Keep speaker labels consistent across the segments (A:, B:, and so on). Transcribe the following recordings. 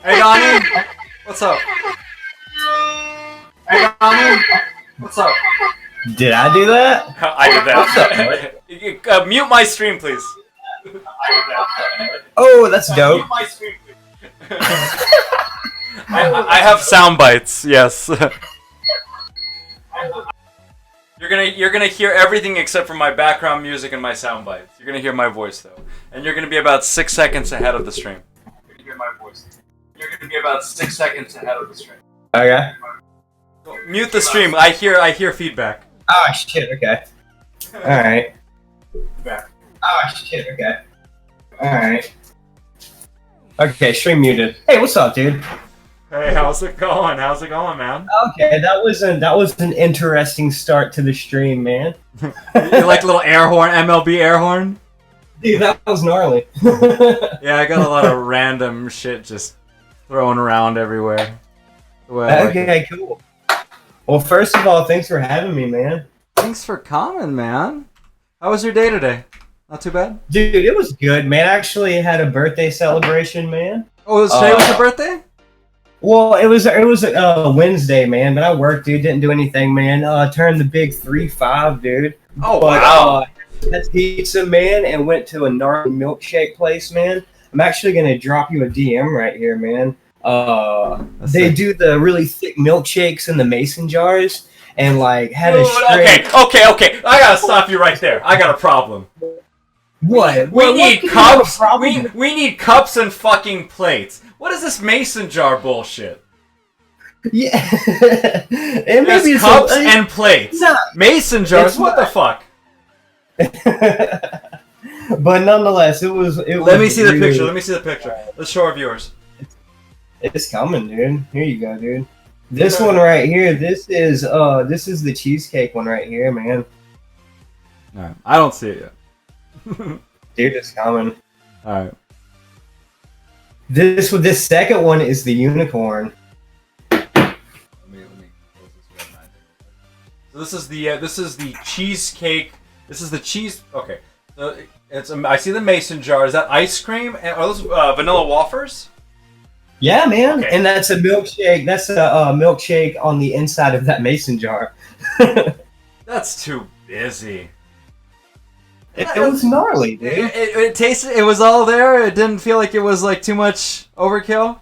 A: Hey Donnie, what's up? Hey Donnie, what's up?
B: Did I do that?
A: I did that. Mute my stream, please.
B: Oh, that's dope.
A: Mute my stream, please. I have sound bites. Yes. You're gonna hear everything except for my background music and my sound bites. You're gonna hear my voice though, and you're gonna be about 6 seconds ahead of the stream. You're gonna hear my voice. You're gonna be about 6 seconds ahead of the stream.
B: Okay.
A: Mute the stream. I hear feedback.
B: Oh shit. Okay. All right. Oh shit. Okay. All right. Okay. Stream muted. Hey, what's up, dude?
A: Hey, how's it going? How's it going, man?
B: Okay, that was an interesting start to the stream, man.
A: You like a little air horn, MLB air horn?
B: Dude, that was gnarly.
A: Yeah, I got a lot of random shit just thrown around everywhere.
B: Okay, cool. Well, first of all, thanks for having me, man.
A: Thanks for coming, man. How was your day today? Not too bad?
B: Dude, it was good, man. I actually had a birthday celebration, man.
A: Oh, today was your birthday?
B: Well, it was Wednesday, man, but I worked, dude. Didn't do anything, man. Turned the big 3-5, dude.
A: Oh, wow.
B: Had pizza, man, and went to a gnarly milkshake place, man. I'm actually gonna drop you a DM right here, man. They do the really thick milkshakes in the mason jars, and like had a straight...
A: Okay. I gotta stop you right there. I got a problem.
B: What?
A: We need cups. We need cups and fucking plates. What is this mason jar bullshit?
B: Yeah.
A: And maybe it's cups and plates. No, mason jars. What the fuck?
B: But nonetheless, it was.
A: Let me see the picture. Let's show our viewers.
B: It's coming, dude. Here you go, dude. This one right here. This is the cheesecake one right here, man.
A: No, I don't see it yet.
B: Dude, it's coming.
A: All right.
B: This second one is the unicorn.
A: Let me close this right now. So this is the cheesecake. This is the cheese. Okay. So I see the mason jar. Is that ice cream? And are those vanilla wafers?
B: Yeah, man.
A: Okay.
B: And that's a milkshake. That's a milkshake on the inside of that mason jar.
A: That's too busy.
B: It was gnarly, dude.
A: It tasted. It was all there. It didn't feel like it was like too much overkill.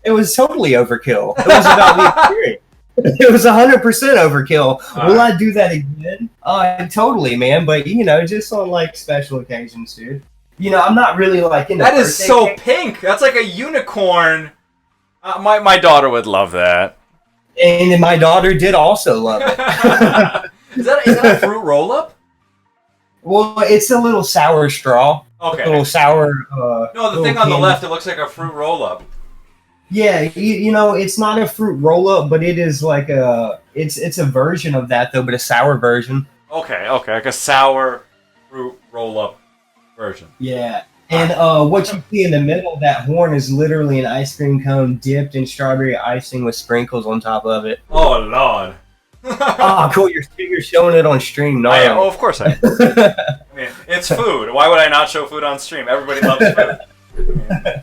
B: It was totally overkill. It was about the experience. It was 100% overkill. Will I do that again? Totally, man. But just on like special occasions, dude. I'm not really like into.
A: That is so pink. That's like a unicorn. My daughter would love that.
B: And then my daughter did also love it.
A: Is that a fruit roll up?
B: Well, it's a little sour straw.
A: Okay.
B: A little sour.
A: No, the thing on the left, it looks like a fruit roll up.
B: Yeah, it's not a fruit roll up, but it is like it's a version of that though, but a sour version.
A: Okay, like a sour fruit roll up version.
B: Yeah. And what you see in the middle of that horn is literally an ice cream cone dipped in strawberry icing with sprinkles on top of it.
A: Oh Lord.
B: Oh, cool! You're showing it on stream. No,
A: of course I am. I mean, it's food. Why would I not show food on stream? Everybody loves food.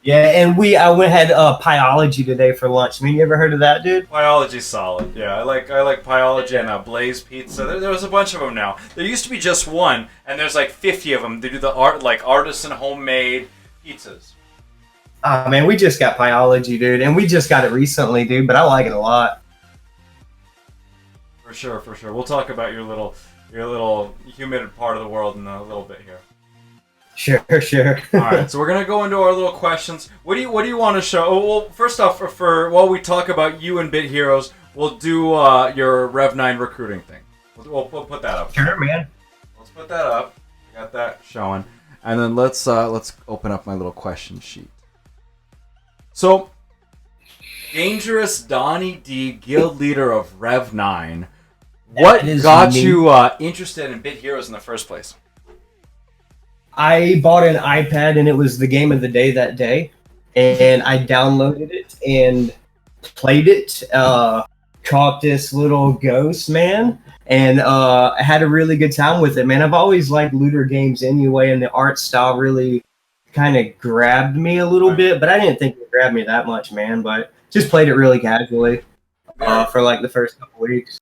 B: Yeah, and I had Pieology today for lunch. I mean, you ever heard of that, dude?
A: Pieology's solid. Yeah, I like Pieology and Blaze Pizza. There was a bunch of them now. There used to be just one, and there's like 50 of them. They do the artisan homemade pizzas.
B: Oh man, we just got Pieology, dude, and we just got it recently, dude. But I like it a lot.
A: For sure. We'll talk about your little humid part of the world in a little bit here.
B: Sure.
A: All right, so we're gonna go into our little questions. What do you want to show? Oh, well, first off, for while we talk about you and Bit Heroes, we'll do your Rev 9 recruiting thing. We'll put that up.
B: Sure, man.
A: Let's put that up. Got that showing, and then let's open up my little question sheet. So, Dangerous Donnie D, guild leader of Rev 9. What got you interested in Bit Heroes in the first place?
B: I bought an iPad and it was the game of the day that day, and I downloaded it and played it. Caught this little ghost, man, and I had a really good time with it, man. I've always liked looter games anyway, and the art style really kind of grabbed me a little bit, but I didn't think it grabbed me that much, man. But just played it really casually for like the first couple weeks.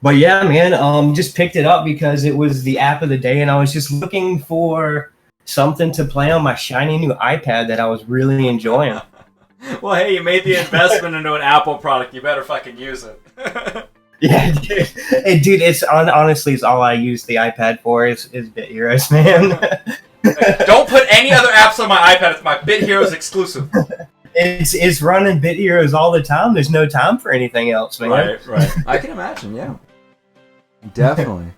B: But yeah, man, just picked it up because it was the app of the day, and I was just looking for something to play on my shiny new iPad that I was really enjoying.
A: Well, hey, you made the investment into an Apple product. You better fucking use it.
B: Yeah, dude. Hey, dude, honestly, it's all I use the iPad for is Bit Heroes, man.
A: Don't put any other apps on my iPad. It's my Bit Heroes exclusive.
B: It's running Bit Heroes all the time. There's no time for anything else, man.
A: Right. I can imagine, yeah. Definitely.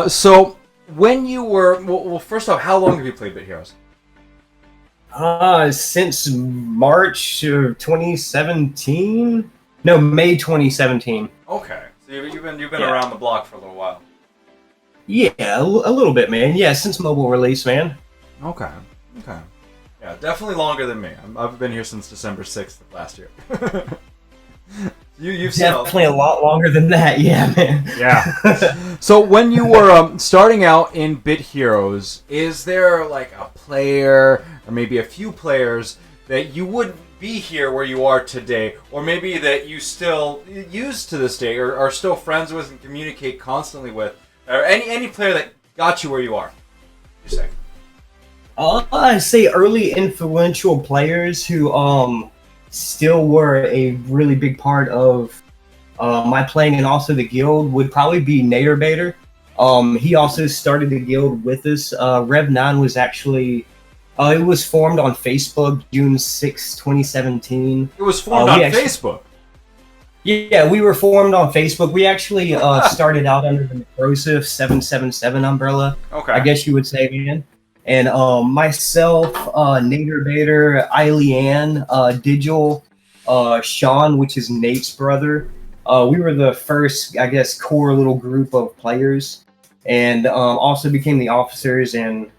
A: So, when you were... Well, first off, how long have you played Bit Heroes?
B: Since March of 2017? No, May 2017.
A: Okay. So you've been around the block for a little while.
B: Yeah, a little bit, man. Yeah, since mobile release, man.
A: Okay. Yeah, definitely longer than me. I've been here since December 6th of last year. You've
B: definitely a lot longer than that, yeah, man.
A: Yeah. So when you were starting out in Bit Heroes, is there like a player or maybe a few players that you wouldn't be here where you are today, or maybe that you still use to this day, or are still friends with and communicate constantly with, or any player that got you where you are? You say?
B: I say early influential players who still were a really big part of my playing and also the guild would probably be Nader Bader. He also started the guild with us. Rev9 was actually it was formed on Facebook June 6, 2017.
A: It was formed on Facebook?
B: Yeah, we were formed on Facebook. We actually started out under the Necrosif 777 umbrella.
A: Okay.
B: I guess you would say, man. And myself, Nader Bader, Eileen, Digil, Sean, which is Nate's brother. We were the first, I guess, core little group of players, and also became the officers and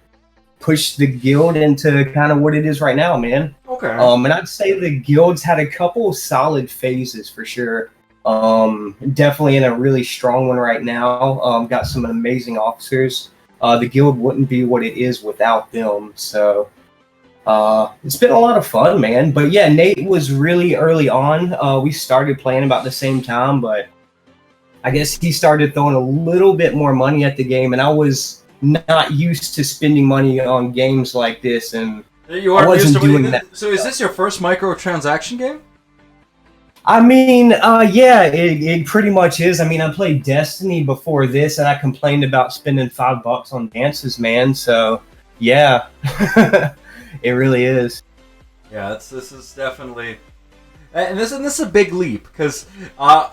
B: pushed the guild into kind of what it is right now, man.
A: Okay.
B: And I'd say the guild's had a couple solid phases for sure. Definitely in a really strong one right now. Got some amazing officers. The guild wouldn't be what it is without them. So it's been a lot of fun, man. But yeah, Nate was really early on. We started playing about the same time, but I guess he started throwing a little bit more money at the game, and I was not used to spending money on games like this, and
A: you aren't used to doing that. So is this your first microtransaction game?
B: I mean, yeah, it pretty much is. I mean, I played Destiny before this, and I complained about spending $5 on dances, man. So, yeah, it really is.
A: Yeah, this is definitely, and this is a big leap because I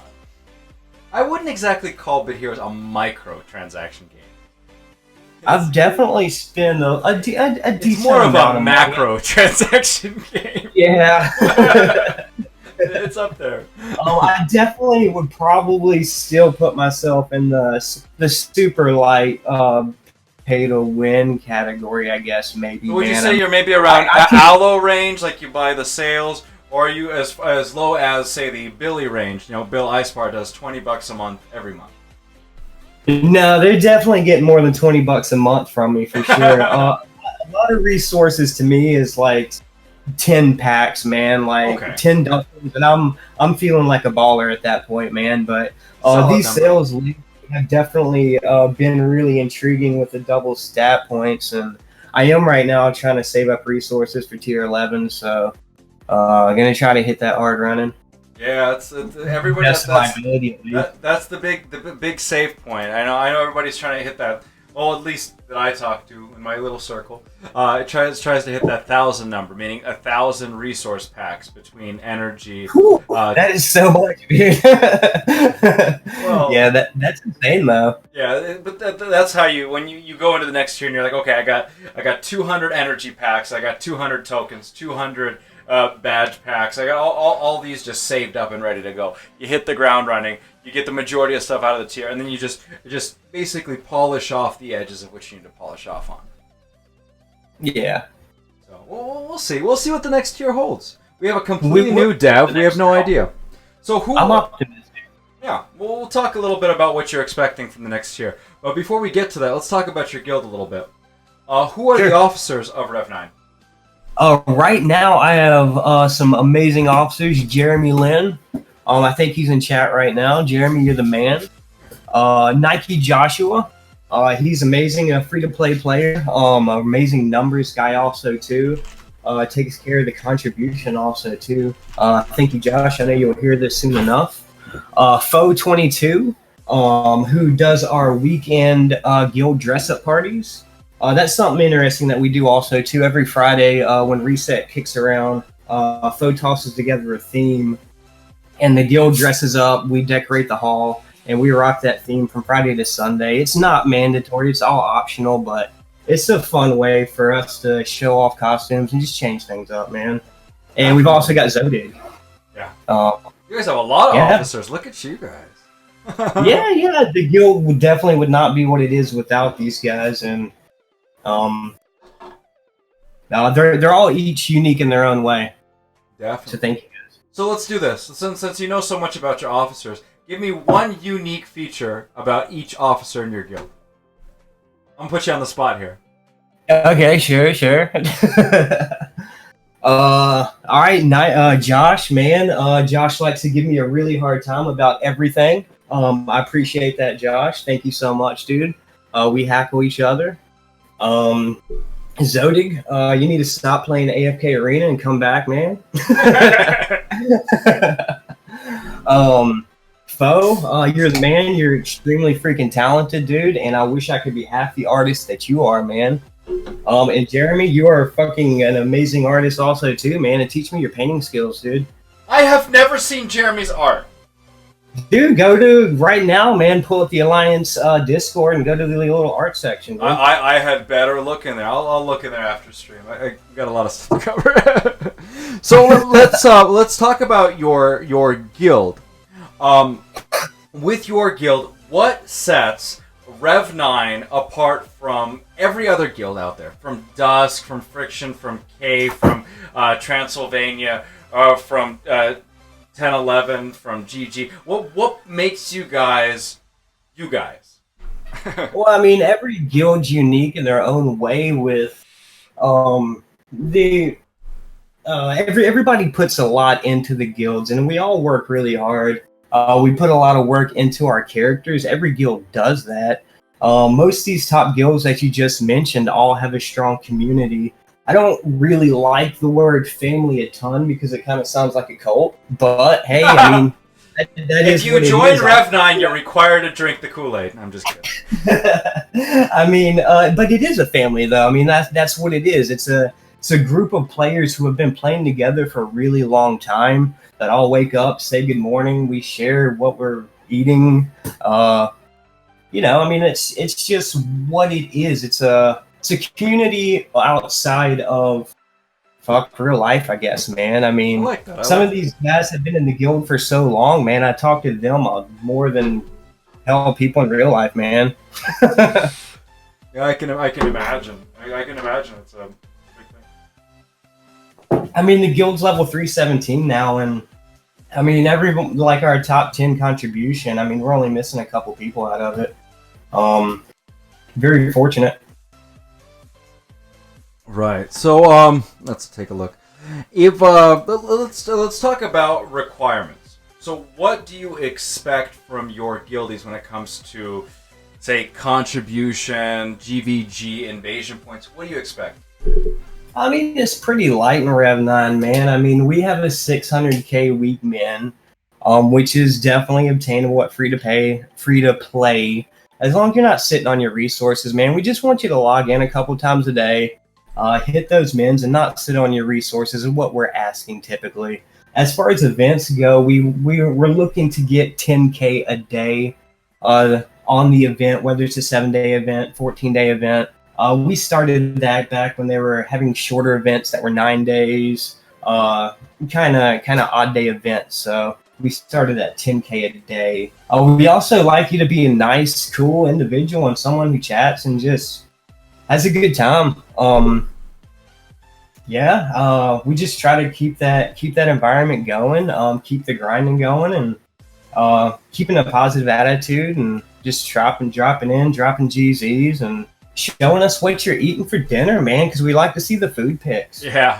A: wouldn't exactly call Bit Heroes a microtransaction game.
B: I've definitely spent a decent
A: It's more of
B: amount
A: a macro transaction game.
B: Yeah.
A: It's up there.
B: I definitely would probably still put myself in the super light pay to win category, I guess, maybe.
A: Would you say you're maybe around Aloe range, like you buy the sales, or are you as low as, say, the Billy range? You know, Bill Icepar does $20 a month every month.
B: No, they're definitely getting more than $20 a month from me for sure. A lot of resources to me is like 10 packs, man, like 10 duffels, and I'm feeling like a baller at that point, man. But these sales have definitely been really intriguing with the double stat points, and I am right now trying to save up resources for tier 11, so I'm gonna try to hit that hard running.
A: Yeah, it's everybody. That's the big save point. I know everybody's trying to hit that. Well, at least that I talk to in my little circle, it tries to hit that 1,000 number, meaning 1,000 resource packs between energy.
B: That is so much, dude.
A: Well,
B: yeah, that's insane though.
A: Yeah, but that's how when you go into the next tier and you're like, okay, I got 200 energy packs, I got 200 tokens, 200 badge packs. I got all these just saved up and ready to go. You hit the ground running. You get the majority of stuff out of the tier, and then you just basically polish off the edges of which you need to polish off on.
B: Yeah.
A: So we'll see. We'll see what the next tier holds. We have a completely new dev. We have no idea. So
B: I'm optimistic.
A: Yeah, we'll talk a little bit about what you're expecting from the next tier. But before we get to that, let's talk about your guild a little bit. Who are
B: Sure.
A: the officers of Rev 9?
B: Right now, I have some amazing officers. Jeremy Lin. I think he's in chat right now. Jeremy, you're the man. Nike Joshua. He's amazing, a free-to-play player. Amazing numbers guy also too. Takes care of the contribution also too. Thank you, Josh. I know you'll hear this soon enough. Foe22, who does our weekend guild dress-up parties. That's something interesting that we do also too. Every Friday when Reset kicks around, Foe tosses together a theme, and the guild dresses up. We decorate the hall, and we rock that theme from Friday to Sunday. It's not mandatory; it's all optional, but it's a fun way for us to show off costumes and just change things up, man. And we've also got Zodig.
A: Yeah.
B: You
A: guys have a lot of officers. Look at you guys.
B: yeah. The guild would not be what it is without these guys, and they're all each unique in their own way.
A: Definitely.
B: So thank you guys.
A: So let's do this. Since you know so much about your officers, give me one unique feature about each officer in your guild. I'm gonna put you on the spot here.
B: Okay, sure. All right, Josh, man. Josh likes to give me a really hard time about everything. I appreciate that, Josh. Thank you so much, dude. We hackle each other. Zodig, you need to stop playing AFK Arena and come back, man. Foe, you're the man. You're extremely freaking talented, dude, and I wish I could be half the artist that you are, man. And Jeremy, you are fucking an amazing artist also, too, man, and teach me your painting skills, dude.
A: I have never seen Jeremy's art.
B: Dude, go to right now, man. Pull up the Alliance Discord and go to the little art section. Dude.
A: I had better look in there. I'll look in there after stream. I got a lot of stuff to cover. So let's talk about your guild. With your guild, what sets Rev 9 apart from every other guild out there? From Dusk, from Friction, from K, from Transylvania, from 1011, from GG. What makes you guys you guys?
B: Well, I mean, every guild's unique in their own way. With everybody puts a lot into the guilds, and we all work really hard. We put a lot of work into our characters. Every guild does that. Most of these top guilds that you just mentioned all have a strong community. I don't really like the word family a ton because it kind of sounds like a cult. But hey, I mean, that is.
A: If you join Rev 9, you're required to drink the Kool-Aid. I'm just kidding.
B: I mean, but it is a family, though. I mean, that's what it is. It's a group of players who have been playing together for a really long time. That all wake up, say good morning. We share what we're eating. I mean, it's just what it is. It's a community outside of real life, I guess, man. I mean, some of these guys have been in the guild for so long, man. I talk to them more than hell people in real life, man.
A: Yeah, I can imagine. I can imagine it's a big thing.
B: I mean, the guild's level 317 now, and I mean, our top 10 contribution. I mean, we're only missing a couple people out of it. Very fortunate.
A: Right. So let's take a look. If let's talk about requirements. So what do you expect from your guildies when it comes to, say, contribution, GVG, invasion points? What do you expect?
B: I mean, it's pretty light in Rev 9, man. I mean, we have a 600k week min, which is definitely obtainable at free to play. As long as you're not sitting on your resources, man. We just want you to log in a couple times a day, hit those mins, and not sit on your resources is what we're asking typically. As far as events go, we're looking to get 10k a day on the event, whether it's a 7-day event, 14-day event. We started that back when they were having shorter events that were 9 days, kind of odd day events. So we started at 10k a day. We also like you to be a nice, cool individual and someone who chats and just has a good time. We just try to keep that environment going, keep the grinding going, and keeping a positive attitude and just dropping GZs and showing us what you're eating for dinner, man, because we like to see the food pics.
A: Yeah,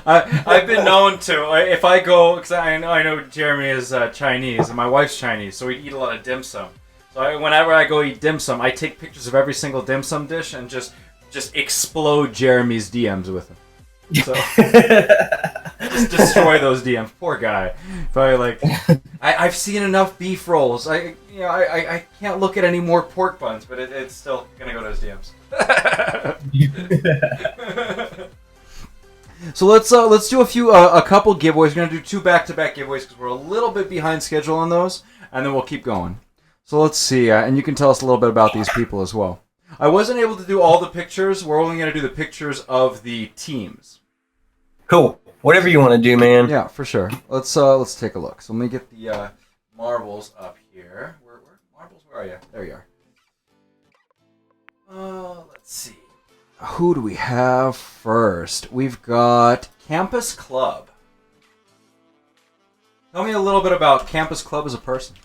A: I've been known to. If I go, because I know Jeremy is Chinese and my wife's Chinese, so we eat a lot of dim sum. So whenever I go eat dim sum, I take pictures of every single dim sum dish and just explode Jeremy's DMs with them. So just destroy those DMs. Poor guy. Probably like, I've seen enough beef rolls. I can't look at any more pork buns, but it's still gonna go to his DMs. So let's do a couple giveaways. We're gonna do 2 back-to-back giveaways because we're a little bit behind schedule on those, and then we'll keep going. So let's see, and you can tell us a little bit about these people as well. I wasn't able to do all the pictures. We're only gonna do the pictures of the teams.
B: Cool. Whatever you want to do, man.
A: Yeah, for sure. Let's take a look. So let me get the marbles up here. Where marbles? Where are you? There you are. Let's see. Who do we have first? We've got Campus Club. Tell me a little bit about Campus Club as a person.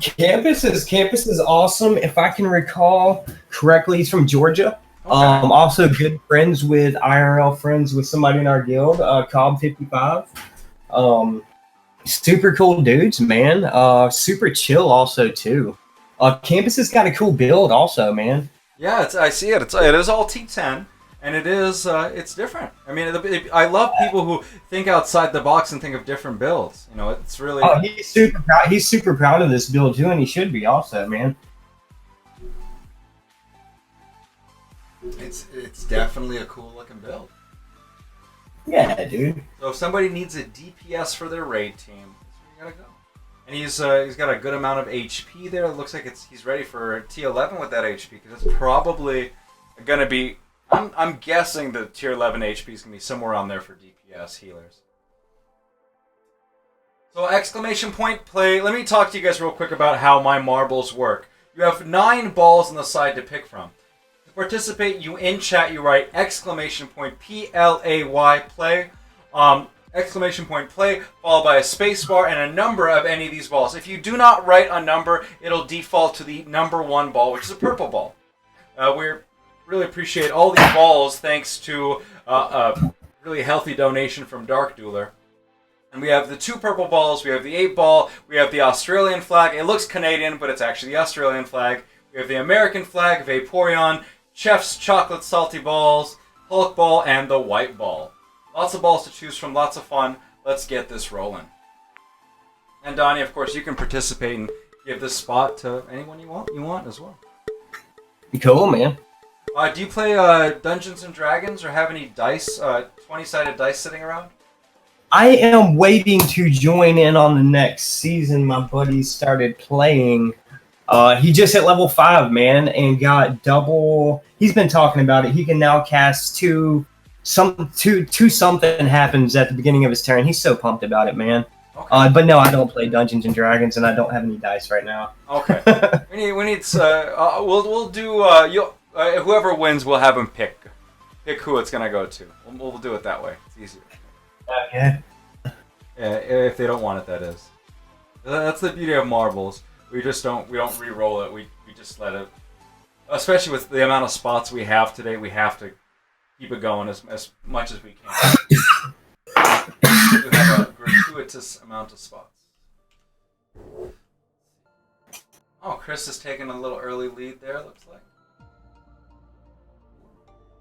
B: Campus is awesome. If I can recall correctly, he's from Georgia.
A: Okay.
B: Also good friends with IRL friends with somebody in our guild, Cobb 55. Super cool dudes, man. Super chill also too. Campus has got a cool build also, man.
A: Yeah, I see it. It is all T10, and it's different. I mean, I love people who think outside the box and think of different builds. You know, it's really.
B: Oh, he's super proud. He's super proud of this build too, and he should be also, man.
A: It's definitely a cool looking build.
B: Yeah, dude.
A: So if somebody needs a DPS for their raid team, that's where you gotta go. And he's got a good amount of HP there. It looks like he's ready for T11 with that HP because it's probably gonna be. I'm guessing the tier 11 HP is gonna be somewhere on there for DPS healers. So exclamation point play. Let me talk to you guys real quick about how my marbles work. You have 9 balls on the side to pick from. To participate, you in chat you write exclamation point PLAY play. Exclamation point play followed by a space bar and a number of any of these balls. If you do not write a number, it'll default to the number 1 ball, which is a purple ball. We really appreciate all these balls thanks to a really healthy donation from Dark Dueler. And we have the 2 purple balls, we have the 8 ball, we have the Australian flag. It looks Canadian, but it's actually the Australian flag. We have the American flag, Vaporeon, Chef's chocolate salty balls, Hulk ball, and the white ball. Lots of balls to choose from, lots of fun. Let's get this rolling. And Donnie, of course, you can participate and give this spot to anyone you want as well.
B: Cool, man.
A: Do you play Dungeons and Dragons or have any dice, 20-sided dice sitting around?
B: I am waiting to join in on the next season. My buddy started playing. He just hit level 5, man, and got double. He's been talking about it. He can now cast two something happens at the beginning of his turn. He's so pumped about it, man. Okay. But no, I don't play Dungeons and Dragons, and I don't have any dice right now.
A: Okay. we need. We'll do. Whoever wins, we'll have him pick who it's gonna go to. We'll do it that way. It's easier.
B: Okay.
A: Yeah, if they don't want it, that is. That's the beauty of marbles. We don't re-roll it. We just let it. Especially with the amount of spots we have today, we have to keep it going as much as we can. We have a gratuitous amount of spots. Oh, Chris is taking a little early lead there, looks like.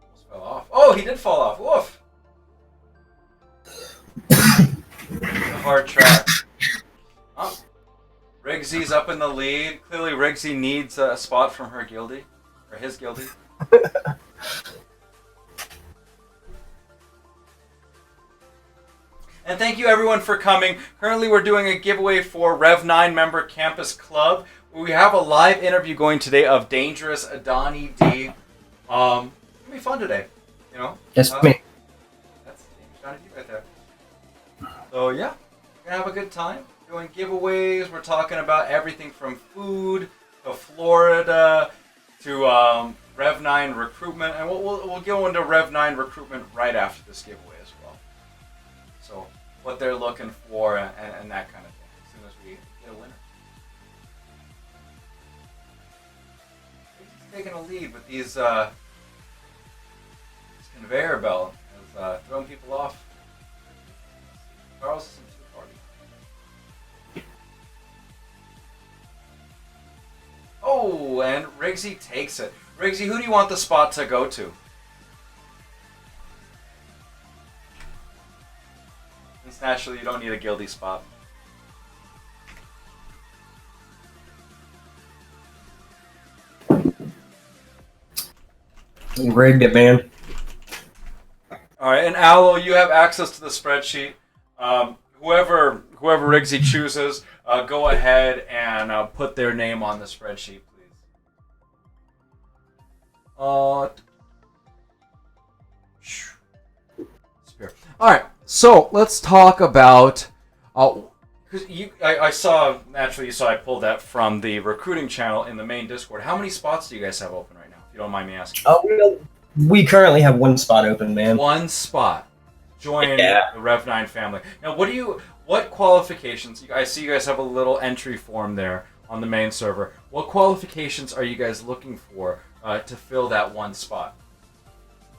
A: Almost fell off. Oh, he did fall off. Woof! A hard track. Oh, Rigsy's up in the lead. Clearly Rigsy needs a spot from her guildie. Or his guildie. And thank you everyone for coming. Currently we're doing a giveaway for Rev9 member Campus Club. We have a live interview going today of Dangerous Donnie D. It's gonna be fun today, you know?
B: Yes, me.
A: That's Dangerous Donnie D right there. So yeah, we're gonna have a good time doing giveaways. We're talking about everything from food to Florida to Rev9 recruitment, and we'll go into Rev9 recruitment right after this giveaway as well. So what they're looking for and that kind of thing as soon as we get a winner. taking a lead with these this conveyor belt is throwing people off. Charles isn't too far behind. Oh, and Riggsy takes it. Riggsy, who do you want the spot to go to? Since naturally you don't need a guilty spot.
B: You rigged it, man.
A: All right, and Aloe, you have access to the spreadsheet. Whoever Riggsy chooses, go ahead and put their name on the spreadsheet, please. Spear. All right, so let's talk about. Because I saw naturally, you saw I pulled that from the recruiting channel in the main Discord. How many spots do you guys have open right now? If you don't mind me asking.
B: We currently have one spot open, man.
A: One spot. Join the Rev9 family. Now, what qualifications? I see you guys have a little entry form there on the main server. What qualifications are you guys looking for to fill that one spot?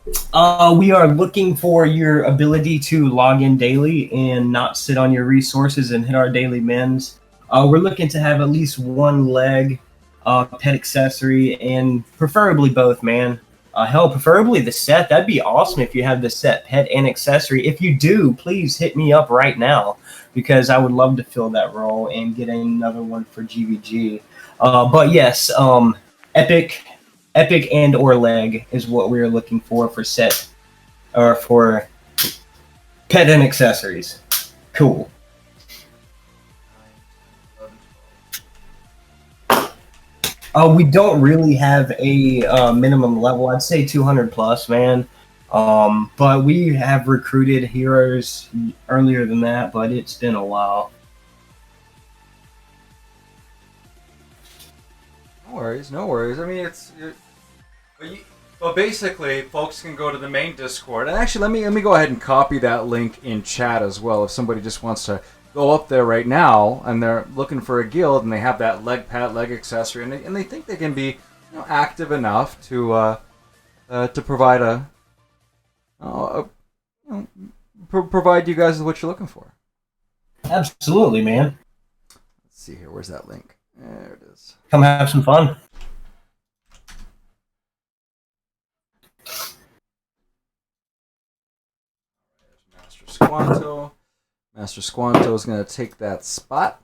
B: We are looking for your ability to log in daily and not sit on your resources and hit our daily mins. We're looking to have at least one leg, pet accessory, and preferably both, man. Hell, preferably the set. That'd be awesome if you have the set, pet, and accessory. If you do, please hit me up right now because I would love to fill that role and get another one for GVG. But yes, epic and or leg is what we're looking for set or for pet and accessories. Cool. We don't really have a minimum level. I'd say 200 plus, man. But we have recruited heroes earlier than that, but it's been a while.
A: No worries. I mean, but basically, folks can go to the main Discord. And actually, let me go ahead and copy that link in chat as well. If somebody just wants to go up there right now and they're looking for a guild and they have that leg pad, leg accessory, and they think they can be active enough to provide provide you guys with what you're looking for.
B: Absolutely, man.
A: Let's see here. Where's that link? There it is.
B: Come have some fun.
A: Master Squanto. Master Squanto is going to take that spot.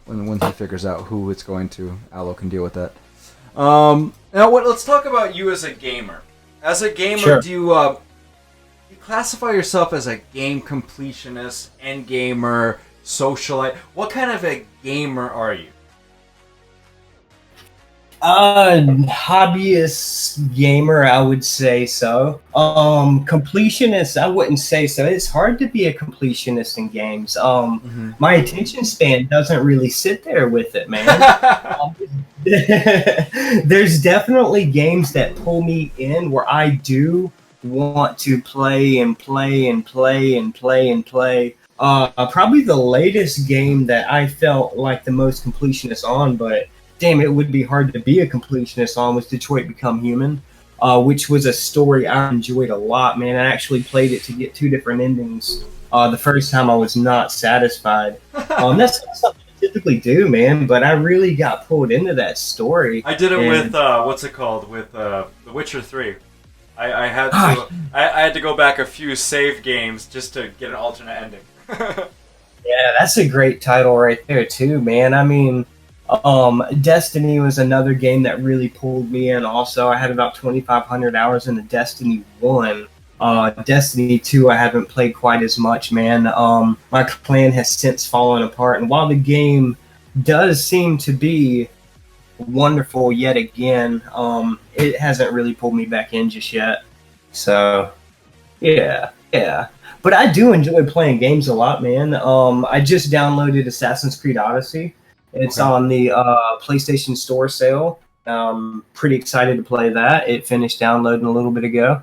A: When he figures out who it's going to, Aloe can deal with that. Now, let's talk about you as a gamer. As a gamer,
B: sure.
A: Do you classify yourself as a game completionist, end gamer, socialite? What kind of a gamer are you?
B: Hobbyist gamer, I would say so. Completionist, I wouldn't say so. It's hard to be a completionist in games. My attention span doesn't really sit there with it, man. There's definitely games that pull me in where I do want to play and play and play and play and play. Probably the latest game that I felt like the most completionist on, but damn, it would be hard to be a completionist on, was Detroit Become Human, which was a story I enjoyed a lot, man. I actually played it to get 2 different endings. The first time I was not satisfied. That's not something I typically do, man, but I really got pulled into that story.
A: I did it with, what's it called, with The Witcher 3. I had to go back a few save games just to get an alternate ending.
B: Yeah, that's a great title right there, too, man. I mean, Destiny was another game that really pulled me in. Also, I had about 2,500 hours into Destiny 1. Destiny 2, I haven't played quite as much, man. My clan has since fallen apart, and while the game does seem to be wonderful yet again, it hasn't really pulled me back in just yet. So, yeah. But I do enjoy playing games a lot, man. I just downloaded Assassin's Creed Odyssey. It's on the PlayStation Store sale. Pretty excited to play that. It finished downloading a little bit ago.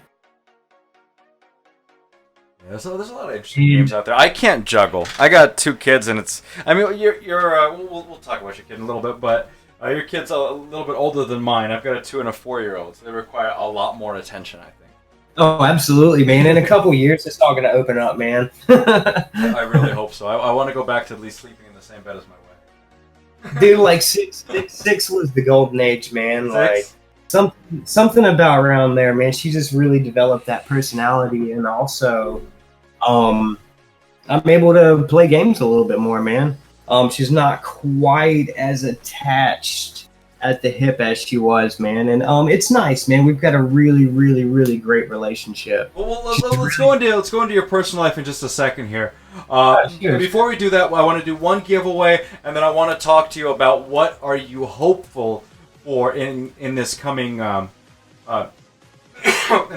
A: Yeah, there's a lot of interesting games out there. I can't juggle. I got 2 kids, and it's. I mean, we'll talk about your kid in a little bit, but your kid's a little bit older than mine. I've got a 2 and a 4-year-old, so they require a lot more attention, I think.
B: Oh, absolutely, man. In a couple years, it's all going to open up, man.
A: I really hope so. I want to go back to at least sleeping in the same bed as my wife.
B: Dude, like six was the golden age, man.
A: 6?
B: Like something about around there, man. She just really developed that personality, and also, I'm able to play games a little bit more, man. She's not quite as attached at the hip as she was, man, and it's nice, man. We've got a really, really, really great relationship.
A: Well, let's go into your personal life in just a second here.
B: Sure.
A: Before we do that, I want to do one giveaway, and then I want to talk to you about what are you hopeful for in this coming in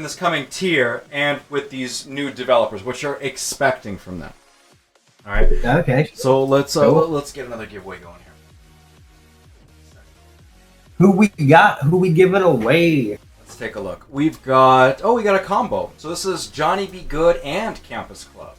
A: this coming tier, and with these new developers, what you're expecting from them. All right.
B: Okay.
A: So let's
B: Cool.
A: let's get another giveaway going here.
B: Who we got? Who we giving away?
A: Let's take a look. We got a combo. So this is Johnny Be Good and Campus Club.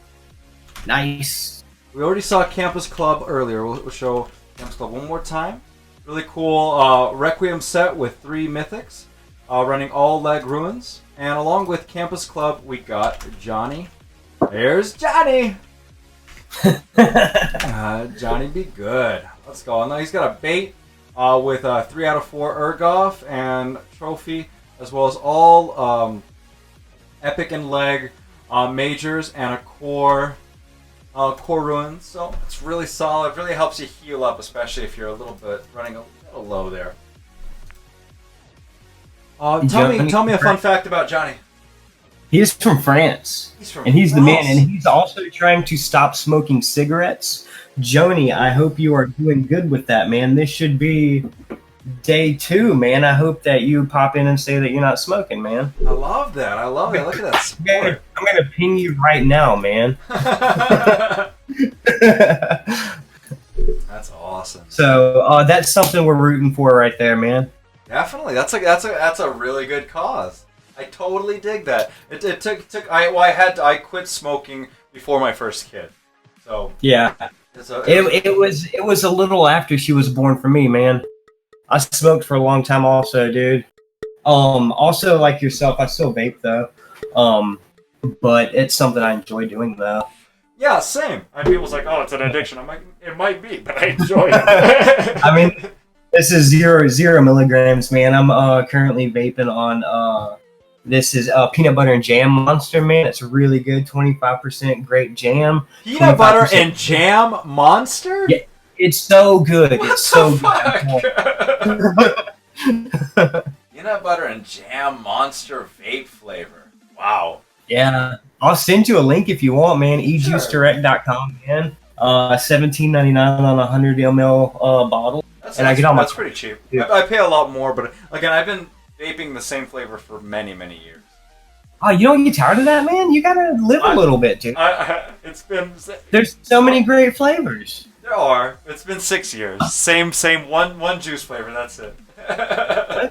B: Nice.
A: We already saw Campus Club earlier. We'll show Campus Club one more time. Really cool Requiem set with 3 mythics, running all leg ruins. And along with Campus Club, we got Johnny. There's Johnny! Johnny Be Good. Let's go. Now he's got a bait with 3 out of 4 Urgoff and trophy, as well as all epic and leg majors and a core ruins. So it's really solid. Really helps you heal up, especially if you're a little bit running a little low there. Tell me a fun fact about Johnny.
B: He's from France. And he's the man, and he's also trying to stop smoking cigarettes. Joni, I hope you are doing good with that, man. This should be day 2, man. I hope that you pop in and say that you're not smoking, man.
A: I love that. I love it. Look at that support.
B: I'm gonna ping you right now, man.
A: That's awesome.
B: So that's something we're rooting for right there, man.
A: Definitely. That's a really good cause. I totally dig that. It took I quit smoking before my first kid. So
B: yeah. It was a little after she was born for me, man. I smoked for a long time also, dude. Also like yourself, I still vape though. But it's something I enjoy doing though.
A: Yeah, same. And people's like, oh, it's an addiction. I'm like, it might be, but I enjoy it.
B: I mean, this is 0 milligrams, man. I'm currently vaping on this is peanut butter and jam monster, man. It's really good. 25% grape jam.
A: Peanut butter and jam monster?
B: Yeah, it's so good. It's so
A: good. Peanut butter and jam monster vape flavor. Wow.
B: Yeah. I'll send you a link if you want, man. ejuicedirect.com, man. $17.99 on a 100 ml bottle.
A: That's pretty cheap. Yeah. I pay a lot more, but again, I've been vaping the same flavor for many, many years.
B: Oh, you don't get tired of that, man? You gotta live a little bit, dude. There's so many great flavors.
A: There are. It's been 6 years. Same one juice flavor. That's it.
B: I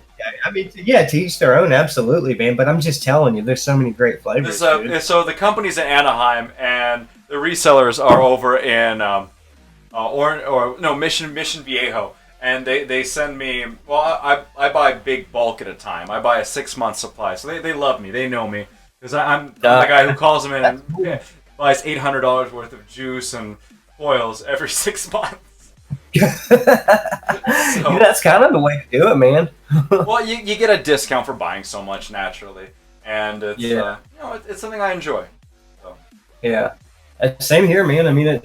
B: mean, yeah, to each their own, absolutely, man. But I'm just telling you, there's so many great flavors.
A: So the company's in Anaheim, and the resellers are over in Mission Viejo. And they send me, well, I buy big bulk at a time. I buy a 6-month supply. So they love me. They know me. Because I'm the guy who calls them in and buys $800 worth of juice and oils every 6 months.
B: That's kind of the way to do it, man.
A: Well, you get a discount for buying so much, naturally. And it's, it's something I enjoy. So.
B: Yeah. Same here, man. I mean,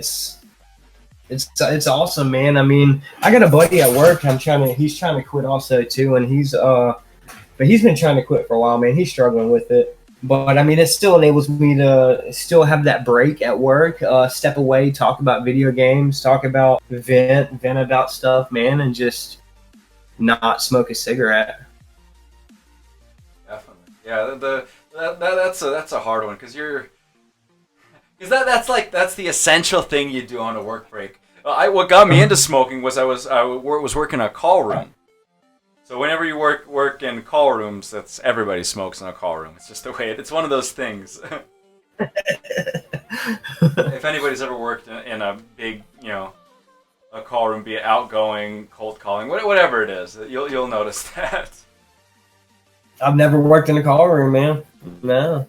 B: it's awesome, man. I mean, I got a buddy at work. He's trying to quit also too, and he's been trying to quit for a while, man. He's struggling with it, but I mean, it still enables me to still have that break at work, step away, talk about video games, talk about vent about stuff, man, and just not smoke a cigarette.
A: Definitely, yeah. That's a hard one because that's the essential thing you do on a work break. What got me into smoking was I was working a call room. So whenever you work in call rooms, everybody smokes in a call room. It's just the way it's one of those things. If anybody's ever worked in a big, a call room, be it outgoing, cold calling, whatever it is, you'll notice that.
B: I've never worked in a call room, man. No.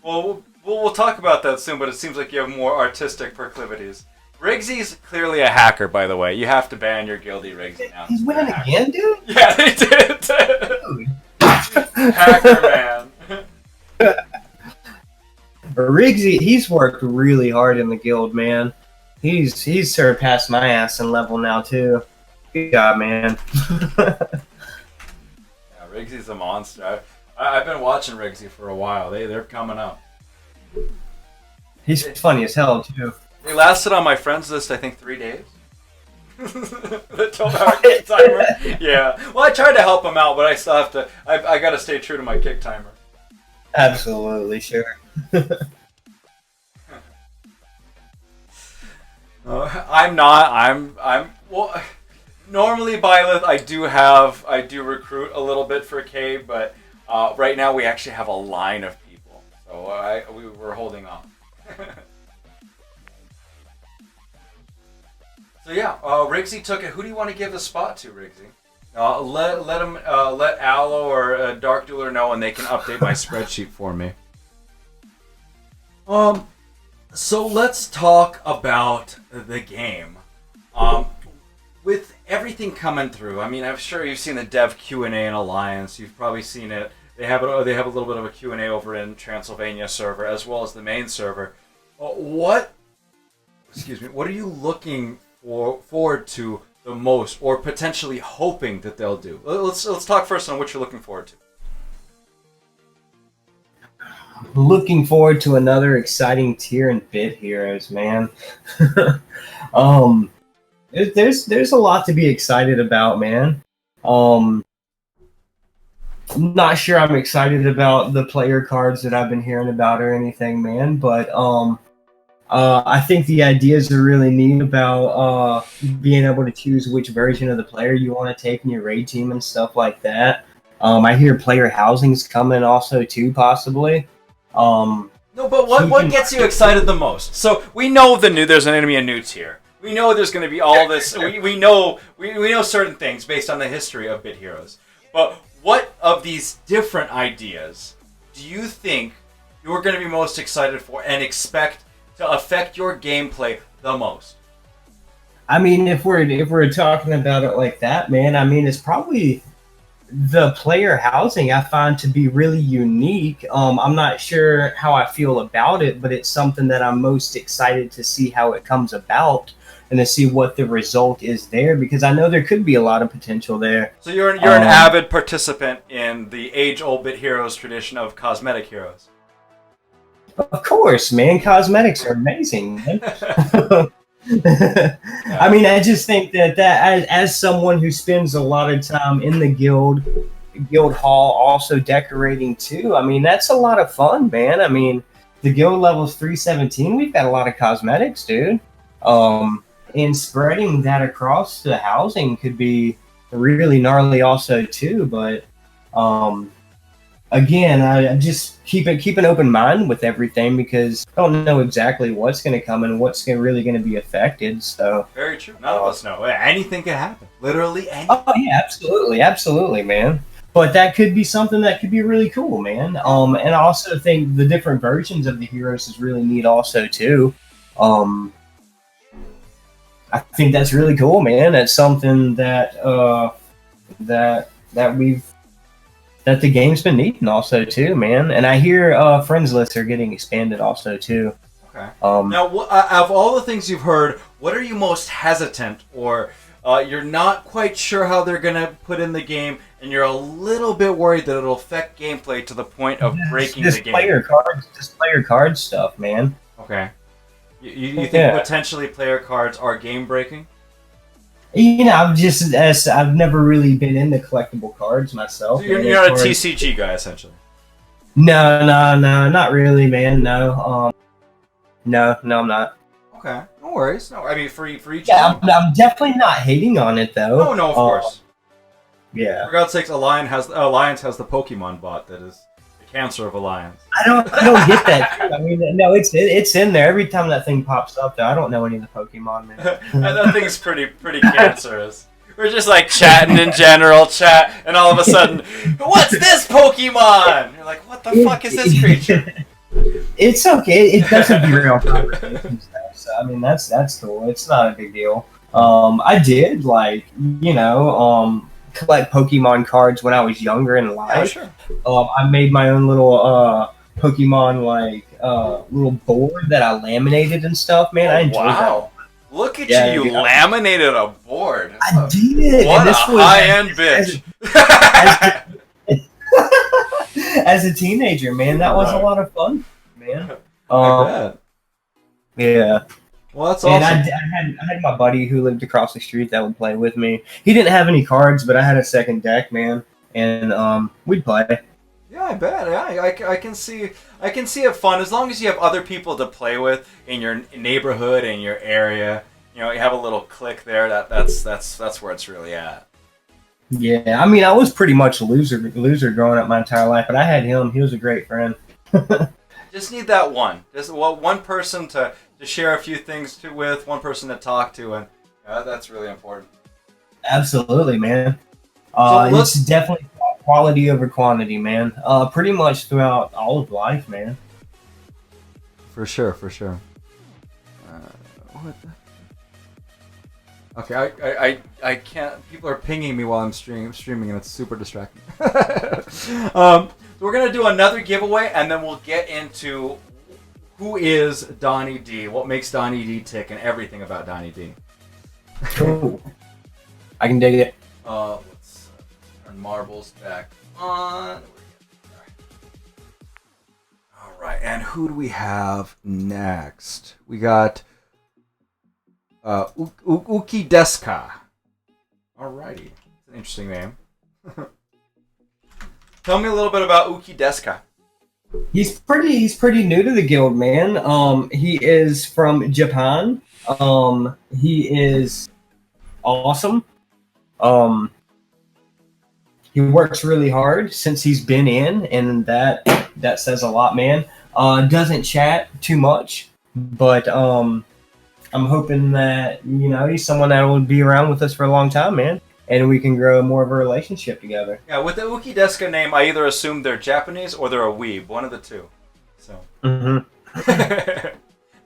A: Well, we'll talk about that soon, but it seems like you have more artistic proclivities. Riggsy's clearly a hacker, by the way. You have to ban your Guildy Riggsy now.
B: He's winning again, dude?
A: Yeah, they did. Hacker man.
B: Riggsy, he's worked really hard in the guild, man. He's surpassed my ass in level now too. Good job, man.
A: Yeah, Riggsy's a monster. I've been watching Riggsy for a while. They're coming up.
B: He's funny as hell too.
A: They lasted on my friends list, I think, 3 days. The 12-hour kick timer. Yeah. Well, I tried to help him out, but I still have to. I got to stay true to my kick timer.
B: Absolutely, sure.
A: I'm not. I'm. Well, normally Byleth, I do recruit a little bit for K, but right now we actually have a line of people, so we're holding on. So yeah, Riggsy took it. Who do you want to give the spot to, Riggsy? Let Aloe or Dark Dueler know, and they can update my spreadsheet for me. So let's talk about the game. With everything coming through, I mean, I'm sure you've seen the dev Q&A in Alliance. You've probably seen it. They have a little bit of a Q&A over in Transylvania server as well as the main server. What are you looking forward to the most, or potentially hoping that they'll do? Let's talk first on what you're looking forward to.
B: Looking forward to another exciting tier in Bit Heroes, man. There's a lot to be excited about, man. I'm not sure I'm excited about the player cards that I've been hearing about or anything, man, but I think the ideas are really neat about being able to choose which version of the player you want to take in your raid team and stuff like that. I hear player housing's coming also too, possibly.
A: No, but what gets you excited the most? So we know there's an enemy of new tier. We know there's going to be all this. We know certain things based on the history of Bit Heroes. But what of these different ideas do you think you're going to be most excited for and expect to affect your gameplay the most?
B: I mean, if we're talking about it like that, man, I mean, it's probably the player housing I find to be really unique. I'm not sure how I feel about it, but it's something that I'm most excited to see how it comes about and to see what the result is there, because I know there could be a lot of potential there.
A: So you're an avid participant in the age-old Bit Heroes tradition of cosmetic heroes.
B: Of course, man. Cosmetics are amazing, man. I mean, I just think that as someone who spends a lot of time in the guild hall, also decorating too, I mean, that's a lot of fun, man. I mean, the guild level's 317. We've got a lot of cosmetics, dude. And spreading that across the housing could be really gnarly also too, but again, I just keep an open mind with everything, because I don't know exactly what's going to come and what's really going to be affected. So
A: very true. None of us know. Anything can happen. Literally anything.
B: Oh yeah, absolutely, man. But that could be something that could be really cool, man. And I also think the different versions of the heroes is really neat, also too. I think that's really cool, man. That's something that that the game's been needing also too, man. And I hear friends lists are getting expanded also too.
A: Okay. Now, of all the things you've heard, what are you most hesitant, or you're not quite sure how they're gonna put in the game, and you're a little bit worried that it'll affect gameplay to the point of breaking the game?
B: Player card stuff, man.
A: Okay. You think potentially player cards are game breaking?
B: You know, I've never really been into collectible cards myself.
A: So you're not a TCG guy, essentially.
B: No, not really, man. No, no, I'm not.
A: Okay, no worries. No, I mean for each.
B: Yeah, I'm definitely not hating on it though.
A: No, of course.
B: Yeah.
A: For God's sakes, Alliance has the Pokemon bot that is Cancer of Alliance.
B: I don't get that. Too. I mean, no, it's in there every time that thing pops up. Though I don't know any of the Pokemon, man.
A: That thing's pretty cancerous. We're just like chatting in general, and all of a sudden, what's this Pokemon? You're like, what the fuck is this creature?
B: It's okay. It doesn't derail conversations, though. So I mean, that's cool. It's not a big deal. I did like collect Pokemon cards when I was younger in life.
A: Yeah, sure.
B: I made my own little Pokemon little board that I laminated and stuff. Man, I enjoyed that.
A: Look at
B: Yeah,
A: you! You
B: dude,
A: laminated a board.
B: I did.
A: What
B: and
A: a
B: this was
A: high-end bitch!
B: as a teenager, man, that was a lot of fun, man.
A: I bet.
B: Yeah.
A: Well, that's
B: And
A: awesome.
B: I had my buddy who lived across the street that would play with me. He didn't have any cards, but I had a second deck, man, and we'd play.
A: Yeah, I bet. Yeah, I can see it fun as long as you have other people to play with in your neighborhood, in your area. You know, you have a little clique there. That's where it's really at.
B: Yeah, I mean, I was pretty much a loser growing up my entire life, but I had him. He was a great friend.
A: Just need that one. Just one person to share a few things with, one person to talk to, and that's really important.
B: Absolutely, man.
A: So
B: It's definitely quality over quantity, man. Pretty much throughout all of life, man.
A: For sure. What the? Okay, I can't. People are pinging me while I'm streaming, and it's super distracting. So we're gonna do another giveaway, and then we'll get into who is Donnie D, what makes Donnie D tick, and everything about Donnie D.
B: Cool. I can dig it.
A: Let's turn marbles back on. All right, and who do we have next? We got Uki Deska. Alrighty, it's an interesting name. Tell me a little bit about Uki Deska.
B: He's pretty new to the guild, man. He is from Japan. He is awesome. He works really hard since he's been in, and that says a lot, man. Doesn't chat too much, but I'm hoping that he's someone that will be around with us for a long time, man, and we can grow more of a relationship together.
A: Yeah, with the Uki Deska name, I either assume they're Japanese or they're a weeb, one of the two. So. But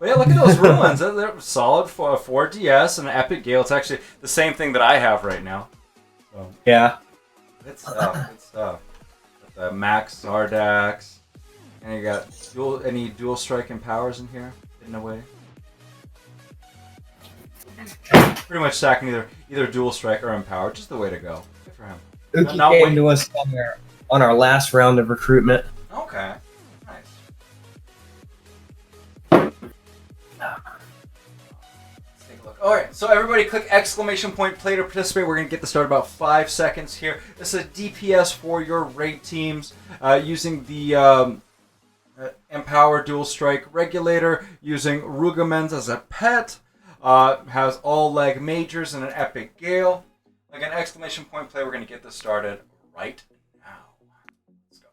A: yeah, look at those ruins. They're solid for a 4DS and an Epic Gale. It's actually the same thing that I have right now. So.
B: Yeah.
A: Good stuff. Got the Max Zardax. And you got any dual strike and powers in here? Hidden away. Pretty much stacking either dual strike or empowered. Just the way to go. Good for him.
B: Uki came to us on our last round of recruitment.
A: Okay. Nice. Let's take a look. Alright, so everybody click exclamation point play to participate. We're going to get this started about 5 seconds here. This is a DPS for your raid teams using the Empower Dual Strike Regulator, using Rugamens as a pet. Has all leg majors and an Epic Gale. Like an exclamation point play, we're going to get this started right now. Let's go.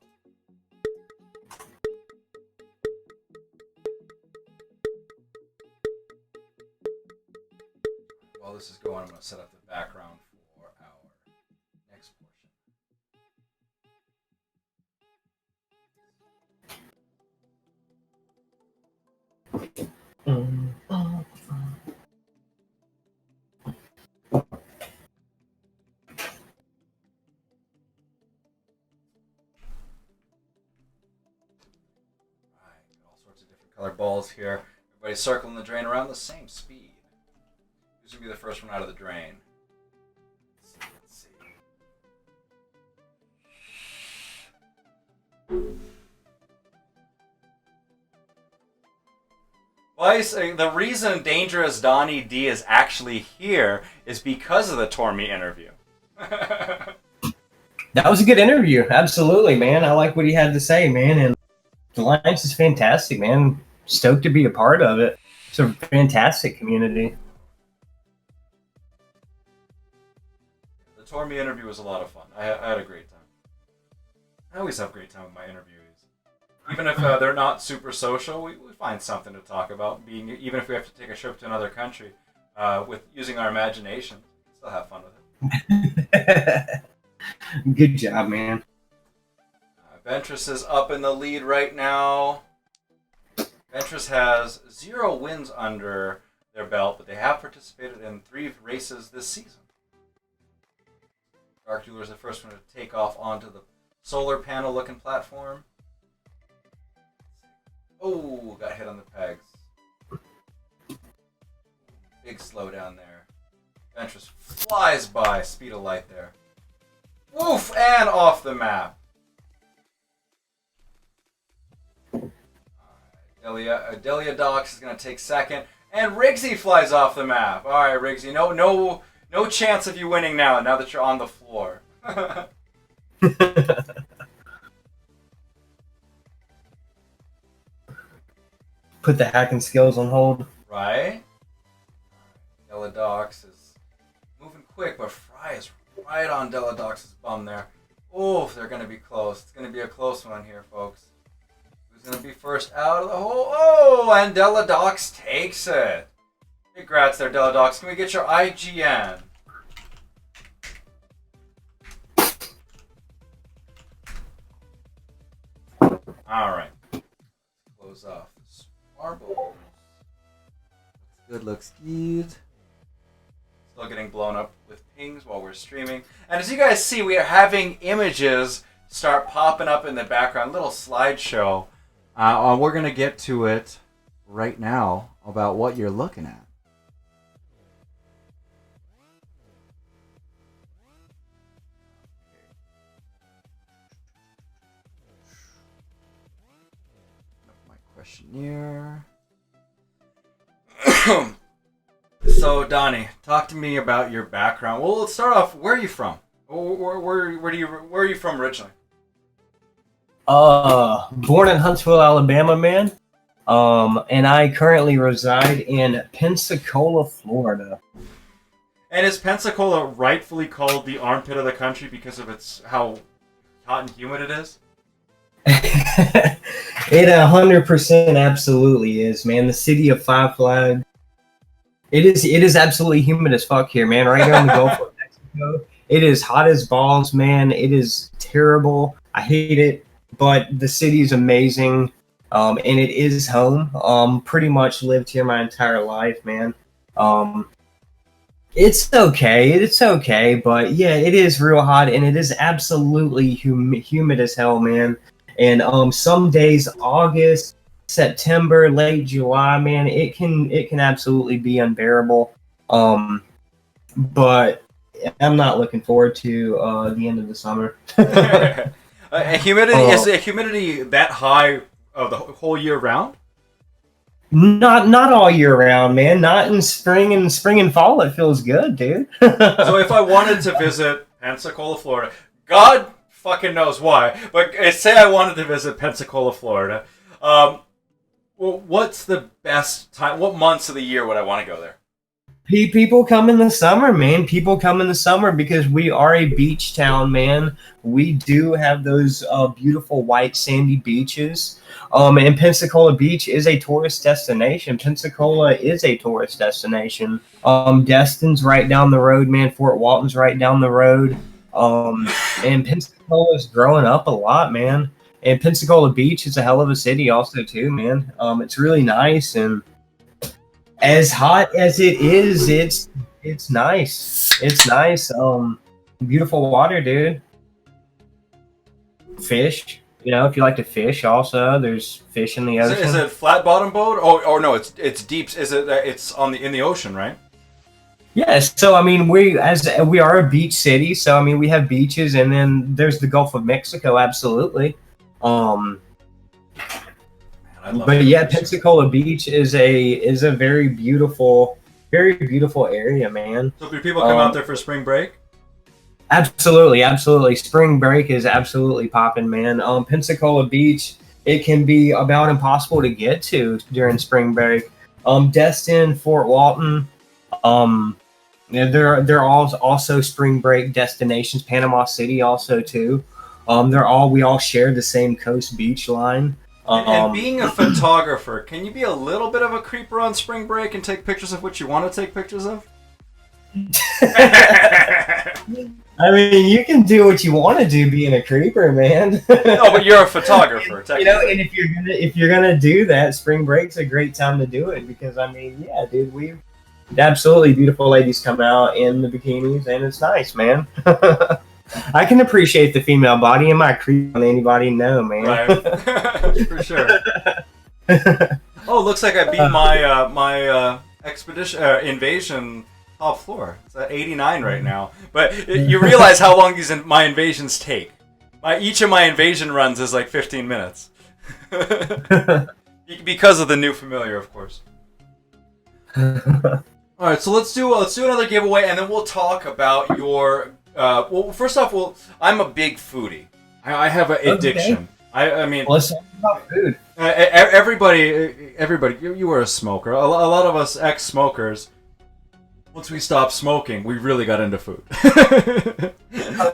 A: While this is going, I'm going to set up the background for our next portion. Color balls here. Everybody's circling the drain around the same speed. Who's going to be the first one out of the drain? Let's see. Well, the reason Dangerous Donnie D is actually here is because of the Tormy interview.
B: That was a good interview. Absolutely, man. I like what he had to say, man. And the Alliance is fantastic, man. Stoked to be a part of it. It's a fantastic community.
A: The Tormy interview was a lot of fun. I had a great time. I always have a great time with my interviewees. Even if they're not super social, we find something to talk about. Even if we have to take a trip to another country, with using our imagination, still have fun with it.
B: Good job, man.
A: Ventress is up in the lead right now. Ventress has 0 wins under their belt, but they have participated in 3 races this season. Dark Jeweler is the first one to take off onto the solar panel looking platform. Oh, got hit on the pegs. Big slowdown there. Ventress flies by, speed of light there. Oof, and off the map. Delia Dox is going to take second. And Riggsy flies off the map. All right, Riggsy, no chance of you winning now that you're on the floor.
B: Put the hacking skills on hold.
A: Right? Deladox is moving quick, but Fry is right on Deladox's bum there. Oh, they're going to be close. It's going to be a close one here, folks. Who's going to be first out of the hole? Oh, and Deladox takes it. Congrats there, Deladox. Can we get your IGN? All right. Close off the marbles. Good, looks good. Still getting blown up with pings while we're streaming. And as you guys see, we are having images start popping up in the background. Little slideshow. We're going to get to it right now about what you're looking at. My questionnaire. So, Donnie, talk to me about your background. Well, let's start off. Where are you from? Where are you from originally?
B: Born in Huntsville, Alabama, man. And I currently reside in Pensacola, Florida.
A: And is Pensacola rightfully called the armpit of the country because of how hot and humid it is?
B: It 100% absolutely is, man. The city of Five Flags. It is absolutely humid as fuck here, man. Right here on the Gulf of Mexico. It is hot as balls, man. It is terrible. I hate it, but the city is amazing. And it is home. Pretty much lived here my entire life, man. It's okay, but yeah, it is real hot, and it is absolutely humid as hell, man. And some days, August, September, late July, man, it can absolutely be unbearable. But I'm not looking forward to the end of the summer.
A: Is the humidity that high the whole year round?
B: Not all year round, man. Not in spring and fall. It feels good, dude.
A: So if I wanted to visit Pensacola, Florida, God fucking knows why, but say I wanted to visit Pensacola, Florida, well, what's the best time? What months of the year would I want to go there?
B: People come in the summer, man. People come in the summer because we are a beach town, man. We do have those beautiful white sandy beaches. And Pensacola Beach is a tourist destination. Pensacola is a tourist destination. Destin's right down the road, man. Fort Walton's right down the road. And Pensacola is growing up a lot, man. And Pensacola Beach is a hell of a city also, too, man. It's really nice, and as hot as it is, it's nice. It's nice. Beautiful water, dude. Fish. You know, if you like to fish, also there's fish in the ocean.
A: Is it flat bottom boat? Or no, it's deep. Is it? It's in the ocean, right?
B: Yes. So I mean, we are a beach city, so I mean we have beaches, and then there's the Gulf of Mexico. Absolutely. But yeah, Pensacola Beach is a very beautiful area, man.
A: So do people come out there for spring break?
B: Absolutely. Spring break is absolutely popping, man. Pensacola Beach, it can be about impossible to get to during spring break. Destin, Fort Walton, they're all also spring break destinations. Panama City also too. We all share the same coast beach line.
A: And being a photographer, can you be a little bit of a creeper on spring break and take pictures of what you want to take pictures of?
B: I mean, you can do what you want to do being a creeper, man.
A: No, but you're a photographer,
B: You know, and if you're gonna do that, spring break's a great time to do it because I mean, yeah, dude, we've absolutely beautiful ladies come out in the bikinis, and it's nice, man. I can appreciate the female body. Am I creeping on anybody? No, man.
A: Right, for sure. Oh, looks like I beat my expedition invasion top floor. It's at 89 right now. But you realize how long my invasions take. Each of my invasion runs is like 15 minutes. Because of the new familiar, of course. All right, so let's do another giveaway, and then we'll talk about your. Well, first off, I'm a big foodie. I have an addiction. I mean,
B: let's talk about food.
A: Everybody, you were a smoker. A lot of us ex-smokers. Once we stopped smoking, we really got into food.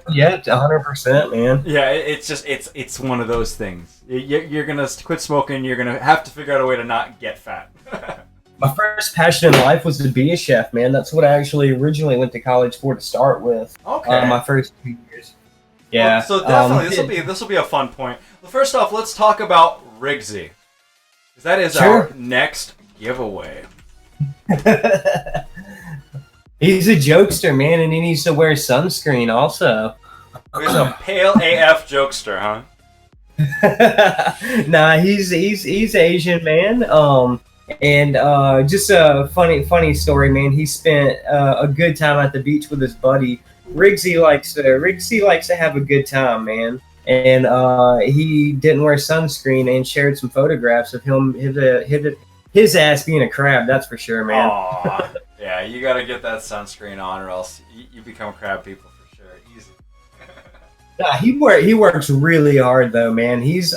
B: Yeah, 100%, man.
A: Yeah, it's one of those things. You're gonna quit smoking. You're gonna have to figure out a way to not get fat.
B: My first passion in life was to be a chef, man. That's what I actually originally went to college for to start with.
A: Okay.
B: My first 2 years. Yeah.
A: Well, so definitely, this will be a fun point. Well, first off, let's talk about Rigsy, because that is our next giveaway.
B: He's a jokester, man, and he needs to wear sunscreen also.
A: He's a pale AF jokester, huh?
B: Nah, he's Asian, man. And just a funny story, man. He spent a good time at the beach with his buddy. Rigsy likes to have a good time, man. And he didn't wear sunscreen and shared some photographs of his ass being a crab. That's for sure, man.
A: Aww. Yeah, you gotta get that sunscreen on, or else you become crab people for sure. Easy.
B: Nah, he works really hard though, man. He's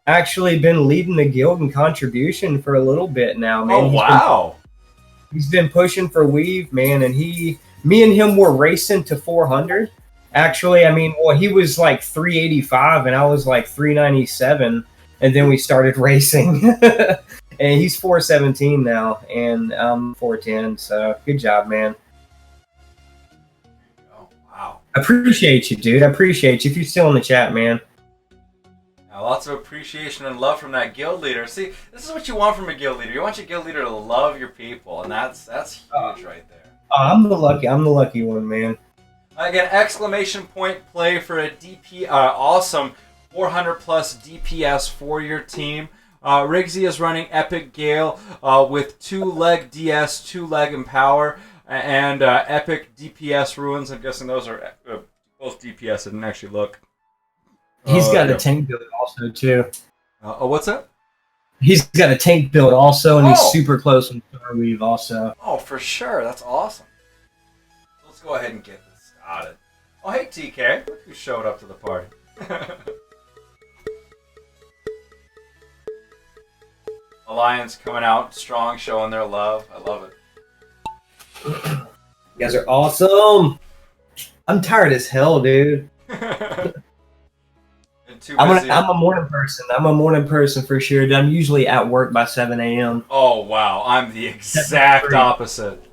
B: actually been leading the guild in contribution for a little bit now, man.
A: Oh, wow.
B: He's been pushing for weave, man, and me and him were racing to 400. Actually, I mean, well, he was like 385 and I was like 397, and then we started racing. And he's 417 now, and I'm 410. So good job, man.
A: Oh, wow.
B: I appreciate you, dude. I appreciate you. If you're still in the chat, man.
A: Now, lots of appreciation and love from that guild leader. See, this is what you want from a guild leader. You want your guild leader to love your people, and that's huge right there.
B: I'm the lucky one, man.
A: Again, exclamation point play for a awesome 400 plus DPS for your team. Rigsy is running Epic Gale with 2-leg DS, 2-leg Empower, and Epic DPS Ruins. I'm guessing those are both DPS. I didn't actually look.
B: He's got a tank build also, too.
A: What's that?
B: He's got a tank build also, and he's super close on Starweave also.
A: Oh, for sure. That's awesome. Let's go ahead and get this started. Oh, hey, TK. Look who showed up to the party. Alliance coming out strong, showing their love. I love it.
B: You guys are awesome. I'm tired as hell, dude. I'm a morning person. I'm a morning person for sure. I'm usually at work by 7 a.m.
A: Oh, wow. I'm the exact opposite.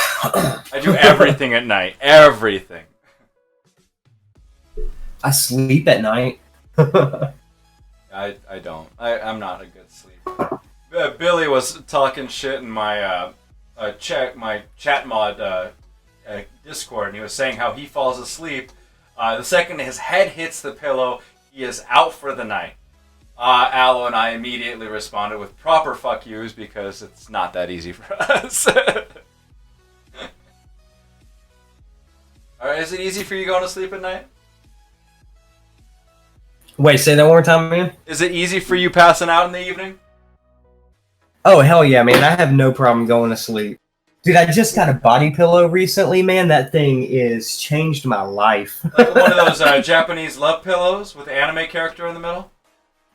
A: I do everything at night. Everything.
B: I sleep at night.
A: I don't. I'm not a good sleeper. Billy was talking shit in my chat mod Discord, and he was saying how he falls asleep. The second his head hits the pillow, he is out for the night. Aloe and I immediately responded with proper fuck yous because it's not that easy for us. Alright, is it easy for you going to sleep at night?
B: Wait, say that one more time, man.
A: Is it easy for you passing out in the evening?
B: Oh, hell yeah, man. I have no problem going to sleep. Dude, I just got a body pillow recently, man. That thing is changed my life.
A: Like one of those Japanese love pillows with the anime character in the middle?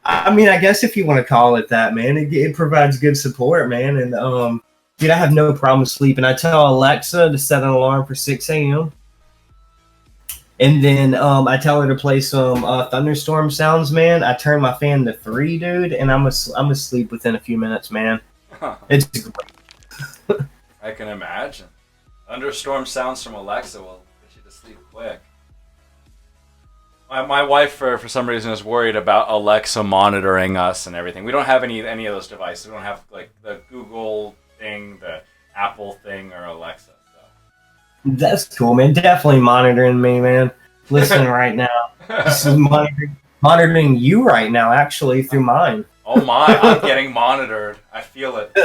B: I mean, I guess if you want to call it that, man. It provides good support, man. And, dude, I have no problem sleeping. I tell Alexa to set an alarm for 6 a.m. And then I tell her to play some thunderstorm sounds, man. I turn my fan to 3, dude, and I'm asleep within a few minutes, man. It's great.
A: I can imagine. Thunderstorm sounds from Alexa will get you to sleep quick. My wife, for some reason, is worried about Alexa monitoring us and everything. We don't have any of those devices. We don't have like the Google thing, the Apple thing, or Alexa. So.
B: That's cool, man. Definitely monitoring me, man. Listening right now. This is monitoring you right now, actually, through mine.
A: Oh my, I'm getting monitored. I feel it.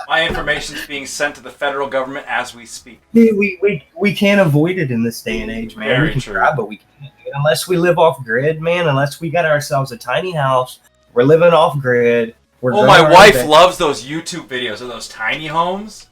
A: My information's being sent to the federal government as we speak.
B: Dude, we can't avoid it in this day and age, man.
A: Very
B: we can
A: true.
B: try, but we can't. Unless we live off grid, man. Unless we got ourselves a tiny house, we're living off grid.
A: Oh, my wife loves those YouTube videos of those tiny homes.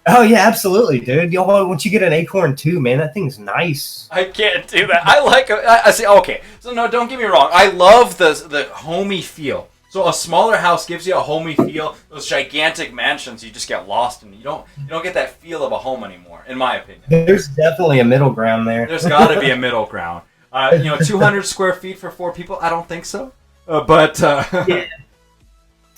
B: Oh yeah, absolutely, dude. Once you get an Acorn 2, man, that thing's nice.
A: I can't do that. I like it. I see. Okay, so no, don't get me wrong. I love the homey feel. So a smaller house gives you a homey feel. Those gigantic mansions, you just get lost in. You don't get that feel of a home anymore, in my opinion.
B: There's definitely a middle ground there.
A: There's got to be a middle ground. 200 square feet for 4 people. I don't think so. Yeah.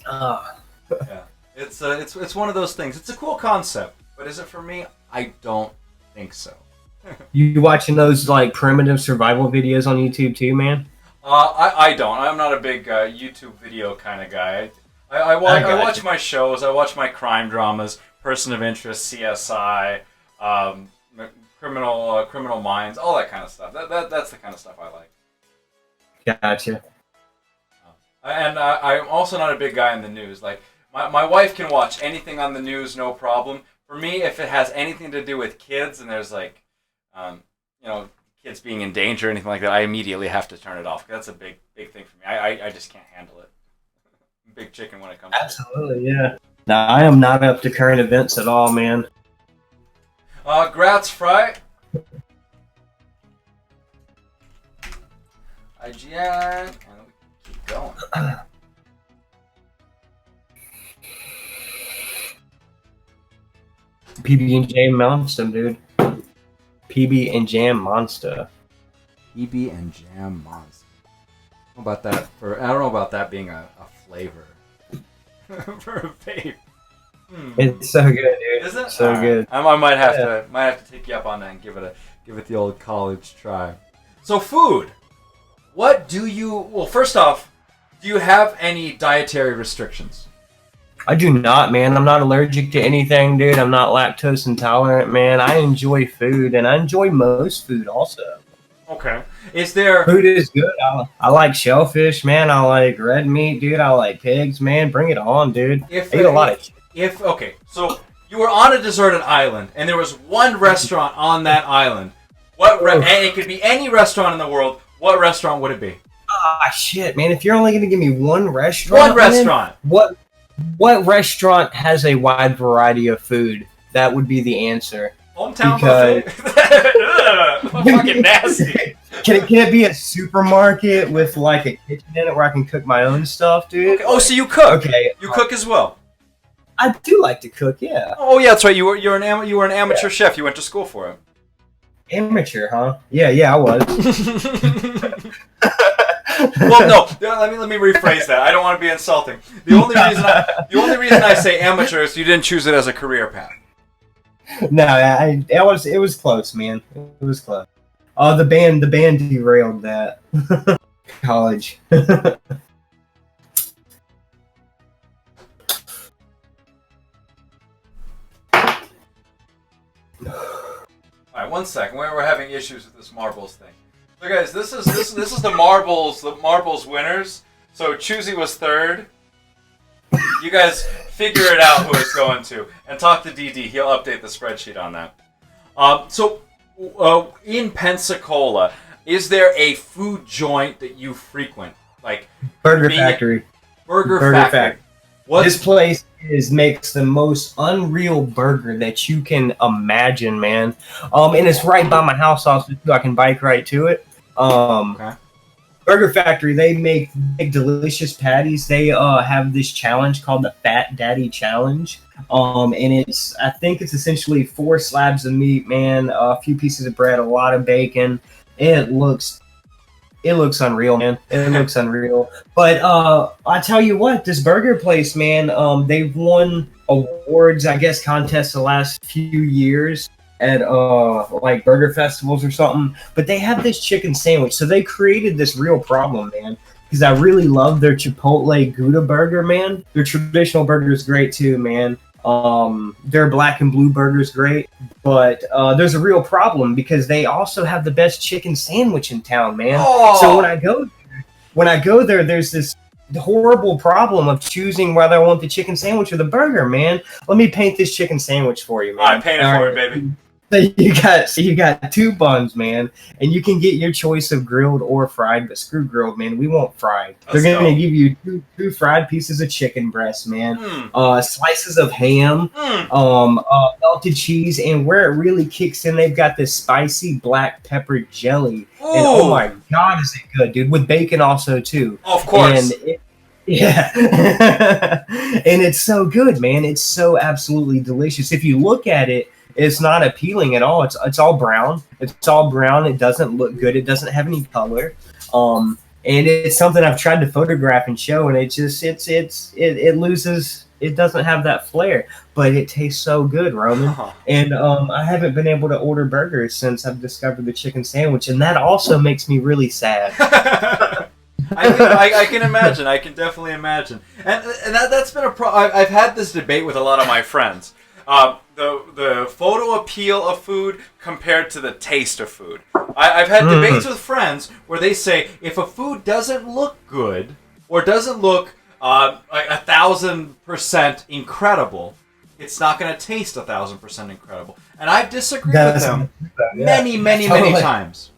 A: Yeah. It's one of those things. It's a cool concept, but is it for me? I don't think so.
B: You watching those like primitive survival videos on YouTube too, man?
A: I don't. I'm not a big YouTube video kind of guy. I watch my shows. I watch my crime dramas, Person of Interest, CSI, Criminal Minds, all that kind of stuff. That's the kind of stuff I like.
B: Gotcha.
A: And I'm also not a big guy in the news. Like my wife can watch anything on the news, no problem. For me, if it has anything to do with kids and there's like, kids being in danger or anything like that, I immediately have to turn it off. That's a big thing for me. I just can't handle it. Big chicken when it comes
B: Absolutely, yeah. No, I am not up to current events at all, man.
A: Grats Fry. IGN. And we keep going.
B: PB and J Monster, dude. PB and Jam Monster.
A: PB and Jam Monster. I don't know about that being a flavor for a vape.
B: It's so good, dude.
A: Is it?
B: So good.
A: I might have to take you up on that and give it the old college try. So food. What do you? Well, first off, do you have any dietary restrictions?
B: I do not, man. I'm not allergic to anything, dude. I'm not lactose intolerant, man. I enjoy food, and I enjoy most food also.
A: Okay. Is there...
B: Food is good. I like shellfish, man. I like red meat, dude. I like pigs, man. Bring it on, dude. I eat a lot of...
A: Okay, so you were on a deserted island, and there was one restaurant on that island. And it could be any restaurant in the world. What restaurant would it be?
B: Ah, shit, man. If you're only going to give me one restaurant...
A: One restaurant!
B: Man, what restaurant has a wide variety of food? That would be the answer.
A: Hometown buffet. Fucking nasty.
B: Can it be a supermarket with like a kitchen in it where I can cook my own stuff, dude?
A: Okay. Oh, so you cook?
B: Okay.
A: You cook as well.
B: I do like to cook, yeah.
A: Oh yeah, that's right. You were an amateur chef. You went to school for it.
B: Amateur, huh? Yeah, I was.
A: Well, no. Let me rephrase that. I don't want to be insulting. The only reason I say amateur is you didn't choose it as a career path.
B: No, it was close, man. It was close. The band derailed that. College.
A: Alright, 1 second. We're having issues with this marbles thing. So guys, this is the marbles winners. So Choosy was third. You guys figure it out who it's going to, and talk to DD. He'll update the spreadsheet on that. In Pensacola, is there a food joint that you frequent, like
B: Burger Factory?
A: Burger Factory.
B: This place makes the most unreal burger that you can imagine, man. And it's right by my house, also, so I can bike right to it.
A: Okay.
B: Burger Factory, they make delicious patties. They have this challenge called the Fat Daddy Challenge. And I think it's essentially 4 slabs of meat, man, a few pieces of bread, a lot of bacon, It looks unreal, man. It looks unreal. But I tell you what, this burger place, man, they've won awards, I guess, contests the last few years at like burger festivals or something. But they have this chicken sandwich, so they created this real problem, man. Because I really love their Chipotle Gouda burger, man. Their traditional burger is great too, man. Their black and blue burger is great, but there's a real problem because they also have the best chicken sandwich in town, man.
A: Oh.
B: So when I go there, there's this horrible problem of choosing whether I want the chicken sandwich or the burger, man. Let me paint this chicken sandwich for you, man.
A: All right, paint it for me, baby.
B: So you got two buns, man, and you can get your choice of grilled or fried, but screw grilled, man. We want fried. They're gonna give you two fried pieces of chicken breast, man. Slices of ham, melted cheese, and where it really kicks in, they've got this spicy black pepper jelly.
A: Ooh.
B: And oh my god, is it good, dude? With bacon also too.
A: Of course.
B: Yeah. And it's so good, man. It's so absolutely delicious. If you look at it, it's not appealing at all. It's all brown. It's all brown. It doesn't look good. It doesn't have any color. And it's something I've tried to photograph and show, and it loses. It doesn't have that flair, but it tastes so good, Roman. And I haven't been able to order burgers since I've discovered the chicken sandwich, and that also makes me really sad.
A: I can imagine. I can definitely imagine. And that's been a problem. I've had this debate with a lot of my friends. The photo appeal of food compared to the taste of food. I've had debates with friends where they say if a food doesn't look good or doesn't look 1,000% incredible, it's not going to taste 1,000% incredible. And I've disagreed with them many times.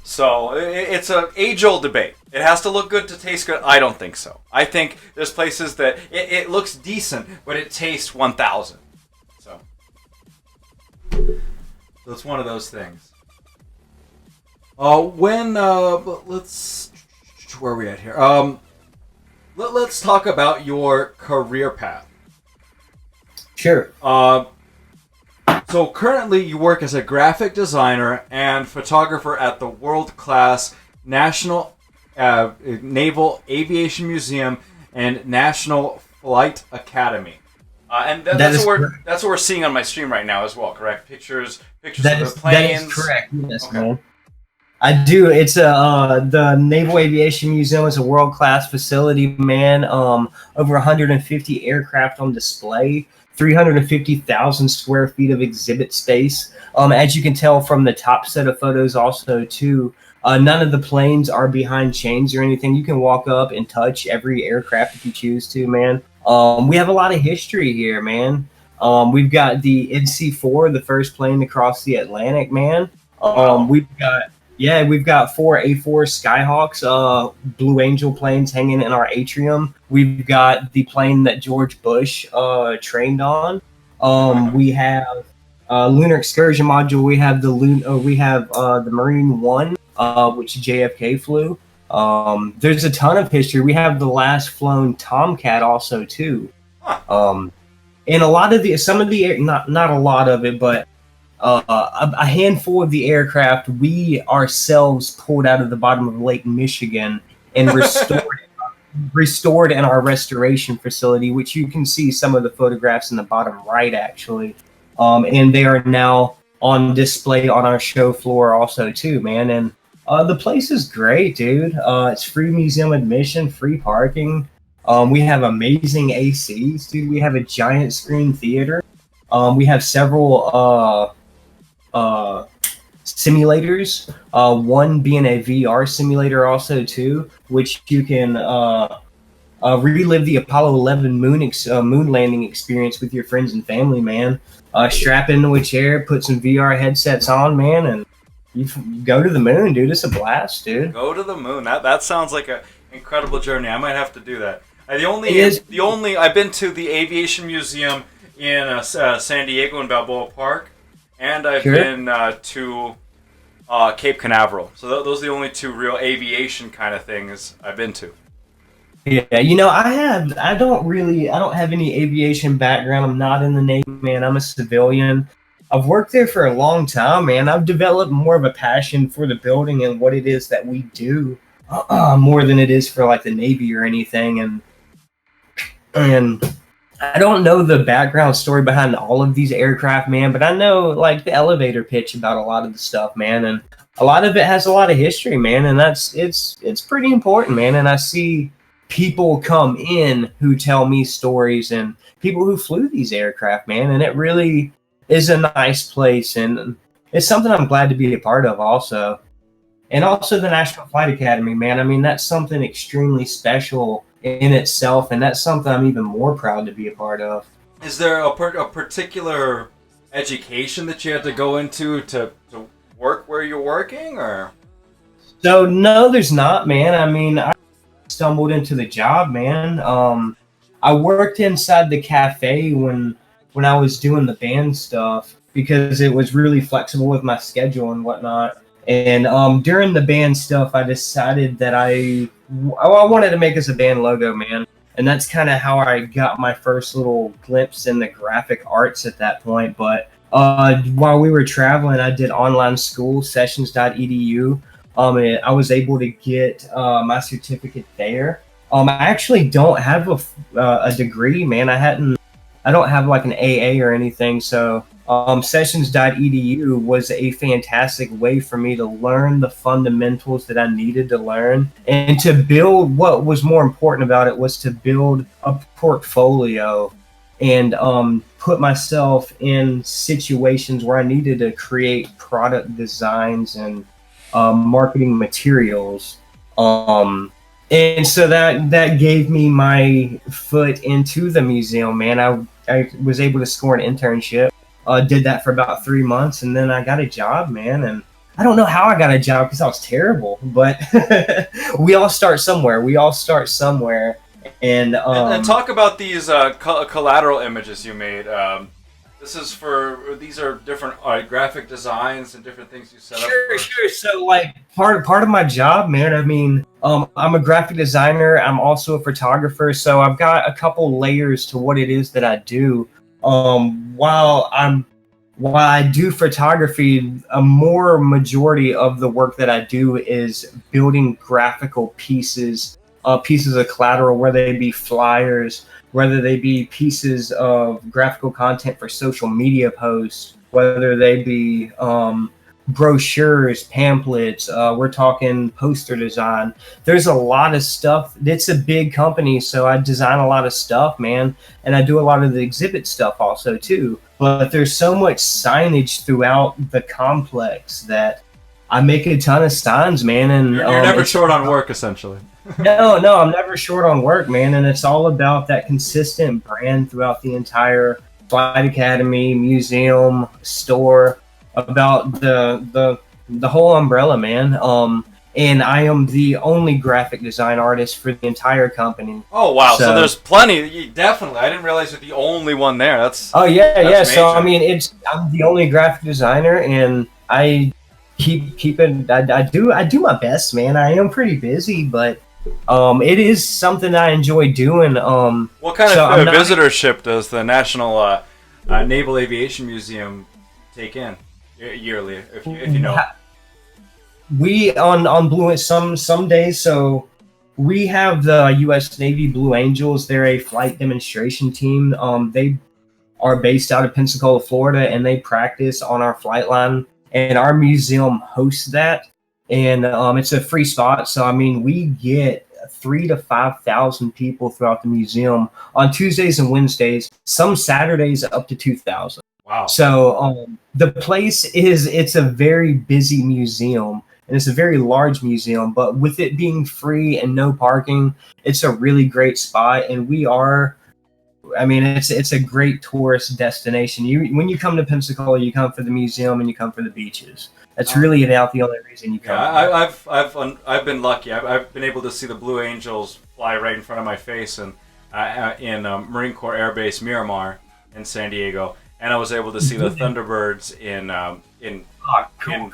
A: So it's an age-old debate. It has to look good to taste good. I don't think so. I think there's places that it looks decent, but it tastes 1,000. So it's one of those things. Let's where are we at here? Let's talk about your career path.
B: Sure.
A: So currently you work as a graphic designer and photographer at the world-class National Naval Aviation Museum and National Flight Academy. And that's what we're seeing on my stream right now as well, correct? Pictures of the planes.
B: That is correct, yes, okay. Man. I do. It's the Naval Aviation Museum is a world-class facility, man. Over 150 aircraft on display. 350,000 square feet of exhibit space. As you can tell from the top set of photos also too, none of the planes are behind chains or anything. You can walk up and touch every aircraft if you choose to, man. We have a lot of history here, man. We've got the NC-4, the first plane to cross the Atlantic, man. We've got 4 A4 Skyhawks, Blue Angel planes hanging in our atrium. We've got the plane that George Bush trained on. We have lunar excursion module. We have the Marine One, which JFK flew. There's a ton of history. We have the last flown Tomcat also too. And a lot of not a lot of it, but a handful of the aircraft we ourselves pulled out of the bottom of Lake Michigan and restored in our restoration facility, which you can see some of the photographs in the bottom right, actually. And they are now on display on our show floor also too, man. And the place is great, dude. It's free museum admission, free parking. We have amazing ACs, dude. We have a giant screen theater. We have several simulators, one being a VR simulator also too, which you can relive the Apollo 11 moon landing experience with your friends and family, man. Strap into a chair, put some VR headsets on, man, and you go to the moon, dude. It's a blast, dude.
A: Go to the moon. That sounds like an incredible journey. I might have to do that. I've been to the Aviation Museum in San Diego in Balboa Park, and I've been to Cape Canaveral. So those are the only two real aviation kind of things I've been to.
B: Yeah, I don't have any aviation background. I'm not in the Navy, man. I'm a civilian. I've worked there for a long time, man. I've developed more of a passion for the building and what it is that we do, more than it is for like the Navy or anything. And I don't know the background story behind all of these aircraft, man, but I know like the elevator pitch about a lot of the stuff, man, and a lot of it has a lot of history, man, and it's pretty important, man. And I see people come in who tell me stories and people who flew these aircraft, man, and it really is a nice place, and it's something I'm glad to be a part of, also. And also the National Flight Academy, man. I mean, that's something extremely special in itself, and that's something I'm even more proud to be a part of.
A: Is there a particular education that you had to go into to work where you're working, or?
B: So no, there's not, man. I mean, I stumbled into the job, man. I worked inside the cafe when I was doing the band stuff because it was really flexible with my schedule and whatnot. And during the band stuff, I decided that I wanted to make us a band logo, man. And that's kind of how I got my first little glimpse in the graphic arts at that point. But while we were traveling, I did online school, sessions.edu. And I was able to get my certificate there. I actually don't have a degree, man. I don't have like an AA or anything. So sessions.edu was a fantastic way for me to learn the fundamentals that I needed to learn and to build. What was more important about it was to build a portfolio and put myself in situations where I needed to create product designs and marketing materials. And so that gave me my foot into the museum, man. I was able to score an internship. Did that for about 3 months, and then I got a job, man. And I don't know how I got a job because I was terrible, but we all start somewhere. And
A: talk about these collateral images you made. These are different graphic designs and different things you set up.
B: Sure. So like part of my job, man. I mean, I'm a graphic designer. I'm also a photographer. So I've got a couple layers to what it is that I do. While I do photography, a more majority of the work that I do is building graphical pieces of collateral, whether they be flyers, whether they be pieces of graphical content for social media posts, whether they be brochures, pamphlets. We're talking poster design. There's a lot of stuff. It's a big company, so I design a lot of stuff, man, and I do a lot of the exhibit stuff also too. But there's so much signage throughout the complex that I make a ton of signs, man. And
A: you're never short on work, essentially.
B: No, I'm never short on work, man. And it's all about that consistent brand throughout the entire Flight Academy, museum, store, about the whole umbrella, man. And I am the only graphic design artist for the entire company.
A: Oh wow! So there's plenty. Definitely, I didn't realize you're the only one there. That's
B: yeah. Major. So I mean, I'm the only graphic designer, and I keep it. I do my best, man. I am pretty busy, but it is something I enjoy doing.
A: What kind of visitorship does the National Naval Aviation Museum take in yearly, if you know?
B: We on Blue some days. So we have the U.S. Navy Blue Angels. They're a flight demonstration team. They are based out of Pensacola, Florida, and they practice on our flight line. And our museum hosts that, and it's a free spot. So I mean, we get 3,000 to 5,000 people throughout the museum on Tuesdays and Wednesdays. Some Saturdays up to 2,000.
A: Wow!
B: So the place it's a very busy museum, and it's a very large museum. But with it being free and no parking, it's a really great spot. And we are. I mean, it's a great tourist destination. When you come to Pensacola, you come for the museum and you come for the beaches. That's really about the only reason you come.
A: Yeah, I've been lucky. I've been able to see the Blue Angels fly right in front of my face, and in Marine Corps Air Base Miramar in San Diego, and I was able to see the Thunderbirds in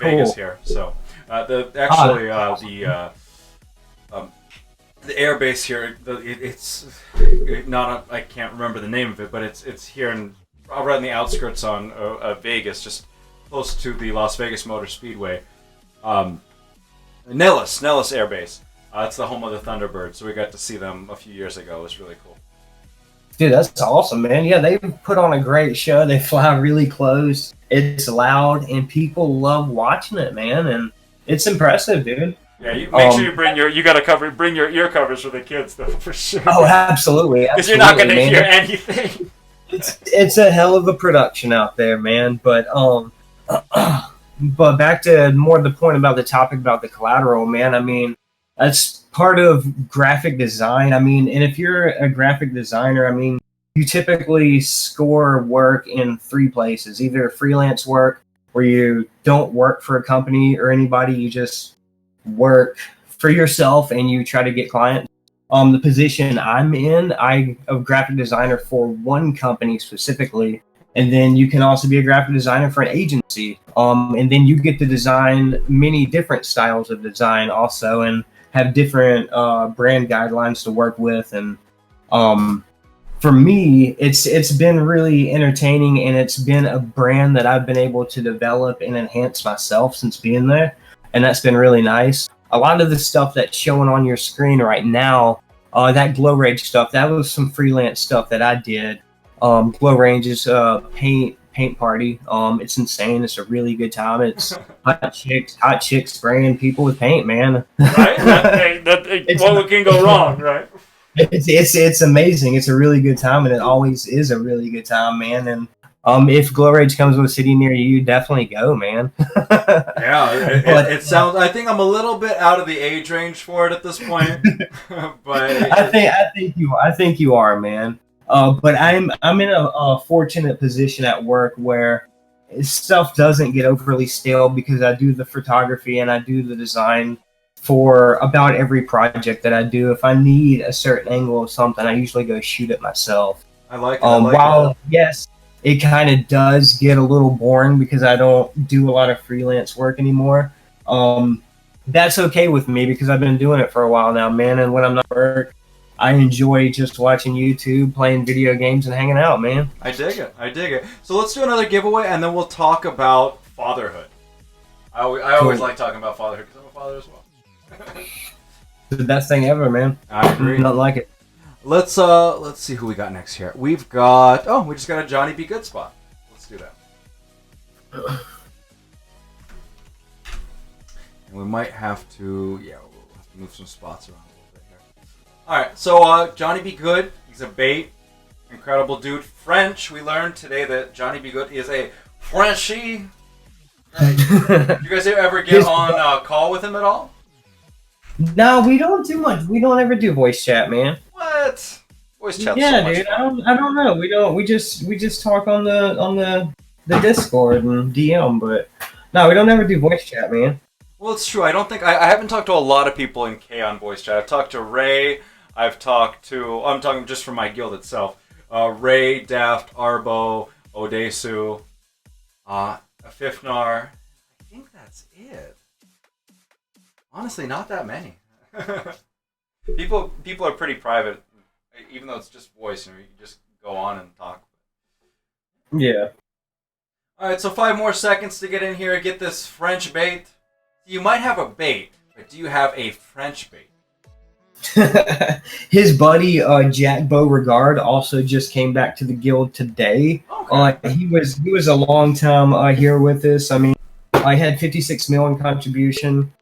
A: Vegas here. So the air base here, it's not. I can't remember the name of it, but it's here in right on the outskirts on Vegas, just close to the Las Vegas Motor Speedway. Nellis Air Base. It's the home of the Thunderbirds, so we got to see them a few years ago. It was really cool.
B: Dude, that's awesome, man. Yeah, they put on a great show. They fly really close. It's loud, and people love watching it, man. And it's impressive, dude.
A: Yeah, you make sure you bring you got to bring your ear covers for the kids, though, for sure.
B: Oh, absolutely.
A: Because you're not going to hear anything.
B: It's a hell of a production out there, man. But but back to more the point about the topic about the collateral, man. I mean, that's part of graphic design. I mean, and if you're a graphic designer, I mean, you typically score work in 3 places: either freelance work, where you don't work for a company or anybody, you just work for yourself and you try to get clients. The position I'm in, I'm a graphic designer for one company specifically, and then you can also be a graphic designer for an agency. And then you get to design many different styles of design also, and have different brand guidelines to work with. And for me, it's been really entertaining, and it's been a brand that I've been able to develop and enhance myself since being there, and that's been really nice. A lot of the stuff that's showing on your screen right now, that Glow Rage stuff, that was some freelance stuff that I did. Glow Range is paint party. It's insane. It's a really good time. It's hot chicks spraying people with paint, man.
A: Right? What can go wrong, right?
B: It's amazing. It's a really good time, and it always is a really good time, man. And if Glow Rage comes to a city near you, definitely go, man.
A: Yeah, it sounds. I think I'm a little bit out of the age range for it at this point, but
B: I think you are, man. But I'm in a fortunate position at work where stuff doesn't get overly stale, because I do the photography and I do the design for about every project that I do. If I need a certain angle of something, I usually go shoot it myself.
A: I like it.
B: Yes, it kind of does get a little boring because I don't do a lot of freelance work anymore. That's okay with me because I've been doing it for a while now, man. And when I'm not at work, I enjoy just watching YouTube, playing video games, and hanging out, man.
A: I dig it. So let's do another giveaway, and then we'll talk about fatherhood. I always like talking about fatherhood because I'm a father as well.
B: It's the best thing ever, man.
A: I agree.
B: Not like it.
A: Let's see who we got next here. We just got a Johnny B. Good spot. Let's do that. And we might have to, we'll have to move some spots around a little bit here. All right, so Johnny B. Good, he's a bait, incredible dude. French, we learned today that Johnny B. Good is a Frenchie. Right. You guys ever get on call with him at all?
B: No, we don't do much. We don't ever do voice chat, man.
A: What? Voice chat.
B: Yeah, so dude. I don't know. We don't. We just talk on the Discord and DM, but no, we don't ever do voice chat, man.
A: Well, it's true. I don't think I haven't talked to a lot of people in K on voice chat. I've talked to Ray. I'm talking just from my guild itself. Ray, Daft, Arbo, Odesu, Fifnar. I think that's it. Honestly, not that many. People are pretty private, even though it's just voice. You can just go on and talk.
B: Yeah.
A: All right, so 5 more seconds to get in here. Get this French bait. You might have a bait, but do you have a French bait?
B: His buddy Jack Beauregard also just came back to the guild today. Okay. He was a long time here with us. I mean, I had 56 million contribution.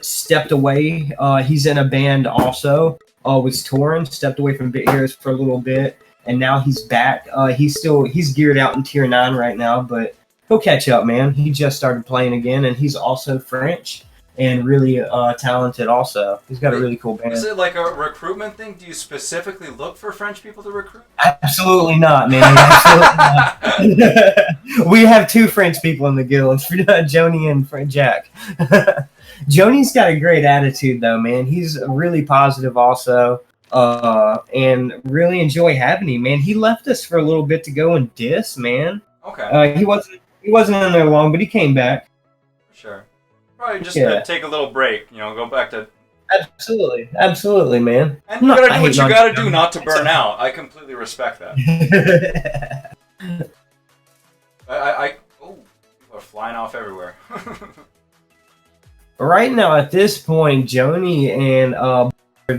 B: Stepped away. He's in a band also. Was touring. Stepped away from Bit Heroes for a little bit, and now he's back. He's geared out in Tier 9 right now, but he'll catch up, man. He just started playing again, and he's also French and really talented also. He's got a really cool band.
A: Is it like a recruitment thing? Do you specifically look for French people to recruit?
B: Absolutely not, man. Absolutely not. We have 2 French people in the guild, Joni and Jack. Joni's got a great attitude, though, man. He's really positive also, and really enjoy having him, man. He left us for a little bit to go and diss, man.
A: Okay.
B: He wasn't in there long, but he came back.
A: For sure. Probably just take a little break, go back to...
B: Absolutely, man.
A: And you gotta do what you gotta do not to burn out. I completely respect that. Oh, people are flying off everywhere.
B: Right now, at this point, Joni and are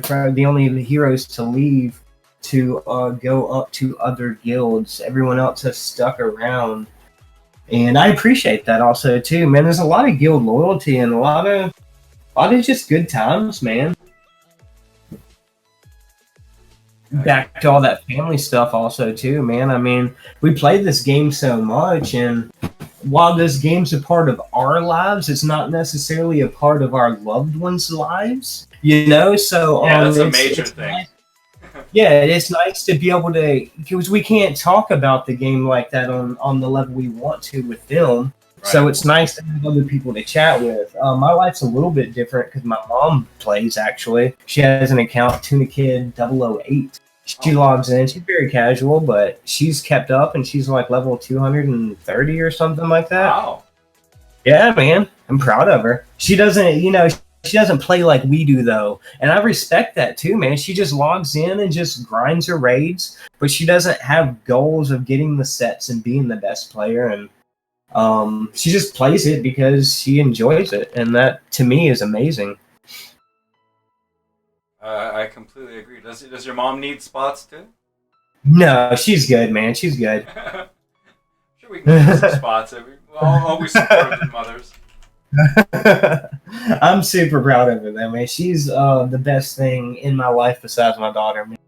B: probably the only heroes to leave to go up to other guilds. Everyone else has stuck around, and I appreciate that also too, man. There's a lot of guild loyalty and a lot of just good times, man. Back to all that family stuff also too, man. I mean, we played this game so much, and while this game's a part of our lives, it's not necessarily a part of our loved ones' lives. You know, so
A: Yeah, that's a
B: it's,
A: major
B: it's
A: thing.
B: nice. Yeah, it's nice to be able to, because we can't talk about the game like that on the level we want to with them. So
A: Right.
B: it's nice to have other people to chat with. My life's a little bit different because my mom plays. Actually, she has an account, Tuna Kid 008. She
A: Oh,
B: logs in. She's very casual, but she's kept up, and she's like level 230 or something like that.
A: wow.
B: Yeah, man, I'm proud of her. She doesn't, she doesn't play like we do though, and I respect that too, man. She just logs in and just grinds her raids, but she doesn't have goals of getting the sets and being the best player, and she just plays it because she enjoys it, and that to me is amazing.
A: I completely agree. Does your mom need spots too?
B: No, she's good, man. She's good.
A: Sure, we can get some spots. We're always supportive mothers.
B: I'm super proud of her, though, man. She's the best thing in my life besides my daughter, man.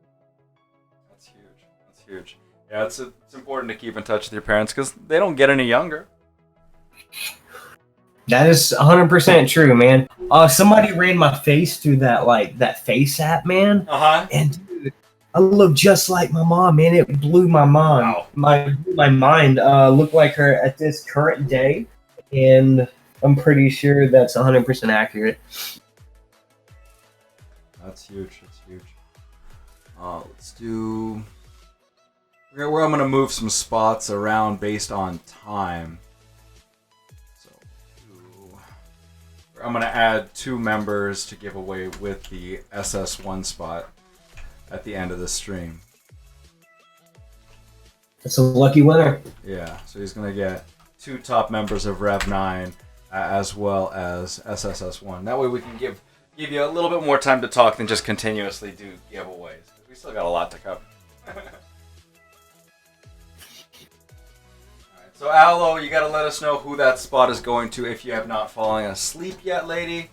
A: That's huge. That's huge. Yeah, it's important to keep in touch with your parents because they don't get any younger.
B: That is 100% true, man. Somebody ran my face through that face app, man,
A: Uh huh.
B: and dude, I look just like my mom, man. It blew my mind.
A: Wow.
B: My mind looked like her at this current day, and I'm pretty sure that's 100% accurate.
A: That's huge. That's huge. Let's do. Where I'm gonna move some spots around based on time. So, I'm gonna add 2 members to give away with the SS1 spot at the end of the stream.
B: That's a lucky winner.
A: Yeah, so he's gonna get 2 top members of Rev 9 as well as SSS1. That way we can give you a little bit more time to talk than just continuously do giveaways. We still got a lot to cover. Alright, so Aloe, you gotta let us know who that spot is going to if you have not fallen asleep yet, lady.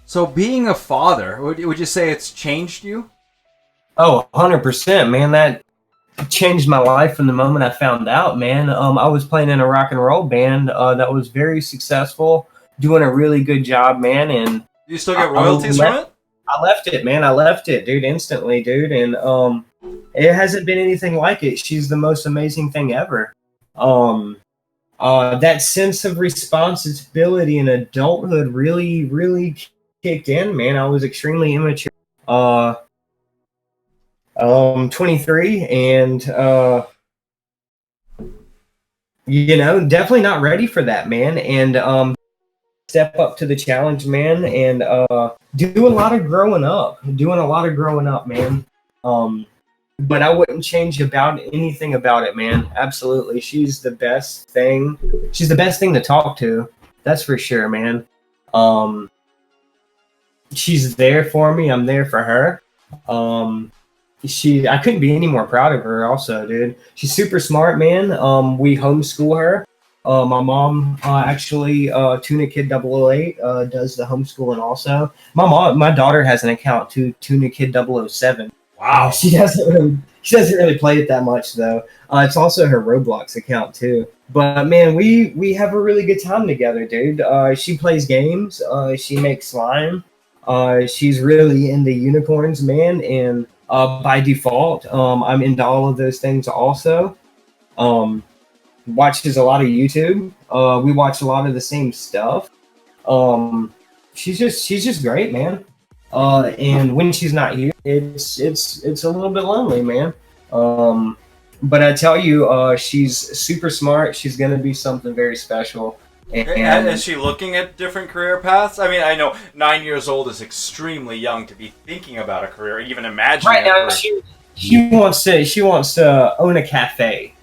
A: So being a father, would you say it's changed you?
B: Oh, 100%, man. That changed my life from the moment I found out, man. I was playing in a rock and roll band that was very successful, doing a really good job, man. And
A: Do you still get royalties from it?
B: I left it, man. I left it, dude, instantly, dude. And it hasn't been anything like it. She's the most amazing thing ever. That sense of responsibility and adulthood really, really kicked in, man. I was extremely immature. 23, and definitely not ready for that, man. And step up to the challenge, man, and do a lot of growing up. Doing a lot of growing up, man. But I wouldn't change anything about it, man. Absolutely, she's the best thing. She's the best thing to talk to. That's for sure, man. She's there for me. I'm there for her. I couldn't be any more proud of her. Also, dude, she's super smart, man. We homeschool her. My mom actually, Tuna Kid 008, does the homeschooling also. My daughter has an account to Tuna Kid 007.
A: Wow.
B: She doesn't really play it that much though. It's also her Roblox account too. But man, we have a really good time together, dude. She plays games. She makes slime. She's really into unicorns, man, and by default, I'm into all of those things also. Watches a lot of YouTube. We watch a lot of the same stuff. She's just great, man. And when she's not here, it's a little bit lonely, man. But I tell you, she's super smart. She's gonna be something very special. And
A: Is she looking at different career paths? I mean, I know 9 years old is extremely young to be thinking about a career, even imagining
B: right
A: a
B: now,
A: career.
B: she wants to own a cafe.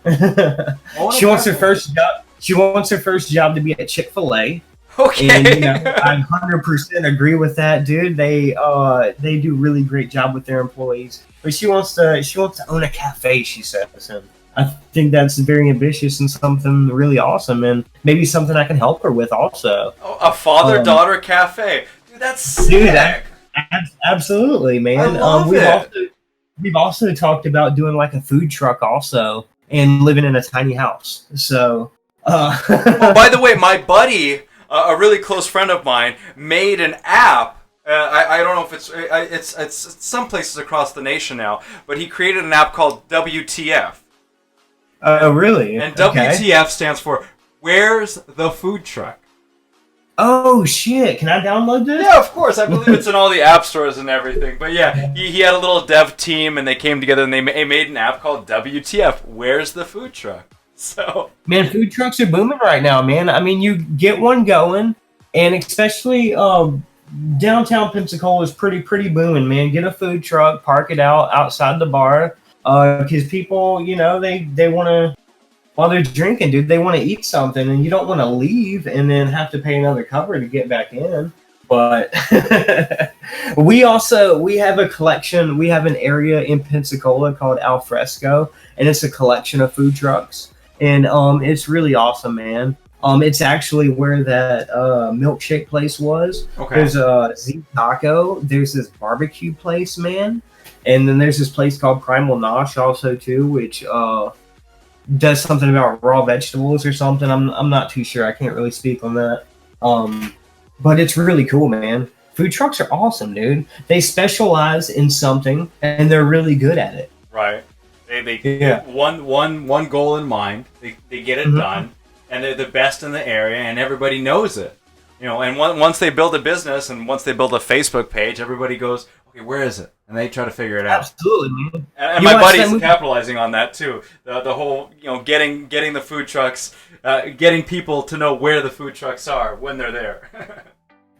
B: She wants her first job. She wants her first job to be at Chick-fil-A.
A: Okay.
B: And I 100% agree with that, dude. They do really great job with their employees. But she wants to own a cafe, she says. And I think that's very ambitious and something really awesome, and maybe something I can help her with also.
A: Oh, a father-daughter cafe. Dude, that's sick.
B: Dude, absolutely, man.
A: I love it.
B: We've also talked about doing like a food truck also and living in a tiny house. So,
A: Oh, by the way, my buddy, a really close friend of mine, made an app. I don't know if it's some places across the nation now, but he created an app called WTF.
B: Oh, really?
A: And
B: Okay.
A: WTF stands for Where's the Food Truck?
B: Oh shit! Can I download this?
A: Yeah, of course. I believe it's in all the app stores and everything. But yeah, he had a little dev team, and they came together and they made an app called WTF. Where's the food truck? So
B: Man, food trucks are booming right now, man. I mean, you get one going, and especially downtown Pensacola is pretty booming, man. Get a food truck, park it outside the bar, because people, they want to. While they're drinking, dude, they want to eat something, and you don't want to leave and then have to pay another cover to get back in. But we have a collection. We have an area in Pensacola called Al Fresco, and it's a collection of food trucks, and it's really awesome, man. It's actually where that milkshake place was.
A: okay.
B: There's a Z Taco. There's this barbecue place, man, and then there's this place called Primal Nosh also too, which does something about raw vegetables or something. I'm not too sure. I can't really speak on that. But it's really cool, man. Food trucks are awesome, dude. They specialize in something and they're really good at it.
A: Right. They
B: Yeah.
A: one goal in mind. They get it done, and they're the best in the area, and everybody knows it. And once they build a business and once they build a Facebook page, everybody goes, okay, where is it? And they try to figure it out.
B: Absolutely, man.
A: And
B: You
A: my
B: watch that
A: buddy's
B: movie?
A: capitalizing on that too. The whole, getting the food trucks, getting people to know where the food trucks are when they're there.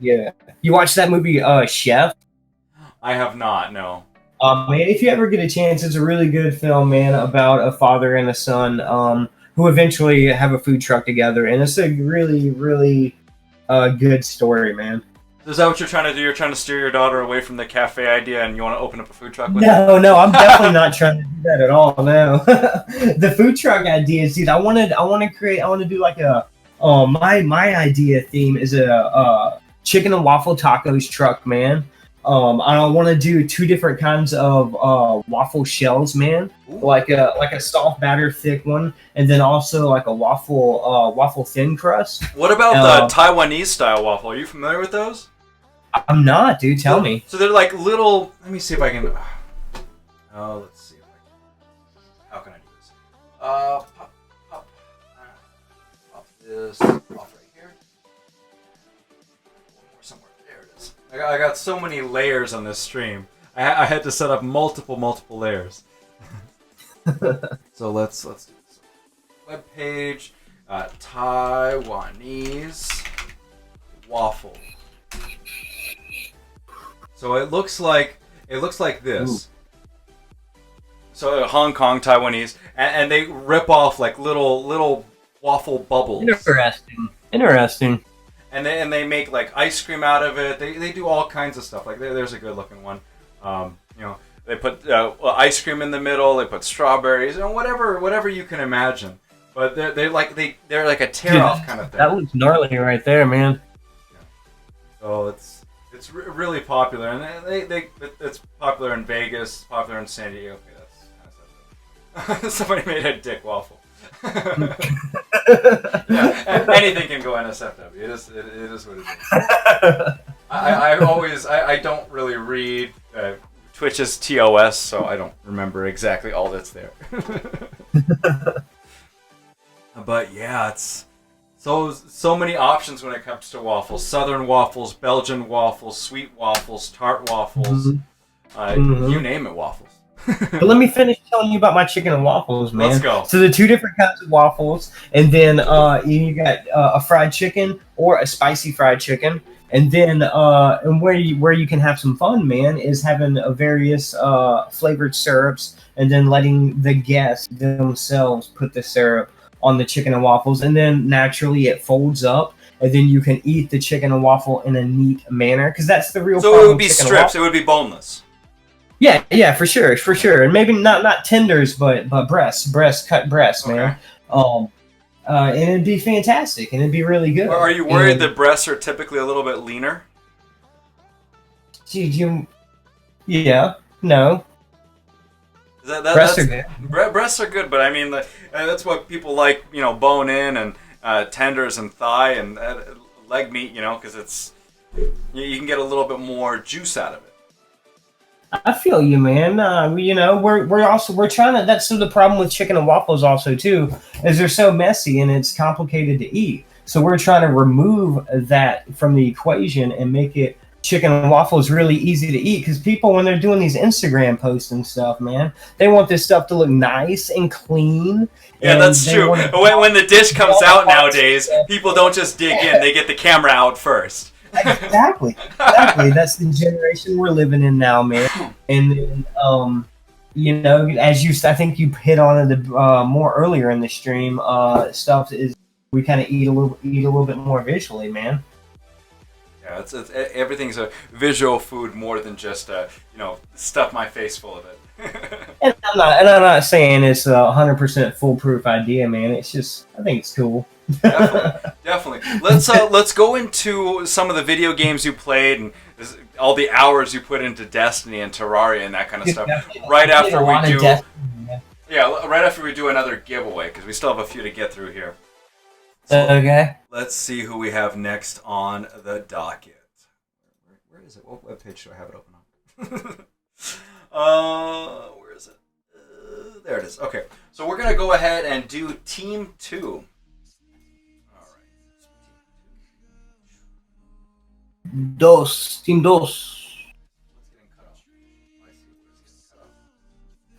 B: Yeah. You watch that movie, Chef?
A: I have not, no.
B: Man, if you ever get a chance, it's a really good film, man, about a father and a son who eventually have a food truck together, and it's a really, really good story, man.
A: Is that what you're trying to do? You're trying to steer your daughter away from the cafe idea, and you want to open up a food truck with her?
B: No, I'm definitely not trying to do that at all. No, the food truck ideas, dude. I want to do like a. My idea theme is a chicken and waffle tacos truck, man. I want to do 2 different kinds of waffle shells, man.
A: Ooh.
B: Like a soft batter thick one, and then also like a waffle thin crust.
A: What about the Taiwanese style waffle? Are you familiar with those?
B: I'm not, dude. Tell me.
A: So they're like little. Let me see if I can. Oh, let's see. How can I do this? Pop this off right here. One more somewhere. There it is. I got so many layers on this stream. I had to set up multiple layers. So let's do this. Web page, Taiwanese waffle. So it looks like this.
B: Ooh.
A: So Hong Kong Taiwanese, and they rip off like little waffle bubbles.
B: Interesting.
A: And they make like ice cream out of it. They do all kinds of stuff. Like there's a good looking one. They put ice cream in the middle. They put strawberries and whatever you can imagine. But they're like a tear off kind of thing.
B: That looks gnarly right there, man.
A: So it's really popular, and it's popular in Vegas, popular in San Diego. Okay, that's kind of sad. Somebody made a dick waffle. Yeah, anything can go NSFW. It is what it is. I don't really read Twitch's TOS, so I don't remember exactly all that's there. But yeah, it's so many options when it comes to waffles. Southern waffles, Belgian waffles, sweet waffles, tart waffles. You name it, waffles.
B: But let me finish telling you about my chicken and waffles, man.
A: Let's go.
B: So the two different kinds of waffles, and then you got a fried chicken or a spicy fried chicken, and then and where you can have some fun, man, is having various flavored syrups, and then letting the guests themselves put the syrup on the chicken and waffles, and then naturally it folds up. And then you can eat the chicken and waffle in a neat manner, because that's the real.
A: So it would be strips. It would be boneless.
B: Yeah, for sure, and maybe not tenders, but cut breasts, man. And it'd be fantastic, and it'd be really good.
A: Or are you worried that breasts are typically a little bit leaner?
B: Yeah, no.
A: Breasts are good. Breasts are good, but I mean, that's what people like, bone in and tenders and thigh and leg meat, because it's you can get a little bit more juice out of it.
B: I feel you, man. We're trying to. That's the problem with chicken and waffles, also too, is they're so messy and it's complicated to eat. So we're trying to remove that from the equation and make it chicken and waffles really easy to eat. Because people, when they're doing these Instagram posts and stuff, man, they want this stuff to look nice and clean.
A: Yeah, that's true. When the dish comes out nowadays, people don't just dig in; they get the camera out first.
B: Exactly. That's the generation we're living in now, man. And then, I think you hit on it more earlier in the stream. Stuff is we kind of eat a little bit more visually, man.
A: Yeah, it's everything's a visual food more than just stuff my face full of it.
B: and I'm not saying it's a 100% foolproof idea, man. It's just I think it's cool.
A: Definitely. Let's go into some of the video games you played and all the hours you put into Destiny and Terraria and that kind of stuff. Right after we do another giveaway, because we still have a few to get through here. So
B: okay.
A: Let's see who we have next on the docket. Where is it? What webpage do I have it open on? Where is it? There it is. Okay, so we're gonna go ahead and do Team 2.
B: Team Dos.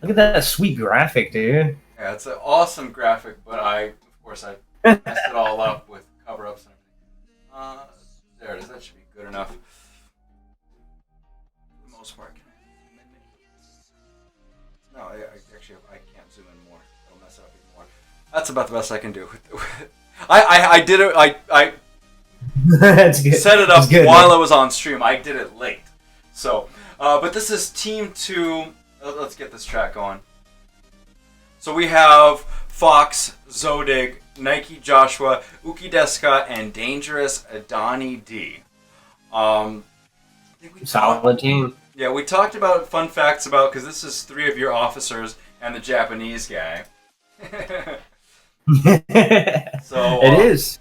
B: Look at that sweet graphic, dude.
A: Yeah, it's an awesome graphic, but I messed it all up with cover-ups and everything. There it is. That should be good enough. For the most part. No, I can't zoom in more. It'll mess it up even more. That's about the best I can do. I did it. I
B: That's good.
A: Set it up
B: good,
A: while
B: man.
A: I was on stream. I did it late. So, but this is Team 2. Let's get this track going. So we have Fox, Zodig, Nike Joshua, Uki Deska, and Dangerous Donnie D.
B: Solid team.
A: Yeah, we talked about fun facts about, because this is 3 of your officers and the Japanese guy. So
B: it is.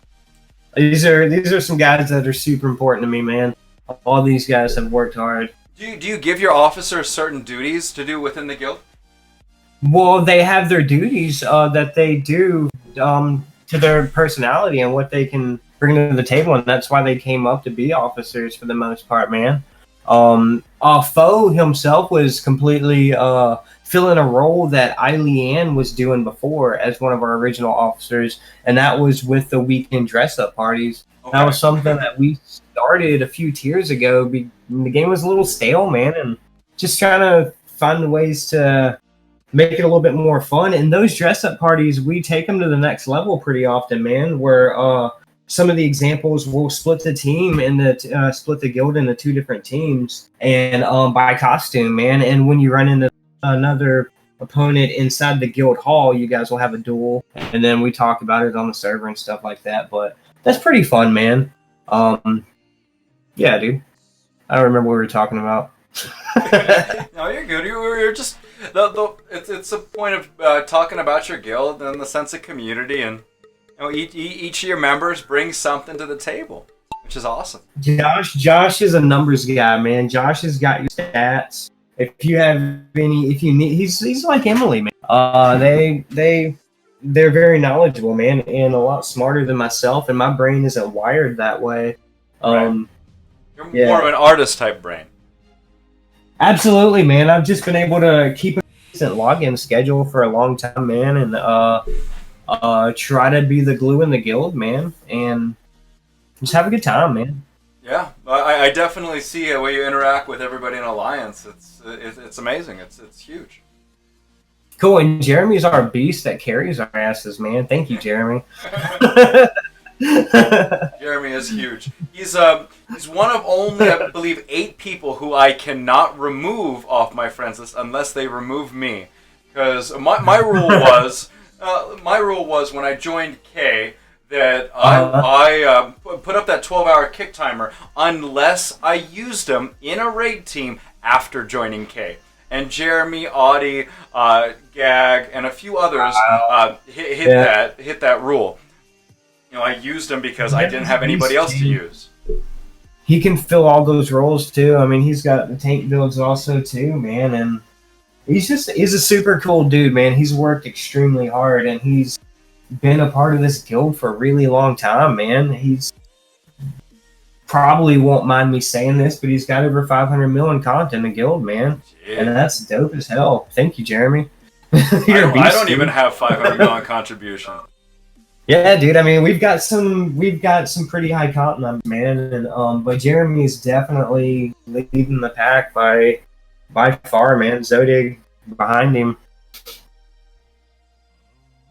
B: These are some guys that are super important to me, man. All these guys have worked hard.
A: Do you give your officers certain duties to do within the guild?
B: Well, they have their duties that they do to their personality and what they can bring to the table, and that's why they came up to be officers for the most part, man. Foe himself was completely filling a role that Leanne was doing before as one of our original officers, and that was with the weekend dress-up parties. Okay. That was something that we started a few tiers ago. The game was a little stale, man, and just trying to find ways to make it a little bit more fun. And those dress-up parties, we take them to the next level pretty often, man, where some of the examples will split the team and split the guild into 2 different teams and by costume, man. And when you run into another opponent inside the guild hall, you guys will have a duel, and then we talk about it on the server and stuff like that. But that's pretty fun, man. Yeah, dude. I don't remember what we were talking about.
A: No, you're good. You're just it's a point of talking about your guild and the sense of community, and each of your members brings something to the table, which is awesome.
B: Josh is a numbers guy, man. Josh has got your stats. If you need, he's like Emily, man. They're very knowledgeable, man, and a lot smarter than myself, and my brain isn't wired that way.
A: Right. You're more of an artist type brain.
B: Absolutely, man. I've just been able to keep it login schedule for a long time, man, and try to be the glue in the guild, man, and just have a good time, man.
A: Yeah, I definitely see the way you interact with everybody in Alliance. It's amazing. It's huge.
B: Cool, and Jeremy's our beast that carries our asses, man. Thank you, Jeremy.
A: Jeremy is huge. He's one of only, I believe, 8 people who I cannot remove off my friends list unless they remove me. Because my rule was when I joined K that I put up that 12-hour kick timer unless I used them in a raid team after joining K. And Jeremy, Audie, Gag, and a few others hit that rule. I used him because I didn't have anybody else to use.
B: He can fill all those roles too. I mean, he's got the tank builds also too, man. And he's a super cool dude, man. He's worked extremely hard, and he's been a part of this guild for a really long time, man. He's probably won't mind me saying this, but he's got over 500 million content in the guild, man. Jeez. And that's dope as hell. Thank you, Jeremy.
A: I don't even have 500 million contribution.
B: Yeah, dude. I mean, we've got some pretty high content, man. And but Jeremy's definitely leading the pack by far, man. Zodig behind him.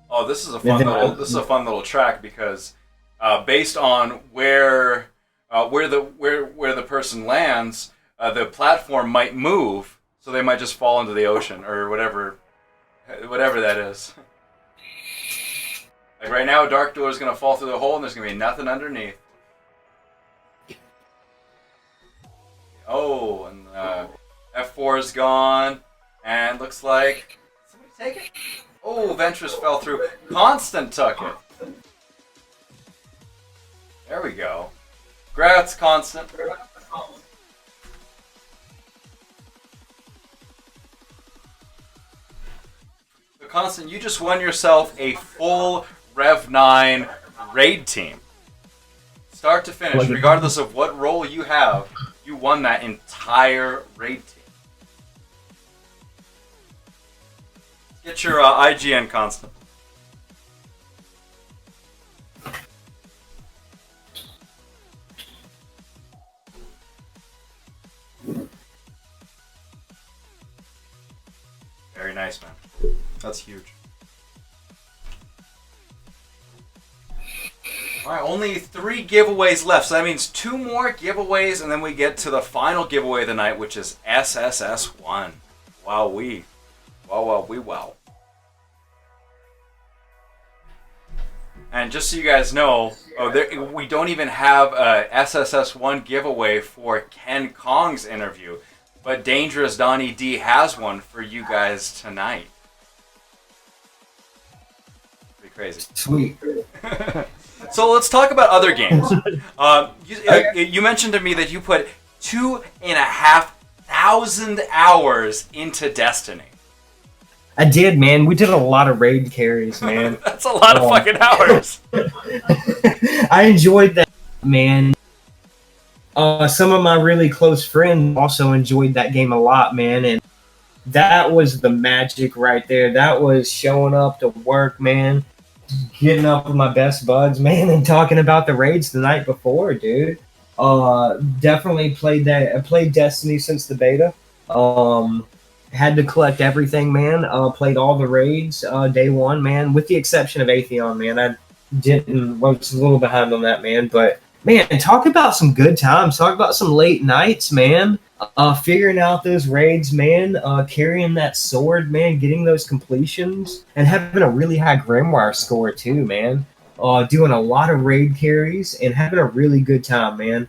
A: Oh, this is a fun little track because based on where the person lands, the platform might move, so they might just fall into the ocean or whatever that is. Like right now, Dark Door is going to fall through the hole, and there's going to be nothing underneath. Oh, and F4 is gone, and looks like somebody take it. Oh, Ventress fell through. Constant took it. There we go. Grats, Constant. So, Constant, you just won yourself a full Rev 9 raid team. Start to finish, regardless of what role you have, you won that entire raid team. Get your IGN, Constant. Very nice, man. That's huge. Alright, only 3 giveaways left. So that means 2 more giveaways, and then we get to the final giveaway of the night, which is SSS1. Wow-wee. Wow. And just so you guys know, we don't even have a SSS1 giveaway for Ken Kong's interview, but Dangerous Donnie D has one for you guys tonight. Pretty crazy.
B: Sweet.
A: So let's talk about other games. You mentioned to me that you put 2,500 hours into Destiny.
B: I did, man. We did a lot of raid carries, man.
A: That's a lot of fucking hours.
B: I enjoyed that, man. Some of my really close friends also enjoyed that game a lot, man. And that was the magic right there. That was showing up to work, man. Getting up with my best buds, man, and talking about the raids the night before, dude. Definitely played that. I played Destiny since the beta. Had to collect everything, man. Played all the raids day one, man, with the exception of Atheon, man. I was a little behind on that, man. But, man, talk about some good times. Talk about some late nights, man. Figuring out those raids, man. Carrying that sword, man. Getting those completions. And having a really high Grimoire score, too, man. Doing a lot of raid carries and having a really good time, man.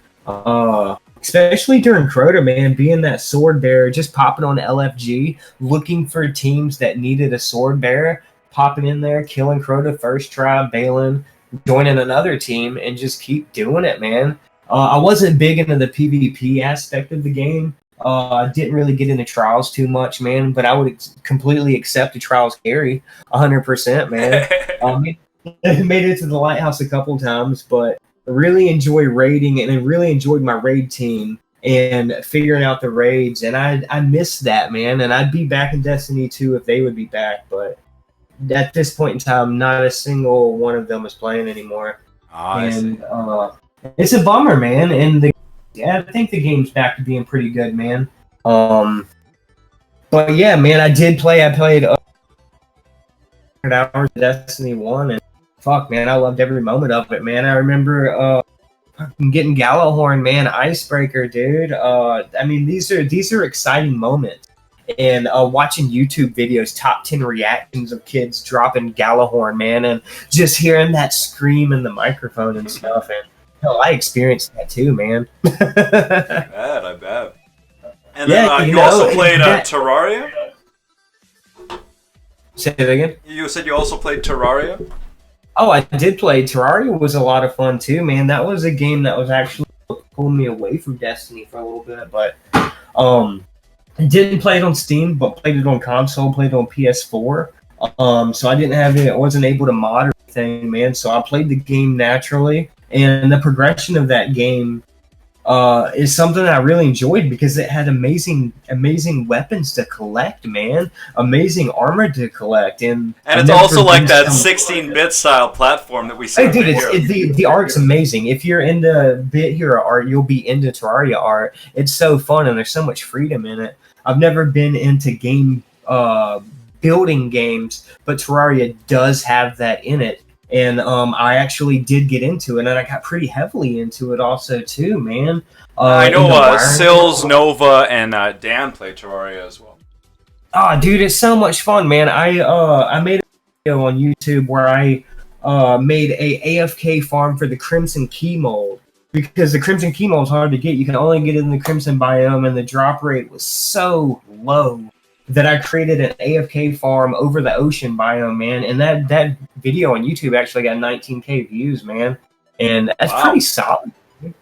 B: Especially during Crota, man, being that sword bearer, just popping on LFG, looking for teams that needed a sword bearer, popping in there, killing Crota first try, bailing, joining another team, and just keep doing it, man. I wasn't big into the PvP aspect of the game. I didn't really get into trials too much, man, but I would completely accept a trials carry 100%, man. Made it to the lighthouse a couple times, but I really enjoy raiding, and I really enjoyed my raid team and figuring out the raids. And I miss that, man. And I'd be back in Destiny 2 if they would be back. But at this point in time, not a single one of them is playing anymore. And it's a bummer, man. And I think the game's back to being pretty good, man. But yeah, man, I played 100 hours of Destiny 1, and fuck, man, I loved every moment of it, man. I remember getting Gallahorn, man, Icebreaker, dude. I mean, these are exciting moments. And watching YouTube videos, top 10 reactions of kids dropping Gallahorn, man, and just hearing that scream in the microphone and stuff. And hell, I experienced that too, man.
A: I bet. And then you also played Terraria?
B: Say it again?
A: You said you also played Terraria?
B: Oh, I did play. Terraria was a lot of fun too, man. That was a game that was actually pulling me away from Destiny for a little bit, but I didn't play it on Steam, but played it on console, played it on PS4. So I didn't have it, I wasn't able to mod or anything, man. So I played the game naturally, and the progression of that game is something I really enjoyed because it had amazing weapons to collect, man. Amazing armor to collect, and
A: it's also like that 16-bit style platform that we see.
B: Hey, dude, the art's amazing. If you're into Bit Hero art, you'll be into Terraria art. It's so fun, and there's so much freedom in it. I've never been into game building games, but Terraria does have that in it. And I actually did get into it, and I got pretty heavily into it also too, man.
A: I know Sills, Nova, and Dan play Terraria as well.
B: Oh, dude, it's so much fun, man. I made a video on YouTube where I made a AFK farm for the Crimson Key mold, because the Crimson Key mold is hard to get. You can only get it in the Crimson biome, and the drop rate was so low that I created an AFK farm over the ocean biome, man. And that video on YouTube actually got 19K views, man. And that's pretty solid.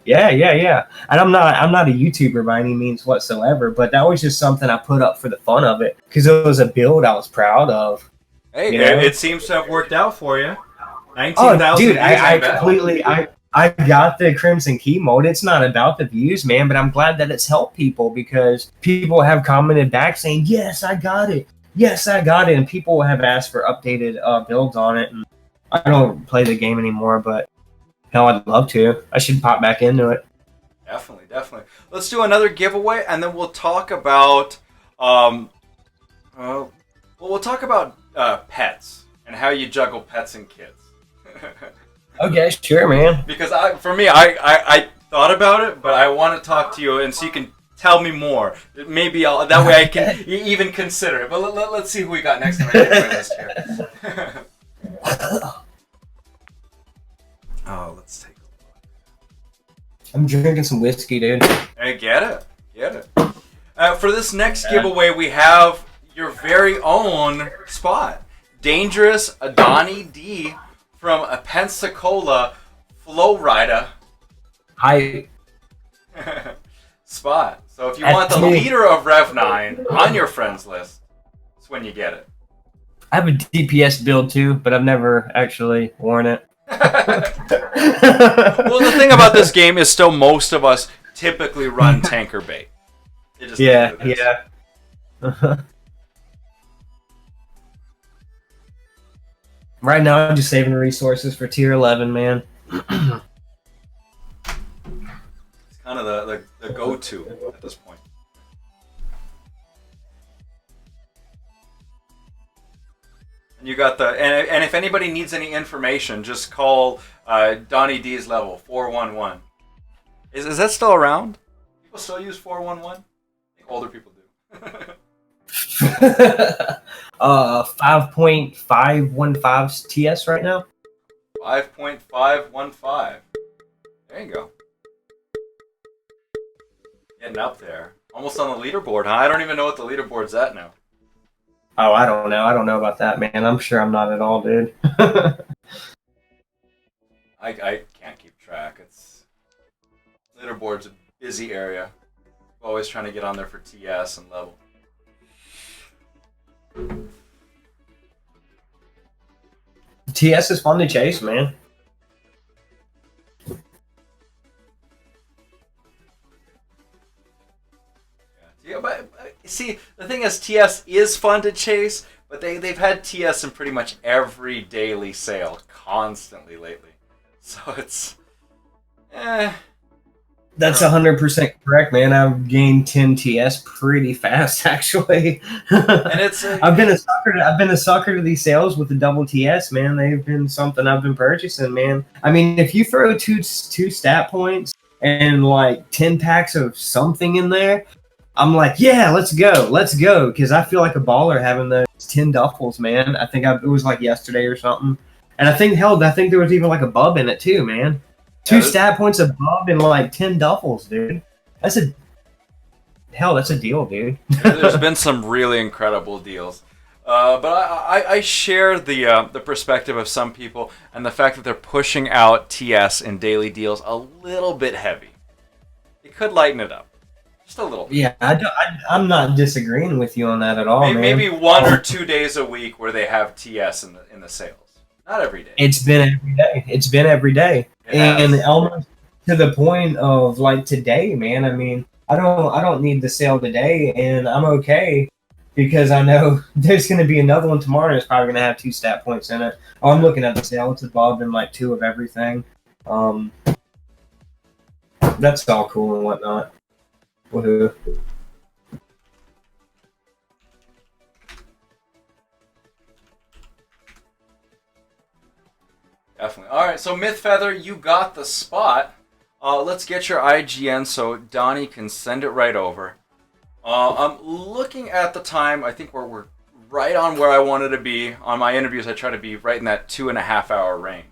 B: Yeah. And I'm not a YouTuber by any means whatsoever, but that was just something I put up for the fun of it because it was a build I was proud of.
A: Hey, it seems to have worked out for you. 19,000
B: dude, I got the Crimson Key mode. It's not about the views, man, but I'm glad that it's helped people because people have commented back saying, yes, I got it. Yes, I got it. And people have asked for updated builds on it. And I don't play the game anymore, but hell, I'd love to. I should pop back into it.
A: Definitely. Let's do another giveaway, and then we'll talk about we'll talk about pets and how you juggle pets and kids.
B: Okay, sure, man.
A: Because I thought about it, but I want to talk to you, and so you can tell me more. Maybe that way I can even consider it. But let's see who we got next on our giveaway list here. Let's take a look.
B: I'm drinking some whiskey, dude.
A: Hey, get it. For this next giveaway, we have your very own spot. Dangerous Donnie D from a Pensacola Flowrider.
B: Hi.
A: Spot. So if you want the leader of Rev9 on your friends list, that's when you get it.
B: I have a DPS build too, but I've never actually worn it.
A: Well, the thing about this game is still most of us typically run tanker bait.
B: Yeah. Right now, I'm just saving resources for tier 11, man.
A: It's kind of the go-to at this point. And you got and if anybody needs any information, just call Donnie D's level 411. Is that still around? People still use 411? I think older people do.
B: 5.515 TS right now.
A: 5.515. There you go. Getting up there. Almost on the leaderboard, huh? I don't even know what the leaderboard's at now.
B: Oh, I don't know. I don't know about that, man. I'm sure I'm not at all, dude.
A: I can't keep track. Leaderboard's a busy area. Always trying to get on there for TS and level.
B: TS is fun to chase, man.
A: Yeah, but see, the thing is, TS is fun to chase, but they've had TS in pretty much every daily sale constantly lately. So it's, eh.
B: That's 100% correct, man. I've gained 10 TS pretty fast, actually.
A: And it's
B: I've been a sucker to these sales with the double TS, man. They've been something I've been purchasing, man. I mean, if you throw two stat points and like 10 packs of something in there, I'm like, yeah, let's go, because I feel like a baller having those 10 duffels, man. It was like yesterday or something, and I think there was even like a bub in it too, man. Two stat points above and like 10 duffels, dude. That's a deal, dude.
A: There's been some really incredible deals. But I share the perspective of some people and the fact that they're pushing out TS in daily deals a little bit heavy. It could lighten it up. Just a little bit.
B: Yeah, I'm not disagreeing with you on that at all, man.
A: Maybe 1 or 2 days a week where they have TS in the sales. Not every day.
B: It's been every day. And almost to the point of like today, man. I mean, I don't need the sale today, and I'm okay because I know there's going to be another one tomorrow. That's probably going to have 2 stat points in it. Oh, I'm looking at the sale; it's above and like 2 of everything. That's all cool and whatnot. Woohoo!
A: Definitely. All right, so Mythfeather, you got the spot. Let's get your IGN so Donnie can send it right over. I'm looking at the time. I think we're right on where I wanted to be. On my interviews, I try to be right in that 2.5 hour range.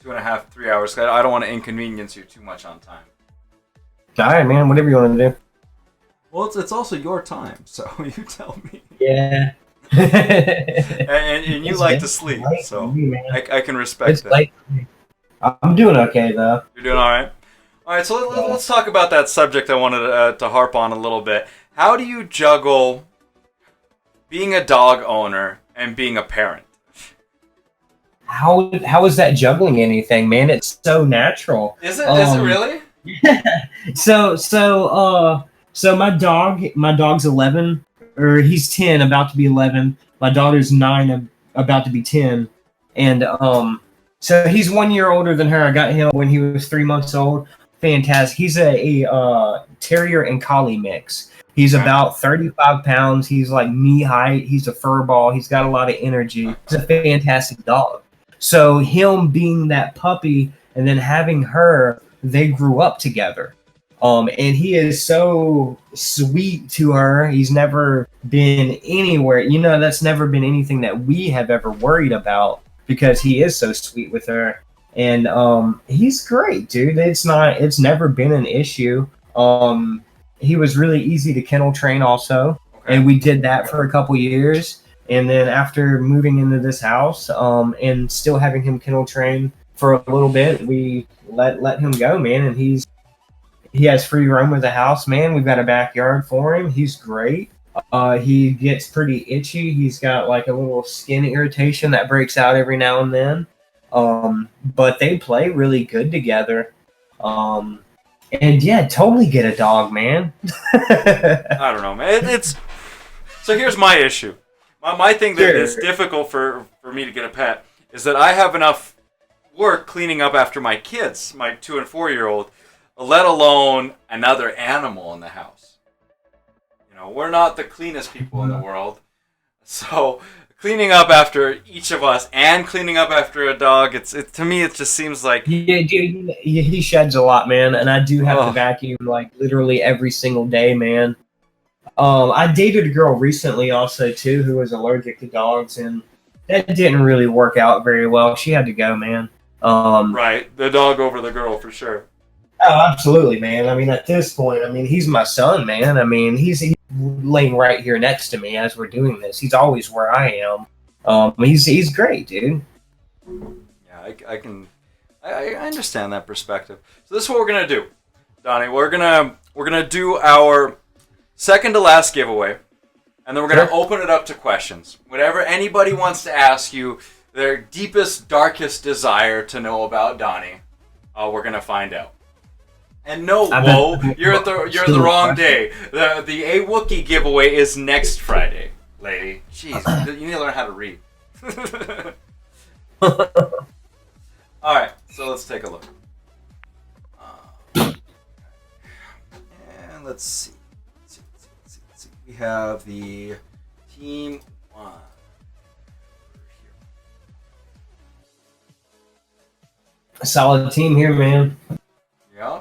A: 2.5, 3 hours. I don't want to inconvenience you too much on time.
B: All right, man. Whatever you want to do.
A: Well, it's also your time, so you tell me.
B: Yeah.
A: and you like to sleep, so I can respect that.
B: Late. I'm doing okay, though.
A: You're doing all right? All right, so let's talk about that subject I wanted to harp on a little bit. How do you juggle being a dog owner and being a parent?
B: How is that juggling anything, man? It's so natural.
A: Is it? Is it really?
B: Yeah. So my dog's 11, or he's 10, about to be 11. My daughter's 9, about to be 10, and so he's 1 year older than her. I got him when he was 3 months old. Fantastic. He's a terrier and collie mix. He's about 35 pounds. He's like knee height. He's a fur ball. He's got a lot of energy. He's a fantastic dog. So him being that puppy and then having her, they grew up together. And he is so sweet to her. He's never been anywhere. You know, that's never been anything that we have ever worried about because he is so sweet with her. And he's great, dude. It's never been an issue. He was really easy to kennel train also. Okay. And we did that for a couple years. And then after moving into this house and still having him kennel train for a little bit, we let him go, man. And he has free roam of the house, man. We've got a backyard for him. He's great. He gets pretty itchy. He's got like a little skin irritation that breaks out every now and then. But they play really good together. And yeah, totally get a dog, man.
A: I don't know, man. So here's my issue. My thing that is difficult for me to get a pet is that I have enough work cleaning up after my kids, my 2 and 4 year old, let alone another animal in the house. You know, we're not the cleanest people in the world. So cleaning up after each of us and cleaning up after a dog, to me it just seems like
B: he sheds a lot, man, and I do have to vacuum like literally every single day, man. I dated a girl recently also too who was allergic to dogs, and that didn't really work out very well. She had to go, man.
A: Right, the dog over the girl for sure.
B: Oh, absolutely, man. I mean, at this point, he's my son, man. I mean, he's laying right here next to me as we're doing this. He's always where I am. He's great, dude.
A: Yeah, I understand that perspective. So this is what we're gonna do, Donnie. We're gonna do our second to last giveaway, and then we're gonna open it up to questions. Whatever anybody wants to ask you, their deepest, darkest desire to know about Donnie, we're gonna find out. And no,
B: I
A: whoa,
B: bet-
A: you're at the wrong day. The A Wookie giveaway is next Friday, lady. Jeez, you need to learn how to read. All right, so let's take a look. And let's see. We have the team one.
B: A solid team here, man.
A: Yeah.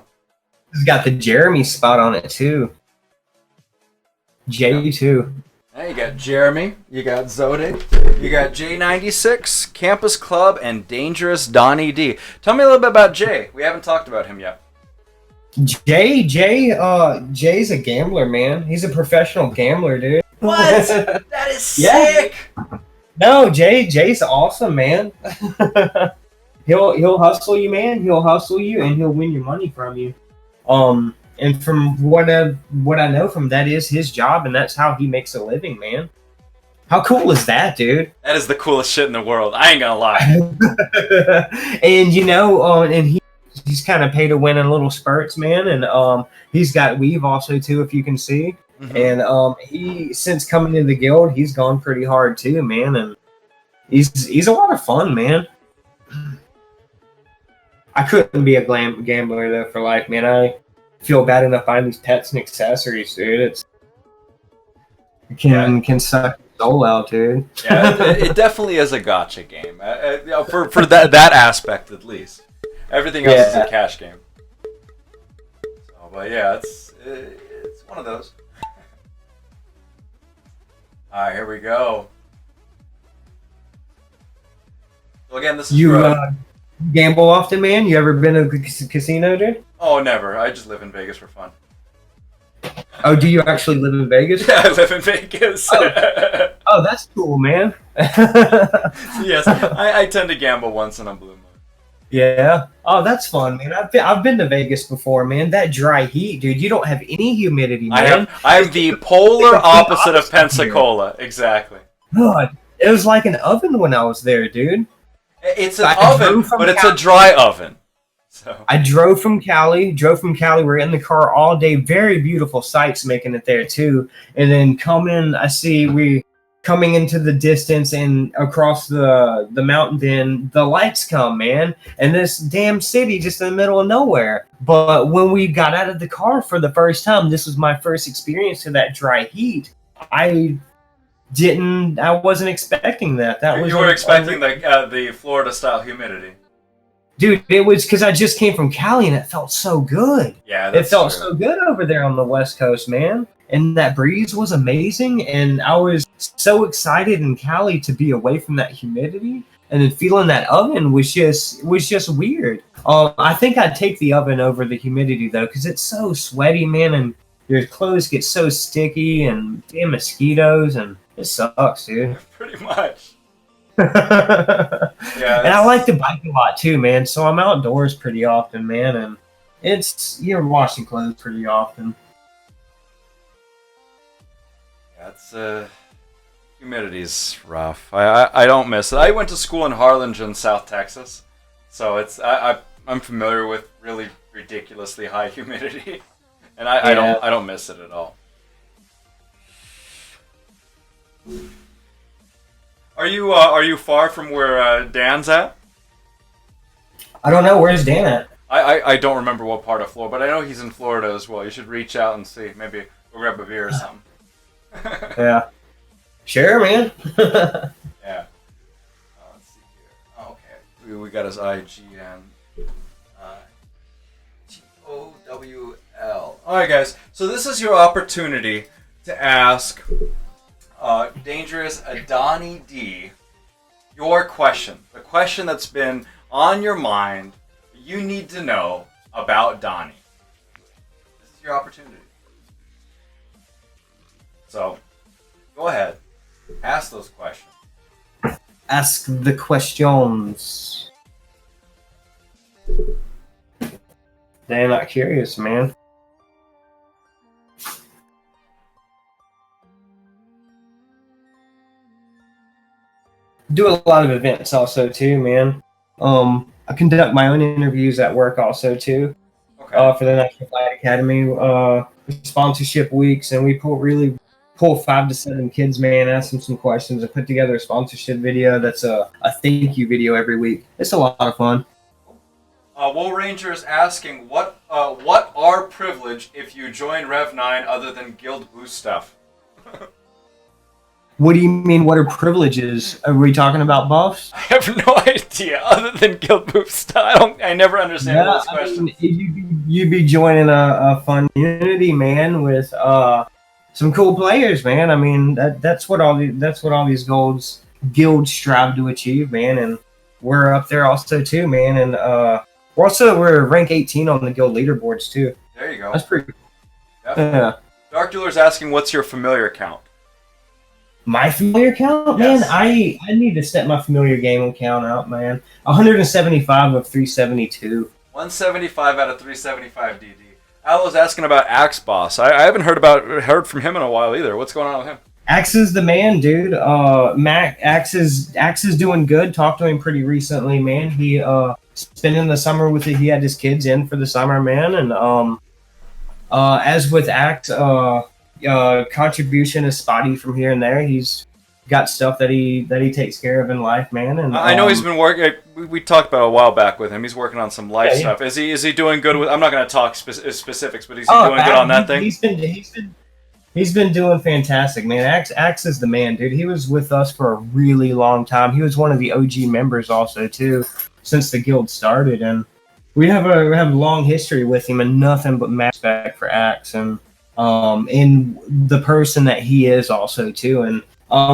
B: It's got the Jeremy spot on it too. J too.
A: Now you got Jeremy, you got Zode, you got J96, Campus Club, and Dangerous Donnie D. Tell me a little bit about Jay. We haven't talked about him yet.
B: Jay's a gambler, man. He's a professional gambler, dude.
A: What? That is
B: Yeah.
A: sick.
B: No, Jay's awesome, man. he'll hustle you, man. He'll hustle you, and he'll win your money from you. And from what I know from that is his job, and that's how he makes a living, man. How cool is that, dude?
A: That is the coolest shit in the world. I ain't gonna lie.
B: And you know, and he's kind of pay to win in little spurts, man. And he's got weave also too, if you can see.
A: Mhm.
B: And he since coming into the guild, he's gone pretty hard too, man. And he's a lot of fun, man. I couldn't be a gambler though for life, man. I feel bad enough buying these pets and accessories, dude. It can suck your soul out, dude.
A: Yeah, it definitely is a gotcha game. For that aspect at least. Everything else is a cash game. So, but yeah, it's one of those. All right, here we go. So again, this is
B: You gamble often, man? You ever been to a casino, dude?
A: Oh, never. I just live in Vegas for fun.
B: Oh, do you actually live in Vegas?
A: Yeah, I live in Vegas.
B: Oh, that's cool, man.
A: Yes, I tend to gamble once in a blue moon.
B: Yeah. Oh, that's fun, man. I've been to Vegas before, man. That dry heat, dude. You don't have any humidity, man.
A: I'm the polar opposite of Pensacola. Exactly.
B: God, it was like an oven when I was there, dude.
A: It's an
B: I
A: oven,
B: drove from
A: but it's
B: Cali.
A: a dry oven. So
B: I drove from Cali. We're in the car all day. Very beautiful sights making it there too. And then coming into the distance and across the mountain. Then the lights come, man, and this damn city just in the middle of nowhere. But when we got out of the car for the first time, this was my first experience of that dry heat. I wasn't expecting that.
A: you were expecting the Florida style humidity.
B: Dude, it was because I just came from Cali and it felt so good.
A: Yeah,
B: It
A: that's
B: felt
A: true.
B: so good over there on the West Coast, man. And that breeze was amazing. And I was so excited in Cali to be away from that humidity. And then feeling that oven was just weird. I think I'd take the oven over the humidity though, because it's so sweaty, man, and your clothes get so sticky and damn mosquitoes, and it sucks, dude.
A: Pretty much.
B: Yeah,
A: Yeah,
B: and I like to bike a lot too, man. So I'm outdoors pretty often, man, and you're washing clothes pretty often.
A: That's humidity's rough. I don't miss it. I went to school in Harlingen, South Texas, so I'm familiar with really ridiculously high humidity, and I don't miss it at all. Are you far from where Dan's at?
B: I don't know, where's Dan at?
A: I don't remember what part of Florida, but I know he's in Florida as well. You should reach out and see. Maybe we'll grab a beer or something.
B: Yeah, sure, man.
A: Yeah. Let's see here. Oh, okay. We got his IGN. TOWL. Alright, guys. So this is your opportunity to ask Dangerous Donnie D your question. The question that's been on your mind that you need to know about Donnie. This is your opportunity. So, go ahead. Ask those questions.
B: Ask the questions. They're not curious, man. Do a lot of events also too, man. I conduct my own interviews at work also too.
A: Okay. Okay.
B: for the National Flight Academy sponsorship weeks, and we pull 5 to 7 kids, man, ask them some questions, and put together a sponsorship video that's a thank you video every week. It's a lot of fun.
A: Wool Ranger is asking, what are privilege if you join Rev 9 other than guild boost stuff?
B: What do you mean? What are privileges? Are we talking about buffs?
A: I have no idea other than guild boost stuff. I never understand those questions.
B: You'd be joining a fun community, man, with some cool players, man. I mean, that's what all these guilds strive to achieve, man. And we're up there also too, man. And we're rank 18 on the guild leaderboards too.
A: There you go.
B: That's pretty cool.
A: Yeah. Dark Dueler's asking, what's your familiar count?
B: My familiar count,
A: Yes.
B: man. I need to set my familiar game count out, man. 175 of 372.
A: 175 out of 375 DD. Alo's asking about Axe Boss. I haven't heard from him in a while either. What's going on with him?
B: Axe is the man, dude. Axe is doing good. Talked to him pretty recently, man. He spending the summer with it. He had his kids in for the summer, man. And as with Axe, contribution is spotty from here and there. He's got stuff that he takes care of in life, man. And
A: I know he's been working. We talked about a while back with him. He's working on some life stuff. Is he doing good with? I'm not going to talk specifics, but is he doing good on that thing?
B: He's been doing fantastic, man. Axe is the man, dude. He was with us for a really long time. He was one of the OG members also too, since the guild started, and we have a long history with him and nothing but respect for Axe and in the person that he is also too. And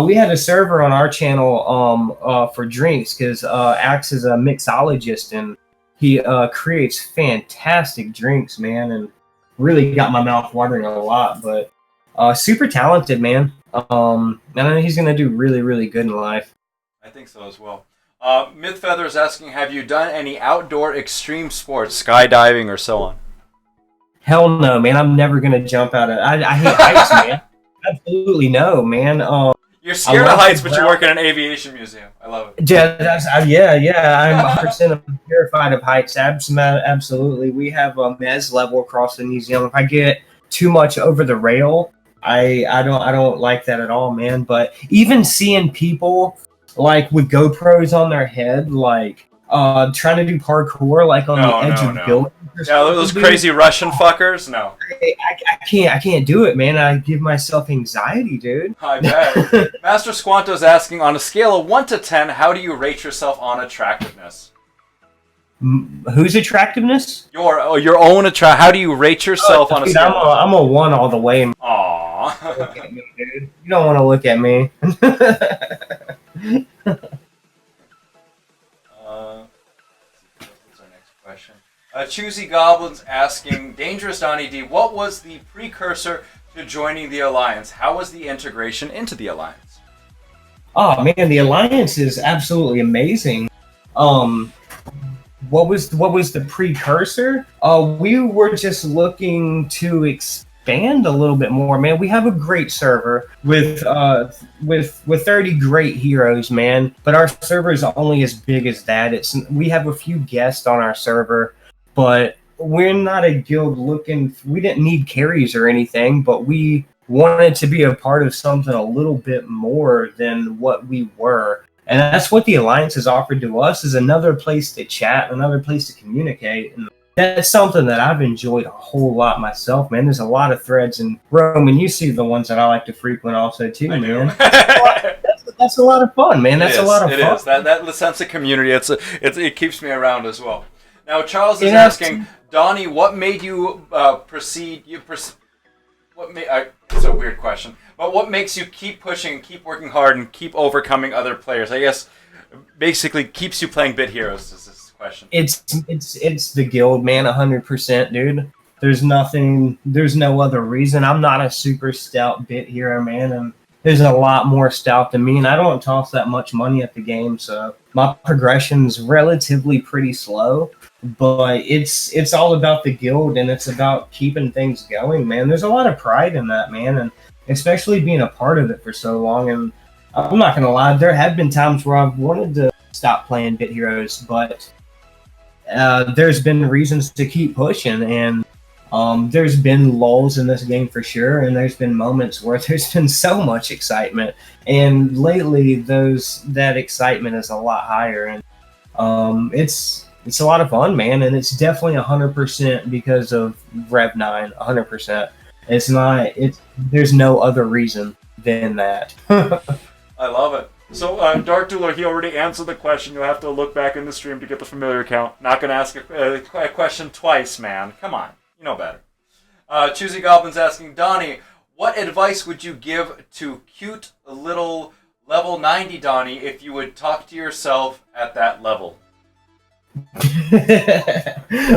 B: we had a server on our channel for drinks because Axe is a mixologist and he creates fantastic drinks, man, and really got my mouth watering a lot. But super talented, man. And I know he's gonna do really, really good in life.
A: I think so as well. Mythfeather is asking, have you done any outdoor extreme sports, skydiving or so on?
B: Hell no, man. I'm never gonna jump out of. I hate heights, man. Absolutely no, man.
A: You're scared of heights, but you work at an aviation museum. I love it.
B: Yeah. I'm 100% terrified of heights. Absolutely. We have a mez level across the museum. If I get too much over the rail, I don't like that at all, man. But even seeing people like with GoPros on their head, like trying to do parkour, like on the edge of buildings.
A: Yeah, those crazy Russian fuckers. No,
B: I can't do it, man. I give myself anxiety, dude.
A: I bet. Master Squanto's asking, on a scale of 1 to 10, how do you rate yourself on attractiveness?
B: Whose attractiveness?
A: Your own How do you rate yourself on a scale?
B: I'm a 1 all the way.
A: Aww.
B: Look at me, dude. You don't want to look at me.
A: What's our next question? Choosy Goblin's asking, Dangerous Donnie D, what was the precursor to joining the Alliance? How was the integration into the Alliance?
B: Oh man, the Alliance is absolutely amazing. What was the precursor? We were just looking to expand a little bit more, man. We have a great server with 30 great heroes, man. But our server is only as big as that. We have a few guests on our server, but we're not a guild looking. We didn't need carries or anything, but we wanted to be a part of something a little bit more than what we were. And that's what the Alliance has offered to us, is another place to chat, another place to communicate. And that's something that I've enjoyed a whole lot myself, man. There's a lot of threads, and Roman, you see the ones that I like to frequent also too, man. That's a lot of fun, man. That's a lot of fun.
A: It is. That sense of community, it keeps me around as well. Now, Charles is asking, Donnie, what made you proceed? It's a weird question. But what makes you keep pushing, keep working hard, and keep overcoming other players? I guess basically keeps you playing Bit Heroes is this question.
B: It's the guild, man, 100%, dude. There's no other reason. I'm not a super stout Bit Hero, man, and there's a lot more stout than me, and I don't toss that much money at the game, so my progression's relatively pretty slow. But it's all about the guild, and it's about keeping things going, man. There's a lot of pride in that, man, and especially being a part of it for so long. And I'm not gonna lie, there have been times where I've wanted to stop playing Bit Heroes, but there's been reasons to keep pushing, and there's been lulls in this game for sure, and there's been moments where there's been so much excitement, and lately that excitement is a lot higher, and it's a lot of fun, man, and it's definitely 100% because of Rev 9, 100%. There's no other reason than that.
A: I love it. So, Dark Dueler, he already answered the question. You'll have to look back in the stream to get the familiar count. Not going to ask a question twice, man. Come on. You know better. Choosy Goblin's asking, Donnie, what advice would you give to cute little level 90 Donnie if you would talk to yourself at that level?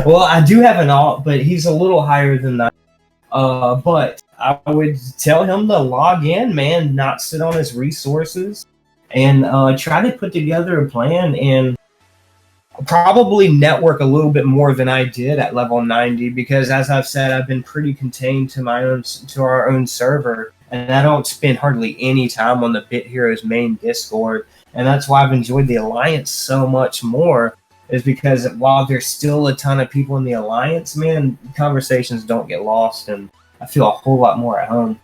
B: Well, I do have an alt, but he's a little higher than that. But I would tell him to log in, man, not sit on his resources, and try to put together a plan and probably network a little bit more than I did at level 90, because as I've said, I've been pretty contained to our own server, and I don't spend hardly any time on the Bit Heroes main Discord, and that's why I've enjoyed the Alliance so much more, is because while there's still a ton of people in the Alliance, man, conversations don't get lost, and I feel a whole lot more at home.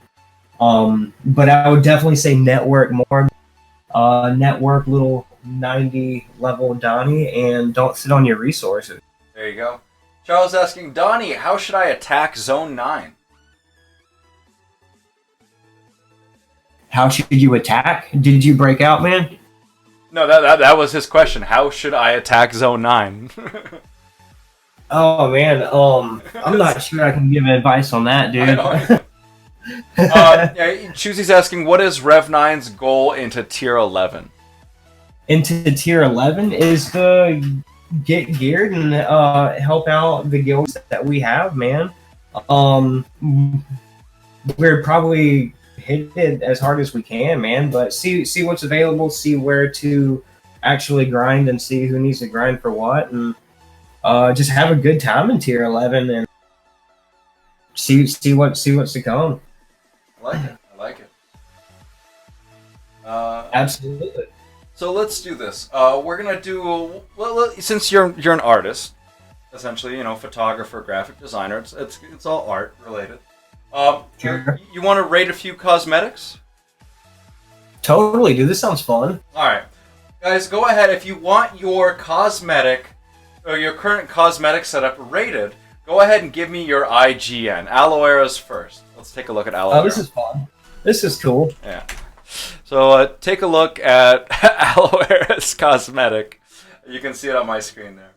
B: But I would definitely say network more. Network little 90 level Donnie, and don't sit on your resources.
A: There you go. Charles asking, Donnie, how should I attack Zone 9?
B: How should you attack? Did you break out, man?
A: No, that was his question. How should I attack Zone 9?
B: Oh, man. I'm not sure I can give advice on that, dude.
A: Choosy's asking, what is Rev 9's goal into Tier 11?
B: Into Tier 11 is to get geared and help out the guilds that we have, man. We're probably hit it as hard as we can, man, but see what's available, see where to actually grind, and see who needs to grind for what, and just have a good time in Tier 11 and see what's to come.
A: I like it.
B: Absolutely.
A: So let's do this. We're gonna do since you're an artist, essentially, photographer, graphic designer. It's all art related.
B: Sure.
A: You want to rate a few cosmetics?
B: Totally, dude. This sounds fun.
A: All right, guys, go ahead. If you want your cosmetic or your current cosmetic setup rated, go ahead and give me your IGN. Aloe Vera's first. Let's take a look at Aloe Vera.
B: Oh, this is fun. This is cool.
A: Yeah. So take a look at Aloe Vera's cosmetic. You can see it on my screen there.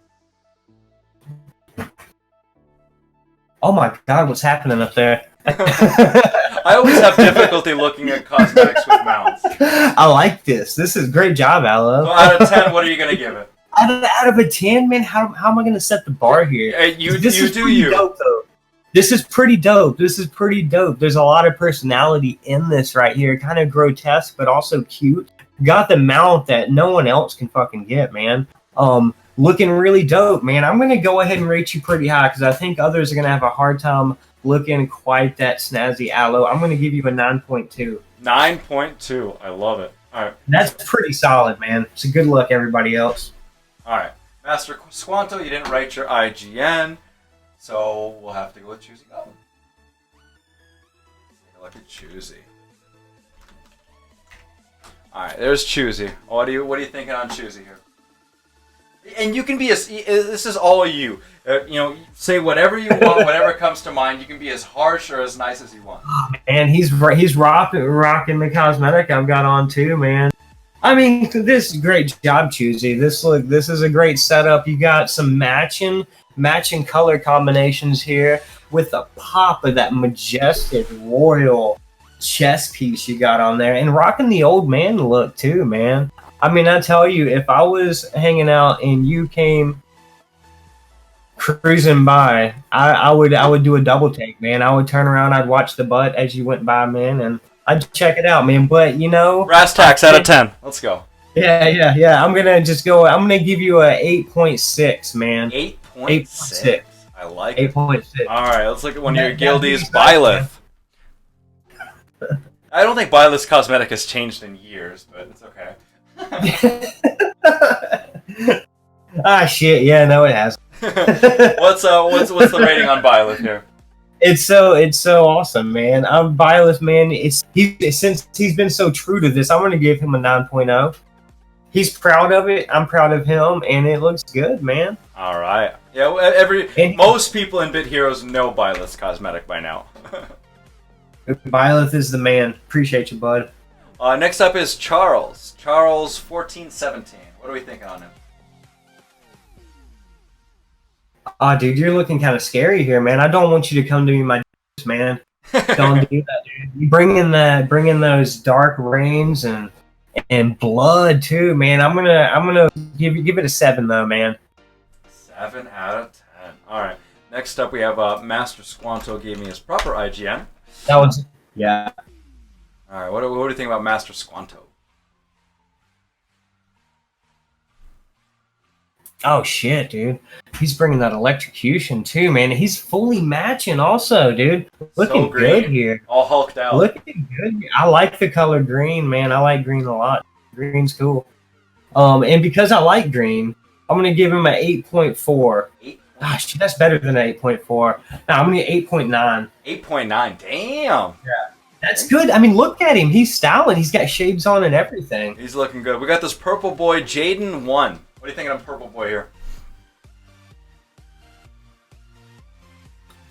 B: Oh my God, what's happening up there?
A: I always have difficulty looking at cosmetics with mounts.
B: I like this. This is great job, Aloe.
A: So out of 10, what are you going to give it?
B: Out of a 10, man, how am I going to set the bar here? This is pretty dope, though. This is pretty dope. There's a lot of personality in this right here. Kind of grotesque, but also cute. Got the mount that no one else can fucking get, man. Looking really dope, man. I'm going to go ahead and rate you pretty high, because I think others are going to have a hard time looking quite that snazzy Aloe. I'm going to give you a 9.2.
A: 9.2. I love it. All right.
B: That's pretty solid, man. So good luck, everybody else.
A: All right. Master Squanto, you didn't write your IGN, so we'll have to go with Choosy Goblin. Take a look at Choosy. All right, there's Choosy. What are you thinking on Choosy here? And you can be this is all you. Say whatever you want, whatever comes to mind. You can be as harsh or as nice as you want.
B: And he's rocking the cosmetic I've got on too, man. I mean, this is great job, Choosy. This is a great setup. You got some matching color combinations here with the pop of that majestic royal chest piece you got on there, and rocking the old man look too, man. I mean, I tell you, if I was hanging out and you came cruising by, I would do a double take, man. I would turn around, I'd watch the butt as you went by, man, and I'd check it out, man. But
A: brass tacks out of 10. Let's go.
B: Yeah. I'm gonna give you a 8.6, man.
A: 8.6. I like it.
B: 8.6.
A: All right, let's look at one of your guildies, Byleth. I don't think Byleth's cosmetic has changed in years, but it's okay.
B: Ah, shit. Yeah, no, it has.
A: What's the rating on Byleth here?
B: It's so awesome, man. I'm Byleth, man. Since he's been so true to this, I'm gonna give him a 9.0. He's proud of it. I'm proud of him, and it looks good, man.
A: All right. Yeah, most people in Bit Heroes know Byleth's cosmetic by now.
B: Byleth is the man. Appreciate you, bud.
A: Next up is Charles. Charles 1417. What are we thinking on him?
B: Dude, you're looking kind of scary here, man. I don't want you to come to me, my man. Don't do that, dude. You bring in those dark rains and blood too, man. I'm gonna give it a 7 though, man.
A: 7 out of 10. All right. Next up, we have Master Squanto gave me his proper IGN.
B: That was yeah.
A: All right. What do you think about Master Squanto?
B: Oh shit, dude. He's bringing that electrocution too, man. He's fully matching also, dude. Looking good here.
A: All hulked out.
B: Looking good. I like the color green, man. I like green a lot. Green's cool. And because I like green, I'm gonna give him an 8.4. Gosh, that's better than an 8.4. No, I'm gonna get 8.9.
A: 8.9. Damn.
B: Yeah. That's good. I mean, look at him. He's styling. He's got shades on and everything.
A: He's looking good. We got this purple boy, Jaden 1. What are you thinking of purple boy here?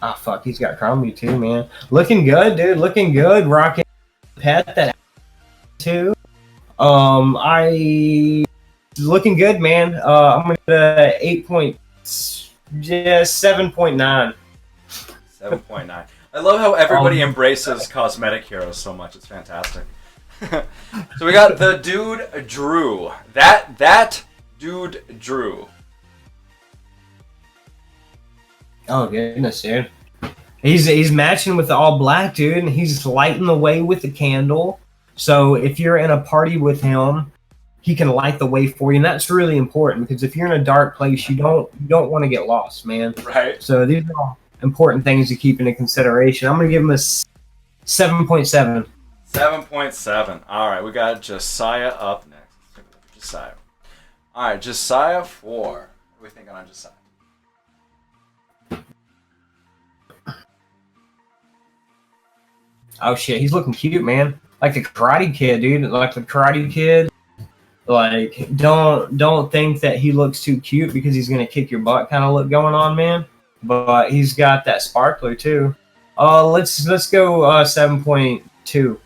B: Ah, fuck. He's got Crombie too, man. Looking good, dude. Looking good. Rocking pet that too. I looking good, man. I'm gonna get 7.9.
A: 7.9. I love how everybody embraces cosmetic heroes so much. It's fantastic. So we got the dude Drew. That dude Drew.
B: Oh goodness, dude. He's matching with the all black, dude, and he's lighting the way with the candle. So if you're in a party with him, he can light the way for you, and that's really important because if you're in a dark place, you don't want to get lost, man.
A: Right.
B: So these are all important things to keep into consideration. I'm gonna give him a 7.7.
A: 7.7. All right, we got Josiah up next. Let's take a look at Josiah. All right, Josiah 4. What are we thinking on Josiah?
B: Oh shit, he's looking cute, man. Like the Karate Kid, dude. Like the Karate Kid. Like, don't think that he looks too cute because he's gonna kick your butt kind of look going on, man. But he's got that sparkler too. Let's go 7.2.
A: 7.2.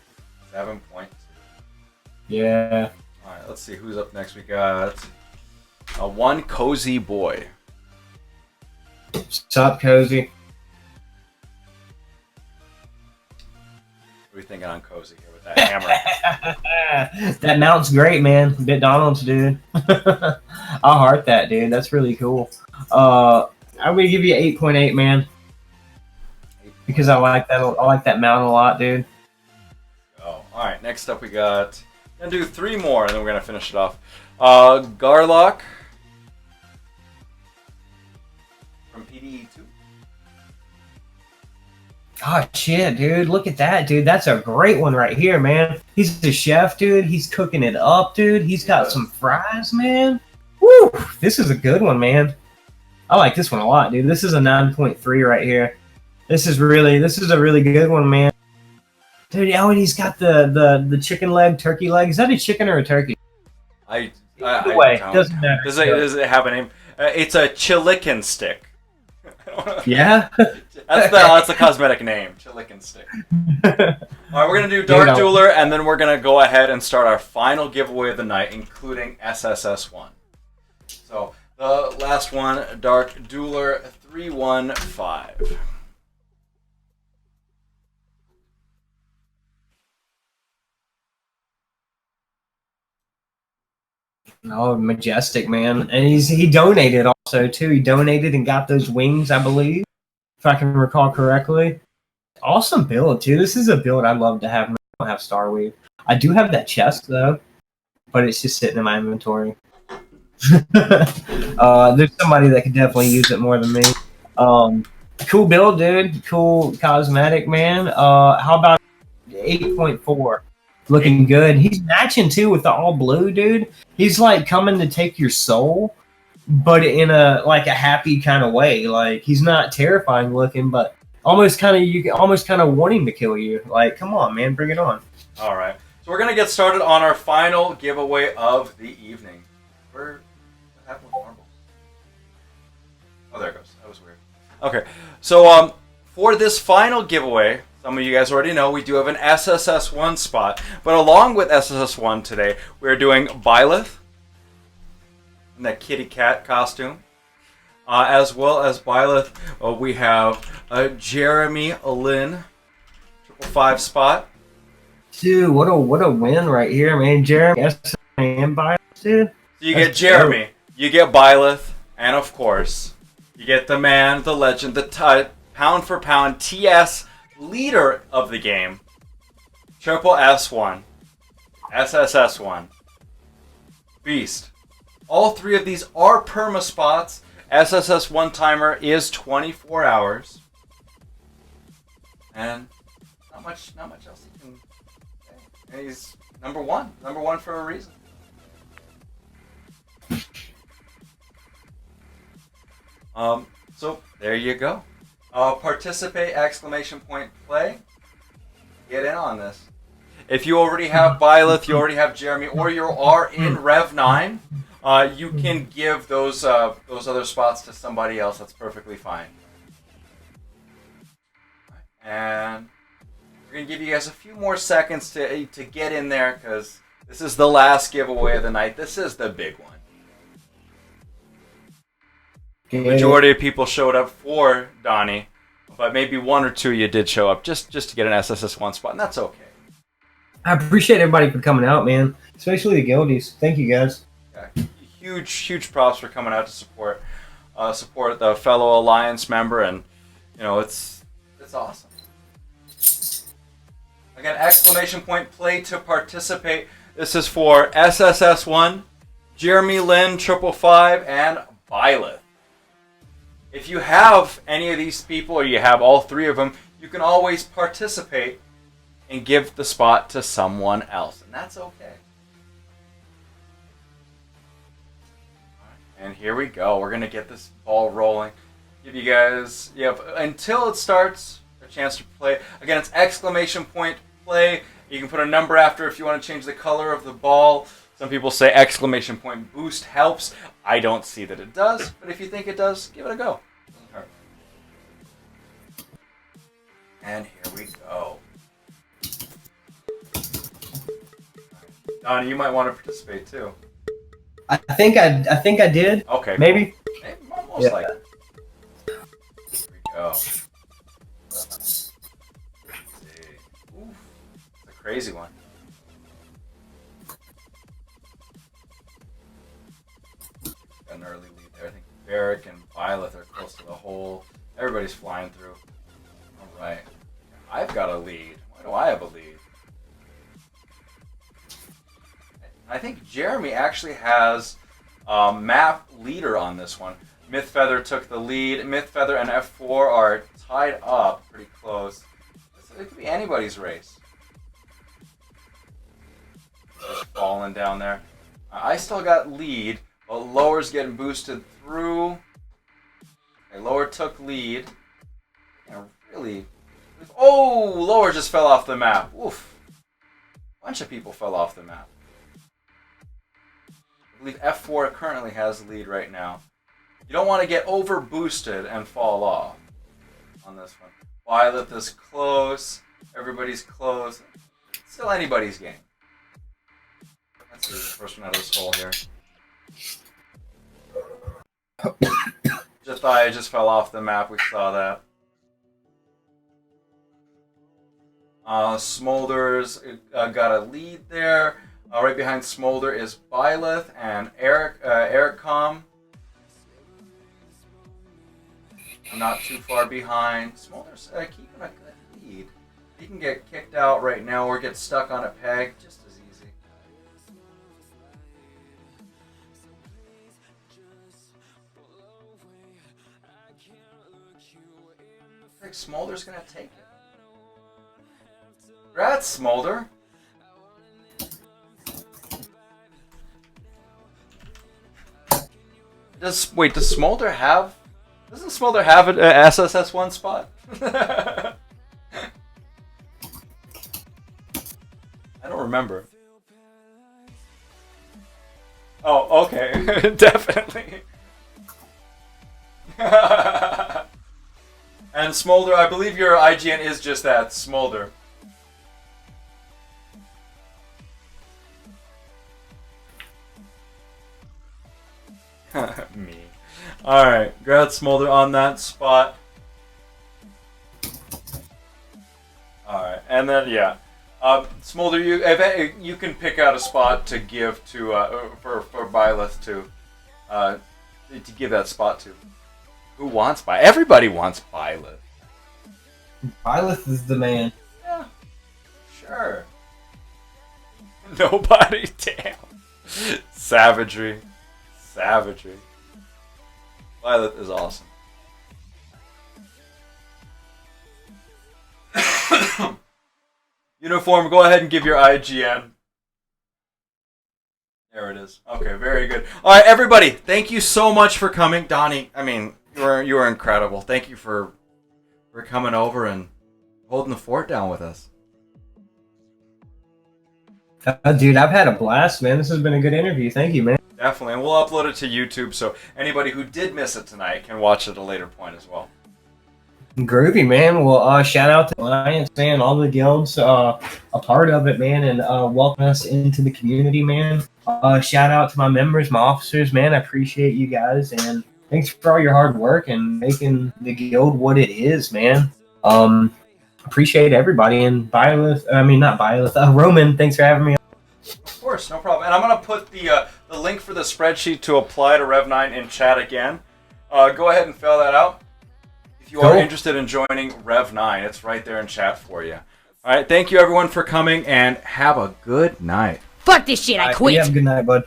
B: Yeah.
A: All right, let's see who's up next. We got one cozy boy.
B: What's up, Cozy?
A: What are we thinking on cozy here with that hammer?
B: That mount's great, man. Bit Donald's, dude. I'll heart that, dude. That's really cool. I'm gonna give you 8.8, man. Because I like that mount a lot, dude.
A: Oh, all right. Next up, we got. Gonna do 3 more, and then we're gonna finish it off. Garlock from PDE 2.
B: Oh shit, dude! Look at that, dude. That's a great one right here, man. He's the chef, dude. He's cooking it up, dude. He's got some fries, man. Woo! This is a good one, man. I like this one a lot, dude. This is a 9.3 right here. This is a really good one, man. Dude, oh, and he's got the chicken leg, turkey leg. Is that a chicken or a turkey?
A: Either
B: way, doesn't matter.
A: Does it have a name? It's a Chilikin stick.
B: Yeah.
A: That's the cosmetic name, Chilikin stick. All right, we're gonna do Dark Dueler, and then we're gonna go ahead and start our final giveaway of the night, including SSS1. So the last one, Dark Dueler 315.
B: Oh, majestic, man. And he donated also too. He donated and got those wings, I believe, if I can recall correctly. Awesome build too. This is a build I'd love to have. I don't have Starweave. I do have that chest though, but it's just sitting in my inventory. There's somebody that could definitely use it more than me. Cool build, dude. Cool cosmetic, man. How about 8.4? Looking good. He's matching too with the all blue, dude. He's like coming to take your soul. but in a like a happy kind of way. Like he's not terrifying looking, but you can almost kind of want him to kill you. Like, come on, man, bring it on.
A: All right. So we're gonna get started on our final giveaway of the evening. What happened with marbles? Oh, there it goes. That was weird. Okay. So for this final giveaway, some of you guys already know we do have an SSS1 spot, but along with SSS1 today, we're doing Byleth in that kitty cat costume. As well as Byleth, we have Jeremy Lin, 555 spot.
B: Dude, what a win right here, man. Jeremy and Byleth, dude.
A: So you get Jeremy, you get Byleth, and of course, you get the man, the legend, the pound for pound TS leader of the game, Triple S1, SSS1, Beast. All three of these are perma spots. SSS1 timer is 24 hours. And not much else you can say. And he's number one for a reason. So there you go. Participate, exclamation point, play. Get in on this. If you already have Byleth, you already have Jeremy, or you are in Rev 9, you can give those other spots to somebody else. That's perfectly fine. And we're gonna give you guys a few more seconds to get in there because this is the last giveaway of the night. This is the big one. The majority of people showed up for Donnie, but maybe one or two you did show up just to get an SSS1 spot, and that's okay.
B: I appreciate everybody for coming out, man. Especially the guildies. Thank you, guys.
A: Yeah, huge props for coming out to support the fellow Alliance member, and it's awesome. Again, exclamation point play to participate. This is for SSS1, Jeremy Lin, 555, and Byleth. If you have any of these people, or you have all three of them, you can always participate and give the spot to someone else, and that's okay. And here we go. We're gonna get this ball rolling. Give you guys, until it starts, a chance to play. Again, it's exclamation point play. You can put a number after if you want to change the color of the ball. Some people say exclamation point boost helps. I don't see that it does, but if you think it does, give it a go. Doesn't hurt. And here we go. Donnie, you might want to participate too.
B: I think I did.
A: Okay.
B: Maybe.
A: Cool. Most likely. Here we go. Let's see. Oof. It's a crazy one. Got an early lead there. I think Barrick and Byleth are close to the hole. Everybody's flying through. All right. I've got a lead. Why do I have a lead? I think Jeremy actually has map leader on this one. Mythfeather took the lead. Mythfeather and F4 are tied up pretty close. So it could be anybody's race. Just falling down there. I still got lead, but Lower's getting boosted through. Okay, Lower took lead. And really... Oh! Lower just fell off the map. Oof. A bunch of people fell off the map. I believe F4 currently has the lead right now. You don't want to get over boosted and fall off on this one. Byleth is close. Everybody's close. Still anybody's game. Let's see the first one out of this hole here. Jethai just fell off the map. We saw that. Smolder's got a lead there. Right behind Smolder is Byleth and Eric Com. I'm not too far behind. Smolder's keeping a good lead. He can get kicked out right now or get stuck on a peg just as easy. I think Smolder's gonna take it. Congrats, Smolder. Does Smolder have? Doesn't Smolder have an SSS1 spot? I don't remember. Oh, okay, definitely. And Smolder, I believe your IGN is just that, Smolder. Me. Alright, grab Smolder on that spot. Alright, and then, yeah. Smolder, you can pick out a spot to give to, for Byleth to give that spot to. Who wants Byleth? Everybody wants Byleth.
B: Byleth is the man.
A: Yeah, sure. Nobody, damn. Savagery. Savagery. Byleth is awesome. Uniform, go ahead and give your IGN. There it is. Okay, very good. All right, everybody, thank you so much for coming. Donnie, I mean, you were incredible. Thank you for coming over and holding the fort down with us.
B: Dude, I've had a blast, man. This has been a good interview. Thank you, man.
A: Definitely, and we'll upload it to YouTube so anybody who did miss it tonight can watch it at a later point as well.
B: Groovy, man. Well, shout out to Alliance, man. All the guilds a part of it, man, and welcome us into the community, man. Shout out to my members, my officers, man. I appreciate you guys, and thanks for all your hard work and making the guild what it is, man. Appreciate everybody, and Roman, thanks for having me.
A: Of course, no problem. And I'm going to put the link for the spreadsheet to apply to Rev9 in chat again. Go ahead and fill that out. If you are interested in joining Rev9, it's right there in chat for you. All right, thank you everyone for coming, and have a good night.
C: Fuck this shit, I quit.
B: Have a good night, bud.